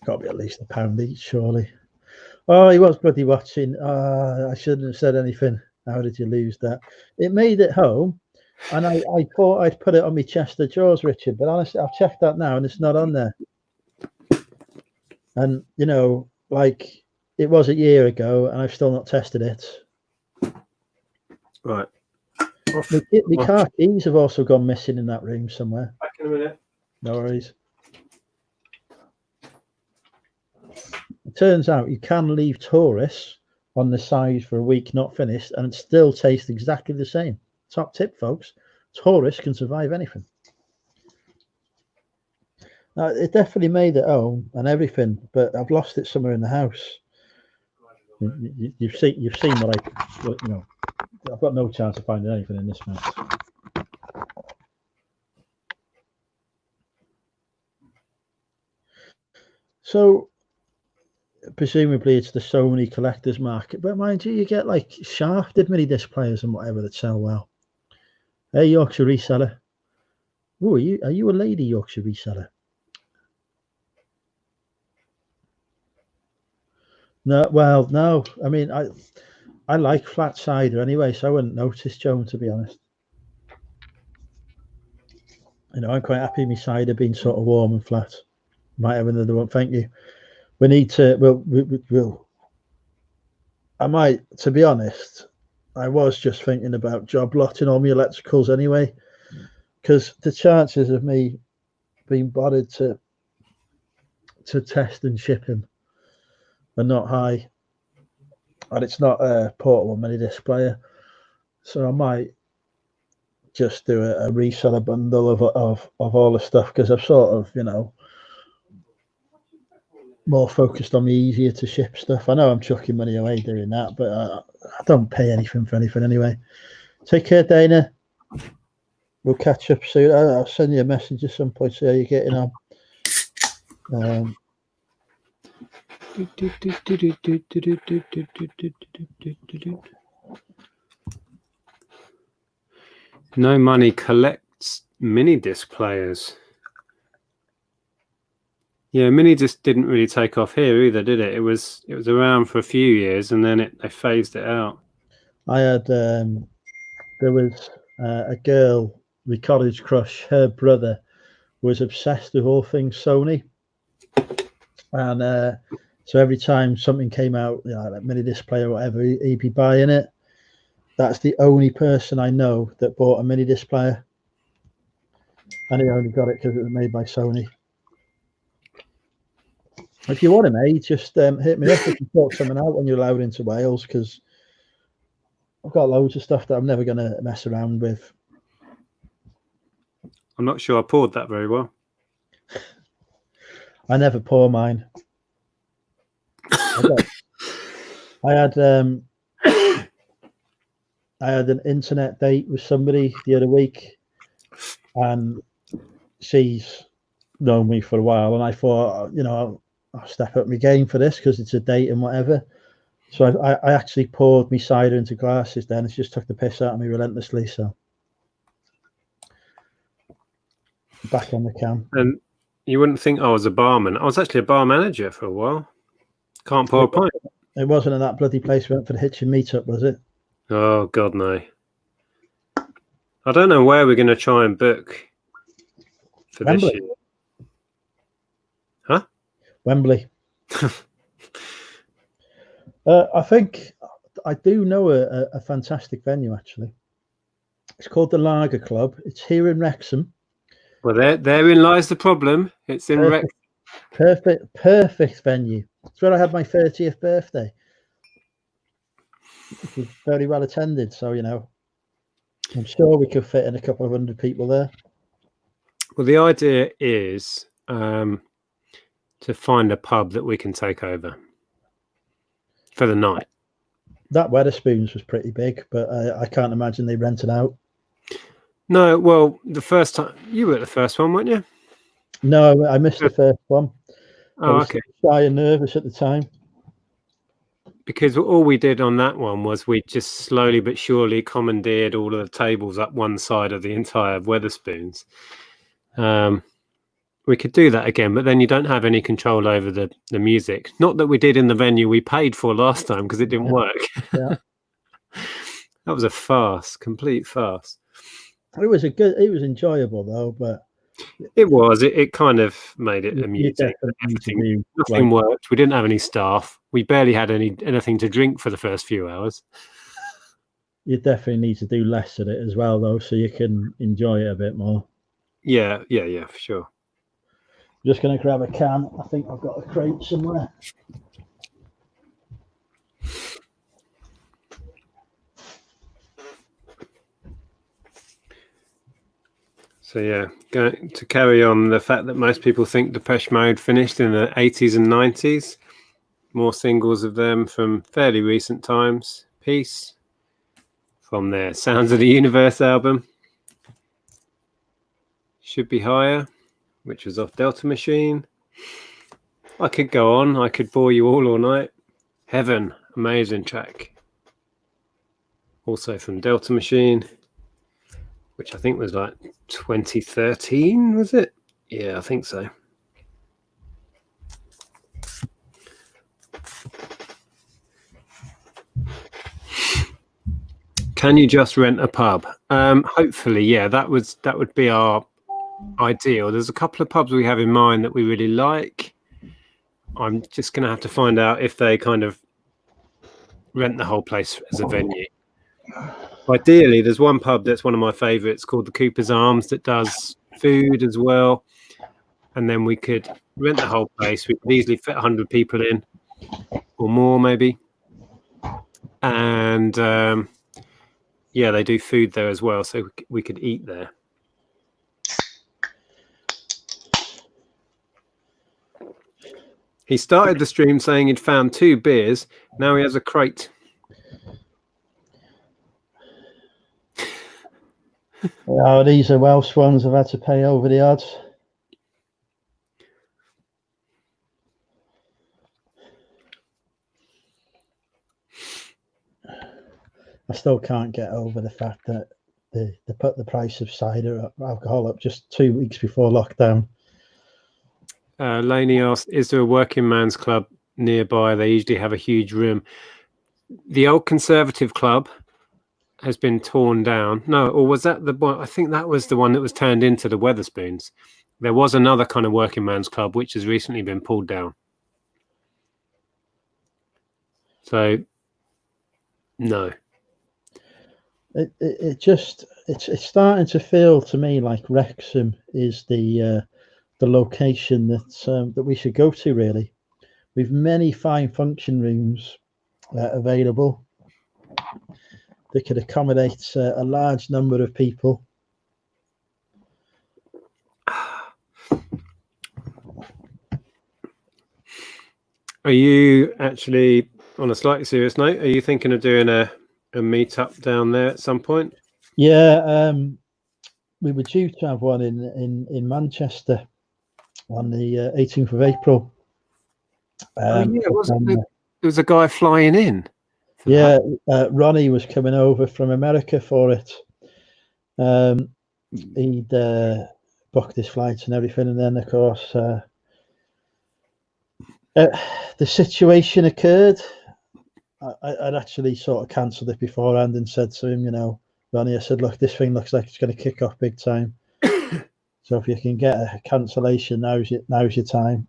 Got to be at least £1 each, surely. Oh, he was bloody watching. I shouldn't have said anything. How did you lose that? It made it home, and I thought I'd put it on my chest of drawers, Richard. But honestly, I've checked that now, and it's not on there. And you know, like it was a year ago, and I've still not tested it. Right. The car keys have also gone missing in that room somewhere. Back in a minute. No worries. It turns out you can leave Taurus on the side for a week not finished and it still tastes exactly the same. Top tip, folks. Taurus can survive anything. Now, it definitely made it home and everything, but I've lost it somewhere in the house. You've seen what I've got no chance of finding anything in this mess. So presumably it's the Sony collector's market, but mind you, you get like shafted mini disc players and whatever that sell well. Hey, Yorkshire reseller. Oh, are you a lady Yorkshire reseller? No, well, no. I mean, I like flat cider anyway, so I wouldn't notice, Joan, to be honest. I'm quite happy my cider being sort of warm and flat. Might have another one. Thank you. We need to. We'll. I might, to be honest. I was just thinking about job lotting all my electricals anyway, because the chances of me being bothered to test and ship him are not high, and it's not a portable mini disc player, so I might just do a reseller bundle of all the stuff, because I've sort of more focused on the easier to ship stuff. I know I'm chucking money away doing that, but I don't pay anything for anything anyway. Take care, Dana. We'll catch up soon. I'll send you a message at some point, see how you're getting on. No money collects mini disc players. Yeah, mini disc didn't really take off here either, did it? It was around for a few years, and then they phased it out. I had there was a girl, my college crush. Her brother was obsessed with all things Sony, and so every time something came out, like mini disc player or whatever, he'd be buying it. That's the only person I know that bought a mini disc player, and he only got it because it was made by Sony. If you want it, mate, just hit me up. We can sort something out when you're allowed into Wales, because I've got loads of stuff that I'm never going to mess around with. I'm not sure I poured that very well. I never pour mine. I had an internet date with somebody the other week, and she's known me for a while, and I thought, I'll step up my game for this because it's a date and whatever. So I actually poured my cider into glasses then. It just took the piss out of me relentlessly. So back on the can. And you wouldn't think I was a barman. I was actually a bar manager for a while. Can't pour a pint. It wasn't in that bloody place we went for the Hitchin meetup, was it? Oh, God, no. I don't know where we're going to try and book for Wembley. this year. Huh? Wembley. I think I do know a fantastic venue, actually. It's called the Lager Club. It's here in Wrexham. Well, therein lies the problem. It's in Wrexham. Perfect venue. It's where I had my 30th birthday. It was very well attended, so I'm sure we could fit in a couple of hundred people there. Well, the idea is to find a pub that we can take over for the night. That Wetherspoons was pretty big, but I can't imagine they rented out. No, well, the first time you were at the first one, weren't you? No, I missed the first one. Oh, I was okay. shy and nervous at the time. Because all we did on that one was we just slowly but surely commandeered all of the tables up one side of the entire Wetherspoons. We could do that again, but then you don't have any control over the music. Not that we did in the venue we paid for last time, because it didn't work. Yeah. That was a farce, complete farce. It was enjoyable though, but it was. It kind of made it amusing. Nothing worked. We didn't have any staff. We barely had anything to drink for the first few hours. You definitely need to do less of it as well, though, so you can enjoy it a bit more. Yeah, for sure. I'm just going to grab a can. I think I've got a crate somewhere. So yeah, going to carry on the fact that most people think Depeche Mode finished in the 80s and 90s. more singles of them from fairly recent times. Peace from their Sounds of the Universe album. Should Be Higher, which was off Delta Machine. I could go on. I could bore you all night. Heaven, amazing track. Also from Delta Machine, which I think was like 2013, was it? Yeah, I think so. Can you just rent a pub? Hopefully, yeah, that would be our ideal. There's a couple of pubs we have in mind that we really like. I'm just going to have to find out if they kind of rent the whole place as a venue. Ideally, there's one pub that's one of my favourites called the Cooper's Arms that does food as well. And then we could rent the whole place. We could easily fit 100 people in or more, maybe. And yeah, they do food there as well, so we could eat there. He started the stream saying he'd found 2 beers. Now he has a crate. Oh, these are Welsh ones. I've had to pay over the odds. I still can't get over the fact that they put the price of cider alcohol up just 2 weeks before lockdown. Laney asked, is there a working man's club nearby? They usually have a huge room. The old Conservative Club has been torn down. No, or was that the one? I think that was the one that was turned into the Wetherspoons. There was another kind of working man's club which has recently been pulled down. So, no. It's starting to feel to me like Wrexham is the location that we should go to. Really, we've many fine function rooms available that could accommodate a large number of people. Are you actually, on a slightly serious note, are you thinking of doing a meet-up down there at some point? Yeah, we were due to have one in Manchester on the 18th of April. Yeah, there was a guy flying in. Yeah, Ronnie was coming over from America for it. He'd booked his flights and everything, and then of course the situation occurred. I'd actually sort of cancelled it beforehand and said to him, Ronnie, I said, look, this thing looks like it's going to kick off big time. So if you can get a cancellation, now's your time.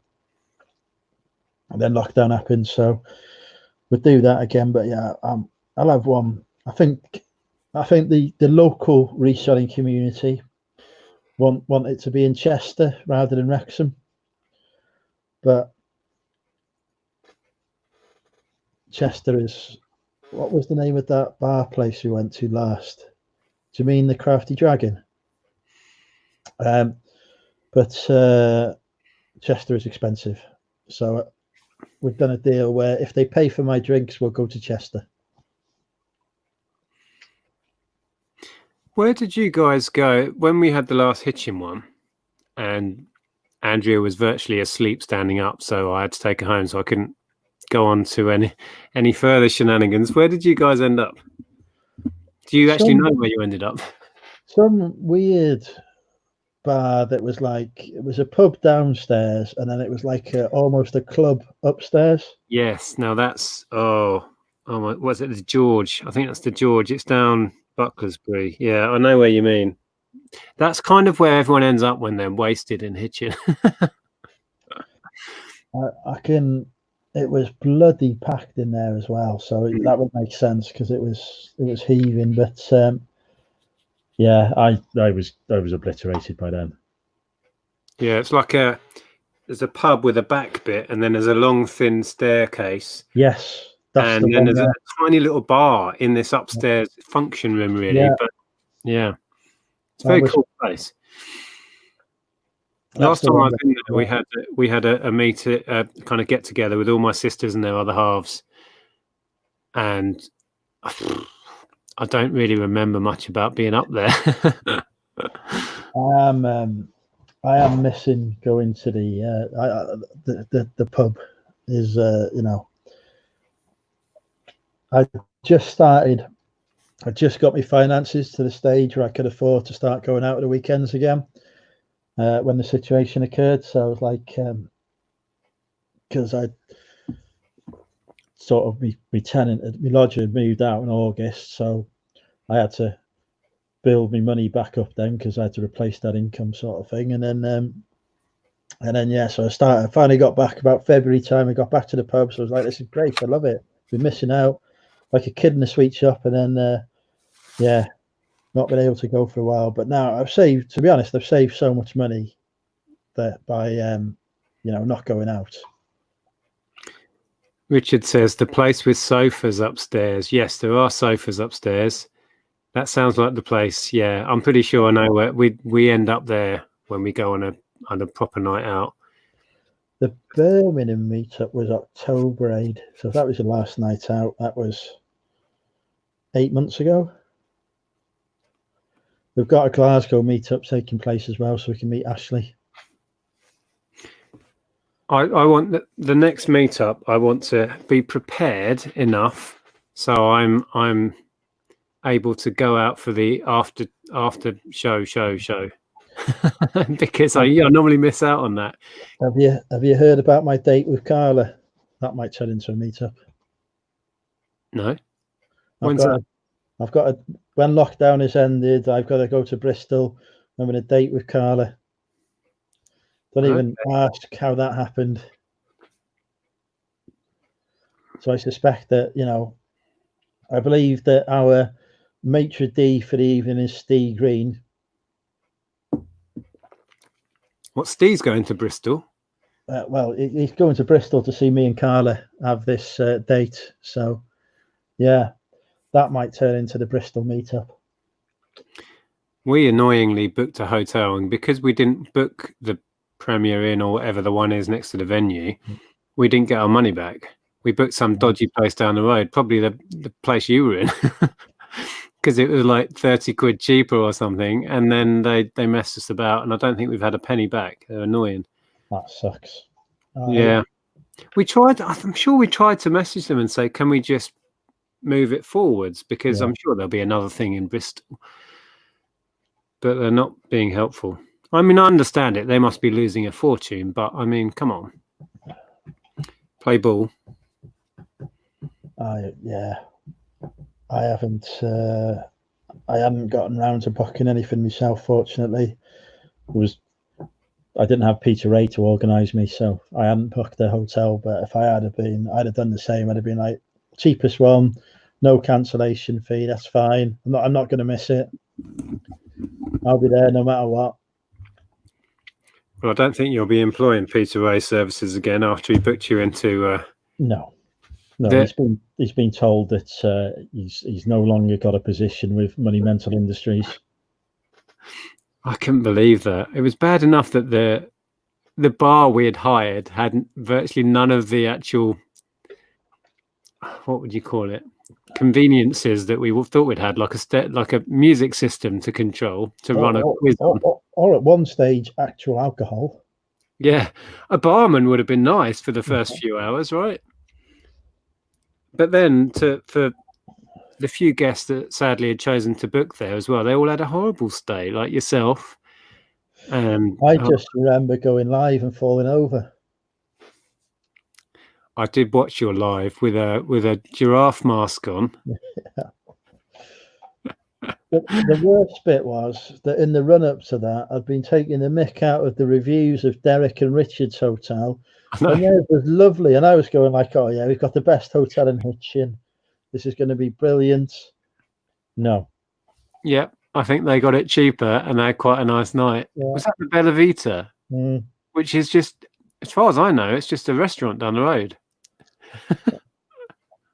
And then lockdown happened, so we'll do that again. But yeah, I'll have one. I think the local reselling community want it to be in Chester rather than Wrexham. But Chester is, what was the name of that bar place we went to last? Do you mean the Crafty Dragon? But Chester is expensive, so we've done a deal where if they pay for my drinks, we'll go to Chester. Where did you guys go when we had the last Hitchin one? And Andrea was virtually asleep standing up, so I had to take her home, so I couldn't go on to any further shenanigans. Where did you guys end up? Do you actually know where you ended up? Some weird bar that was like, it was a pub downstairs and then it was like almost a club upstairs. Yes, now that's was it the George? I think that's the George. It's down Bucklersbury. Yeah, I know where you mean. That's kind of where everyone ends up when they're wasted in Hitchin. It was bloody packed in there as well, so that would make sense because it was heaving. But yeah, I was obliterated by then. Yeah, it's like there's a pub with a back bit, and then there's a long thin staircase. Yes, and then there's a tiny little bar in this upstairs function room, really. Yeah. But yeah, it's a very cool place. Last time I was in there, we had a meet, kind of get together with all my sisters and their other halves, and I don't really remember much about being up there. I am missing going to the pub. Is I just started. I just got my finances to the stage where I could afford to start going out at the weekends again. When the situation occurred, so I was like, because I sort of my tenant, my lodger had moved out in August, so I had to build my money back up then because I had to replace that income sort of thing, and then yeah, so I finally got back about February time. I got back to the pub, so I was like, this is great, I love it. Been missing out like a kid in a sweet shop, and then yeah, not been able to go for a while. But now I've saved, to be honest, I've saved so much money that by not going out. Richard says the place with sofas upstairs. Yes, there are sofas upstairs. That sounds like the place. Yeah, I'm pretty sure I know where we end up there when we go on a proper night out. The Birmingham meetup was October 8th, so that was the last night out. That was 8 months ago. We've got a Glasgow meetup taking place as well, so we can meet Ashley. I want the next meetup. I want to be prepared enough so I'm able to go out for the after show because I normally miss out on that. Have you heard about my date with Carla? That might turn into a meetup. No. When lockdown is ended, I've got to go to Bristol. I'm going to date with Carla. Don't even ask how that happened. So I suspect that, I believe that our maitre d' for the evening is Steve Green. What, Steve's going to Bristol? Well, he's going to Bristol to see me and Carla have this date. So, yeah, that might turn into the Bristol meetup. We annoyingly booked a hotel, and because we didn't book the Premier Inn or whatever the one is next to the venue, we didn't get our money back. We booked some dodgy place down the road, probably the place you were in, because it was like 30 quid cheaper or something, and then they messed us about, and I don't think we've had a penny back. They're annoying. That sucks. Yeah. I'm sure we tried to message them and say, can we just move it forwards, because I'm sure there'll be another thing in Bristol, but they're not being helpful. I mean, I understand it. They must be losing a fortune, but I mean, come on. Play ball. I haven't gotten round to booking anything myself, fortunately. I didn't have Peter Ray to organise me, so I hadn't booked a hotel, but if I had been, I'd have done the same. I'd have been like, cheapest one, no cancellation fee, that's fine. I'm not going to miss it. I'll be there no matter what. Well, I don't think you'll be employing Peter Ray services again after he booked you into. No. He's been told that he's no longer got a position with Monumental Industries. I couldn't believe that. It was bad enough that the bar we had hired had virtually none of the actual, what would you call it, conveniences that we thought we'd had, like a music system to control, to run a quiz on. Or at one stage, actual alcohol. Yeah, a barman would have been nice for the first few hours, right? But then for the few guests that sadly had chosen to book there as well, they all had a horrible stay, like yourself. I just remember going live and falling over. I did watch your live with a giraffe mask on. The worst bit was that in the run-up to that, I'd been taking the mick out of the reviews of Derek and Richard's hotel, and theirs was lovely, and I was going like, oh yeah, we've got the best hotel in Hitchin. This is going to be brilliant. No. Yeah, I think they got it cheaper, and they had quite a nice night. Yeah. Was that the Bella Vita? Which is just, as far as I know, it's just a restaurant down the road.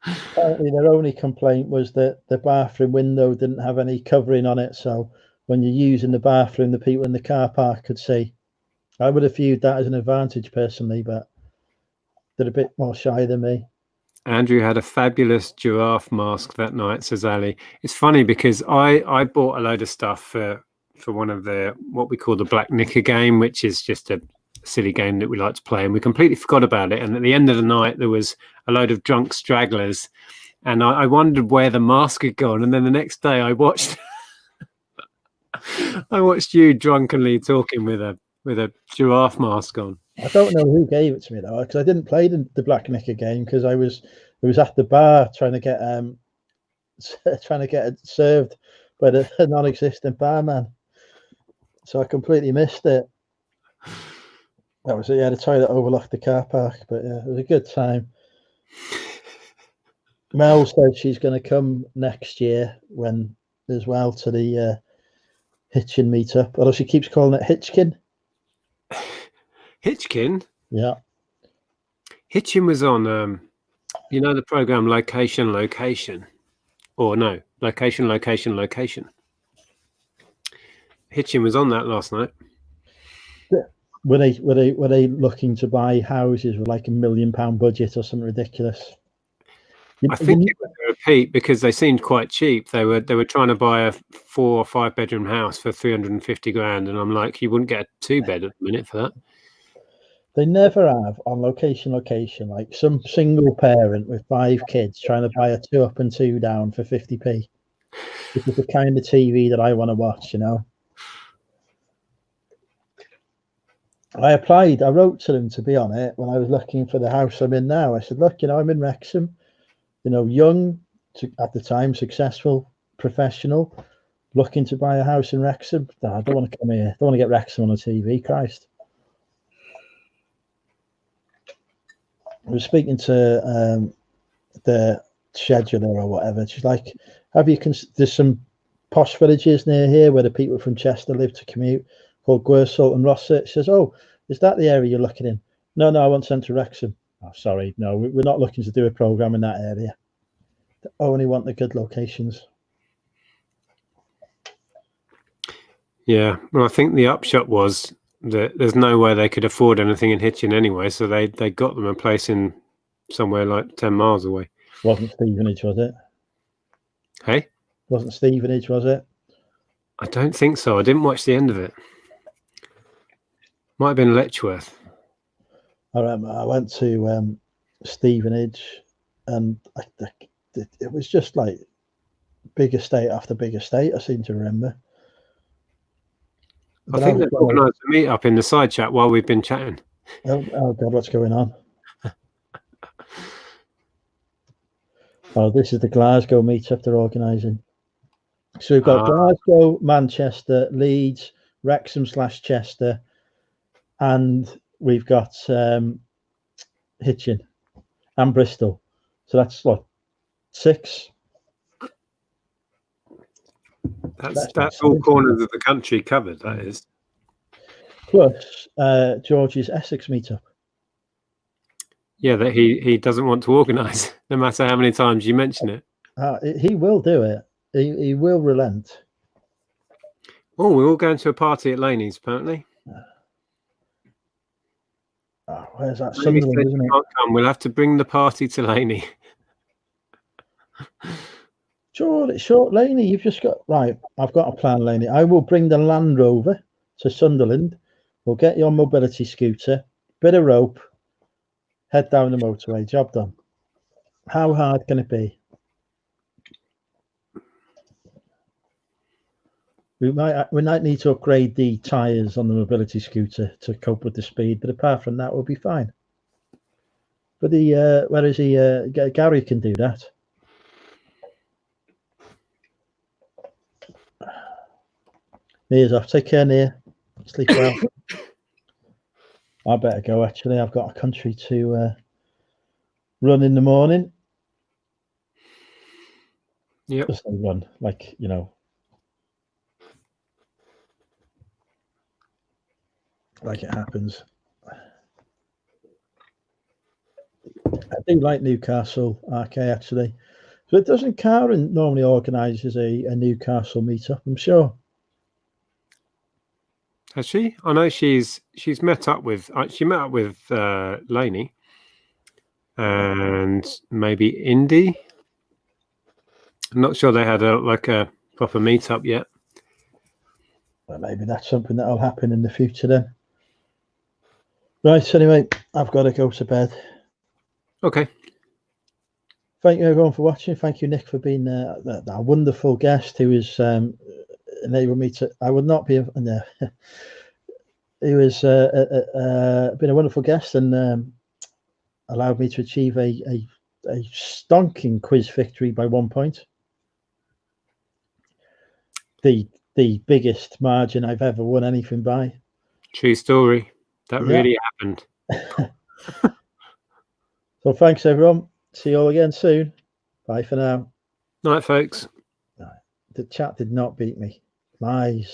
Apparently their only complaint was that the bathroom window didn't have any covering on it, so when you're using the bathroom, the people in the car park could see. I would have viewed that as an advantage personally, but they're a bit more shy than me. Andrew had a fabulous giraffe mask that night, says Ali. It's funny because I bought a load of stuff for one of the what we call the Black Knicker game, which is just a silly game that we like to play, and we completely forgot about it. And at the end of the night, there was a load of drunk stragglers, and I wondered where the mask had gone. And then the next day, I watched you drunkenly talking with a giraffe mask on. I don't know who gave it to me though, because I didn't play the Black Knicker game because I was at the bar trying to get it served by the non-existent barman, so I completely missed it. That was it. Yeah, the toilet overlooked the car park, but yeah, it was a good time. Mel said she's going to come next year when as well to the Hitchin meetup, although she keeps calling it Hitchkin. Hitchkin? Yeah. Hitchin was on, the program Location, Location. Or no, Location, Location, Location. Hitchin was on that last night. Were they looking to buy houses with like £1 million budget or something ridiculous? I think it was a repeat because they seemed quite cheap. They were trying to buy a 4 or 5 bedroom house for 350 grand, and I'm like, you wouldn't get a 2-bed at the minute for that. They never have on Location, like some single parent with 5 kids trying to buy a 2 up and 2 down for 50p. This is the kind of TV that I want to watch, you know. I wrote to them to be on it when I was looking for the house I'm in now. I said, look, I'm in Wrexham, young, at the time, successful, professional, looking to buy a house in Wrexham. I don't want to come here. I don't want to get Wrexham on the TV, Christ. I was speaking to the scheduler or whatever. She's like, there's some posh villages near here where the people from Chester live to commute called Gwersalt and Rossett. She says, oh, is that the area you're looking in? No, I want Central Wrexham. Oh, sorry. No, we're not looking to do a program in that area. They only want the good locations. Yeah. Well, I think the upshot was that there's no way they could afford anything in Hitchin anyway. So they got them a place in somewhere like 10 miles away. Wasn't Stevenage, was it? Hey? Wasn't Stevenage, was it? I don't think so. I didn't watch the end of it. Might have been Letchworth. I remember I went to Stevenage, and it was just like big estate after big estate. I seem to remember. I think they've organised a meet up in the side chat while we've been chatting. Oh God, what's going on? Oh, this is the Glasgow meetup they're organising. So we've got Glasgow, Manchester, Leeds, Wrexham/Chester, and we've got Hitchin and Bristol. So that's what, 6? That's all corners of the country covered, that is. Plus George's Essex meetup. Yeah, that he doesn't want to organise, no matter how many times you mention it. He will do it. He will relent. Oh, we're all going to a party at Laney's, apparently. Where's that? Sunderland, isn't it? Can't come. We'll have to bring the party to Laney. Sure, Laney, you've just got... Right, I've got a plan, Laney. I will bring the Land Rover to Sunderland. We'll get your mobility scooter, bit of rope, head down the motorway. Job done. How hard can it be? We might need to upgrade the tyres on the mobility scooter to cope with the speed, but apart from that, we'll be fine. But where is he? Gary can do that. Nia's off. Take care, Nia. Sleep well. I better go, actually. I've got a country to run in the morning. Yep. Just run, like, like it happens. I do like Newcastle RK, actually. So doesn't Karen normally organises a Newcastle meetup, I'm sure? Has she? I know she's met up with Lainey and maybe Indy. I'm not sure they had a proper meetup yet. Well, maybe that's something that'll happen in the future then. Right, anyway, I've got to go to bed. Okay. Thank you everyone for watching. Thank you, Nick, for being a wonderful guest who has enabled me to. I would not be. He was been a wonderful guest and allowed me to achieve a stonking quiz victory by 1 point. The biggest margin I've ever won anything by. True story. That really happened. So thanks everyone. See you all again soon. Bye for now. Night, folks. The chat did not beat me. Lies.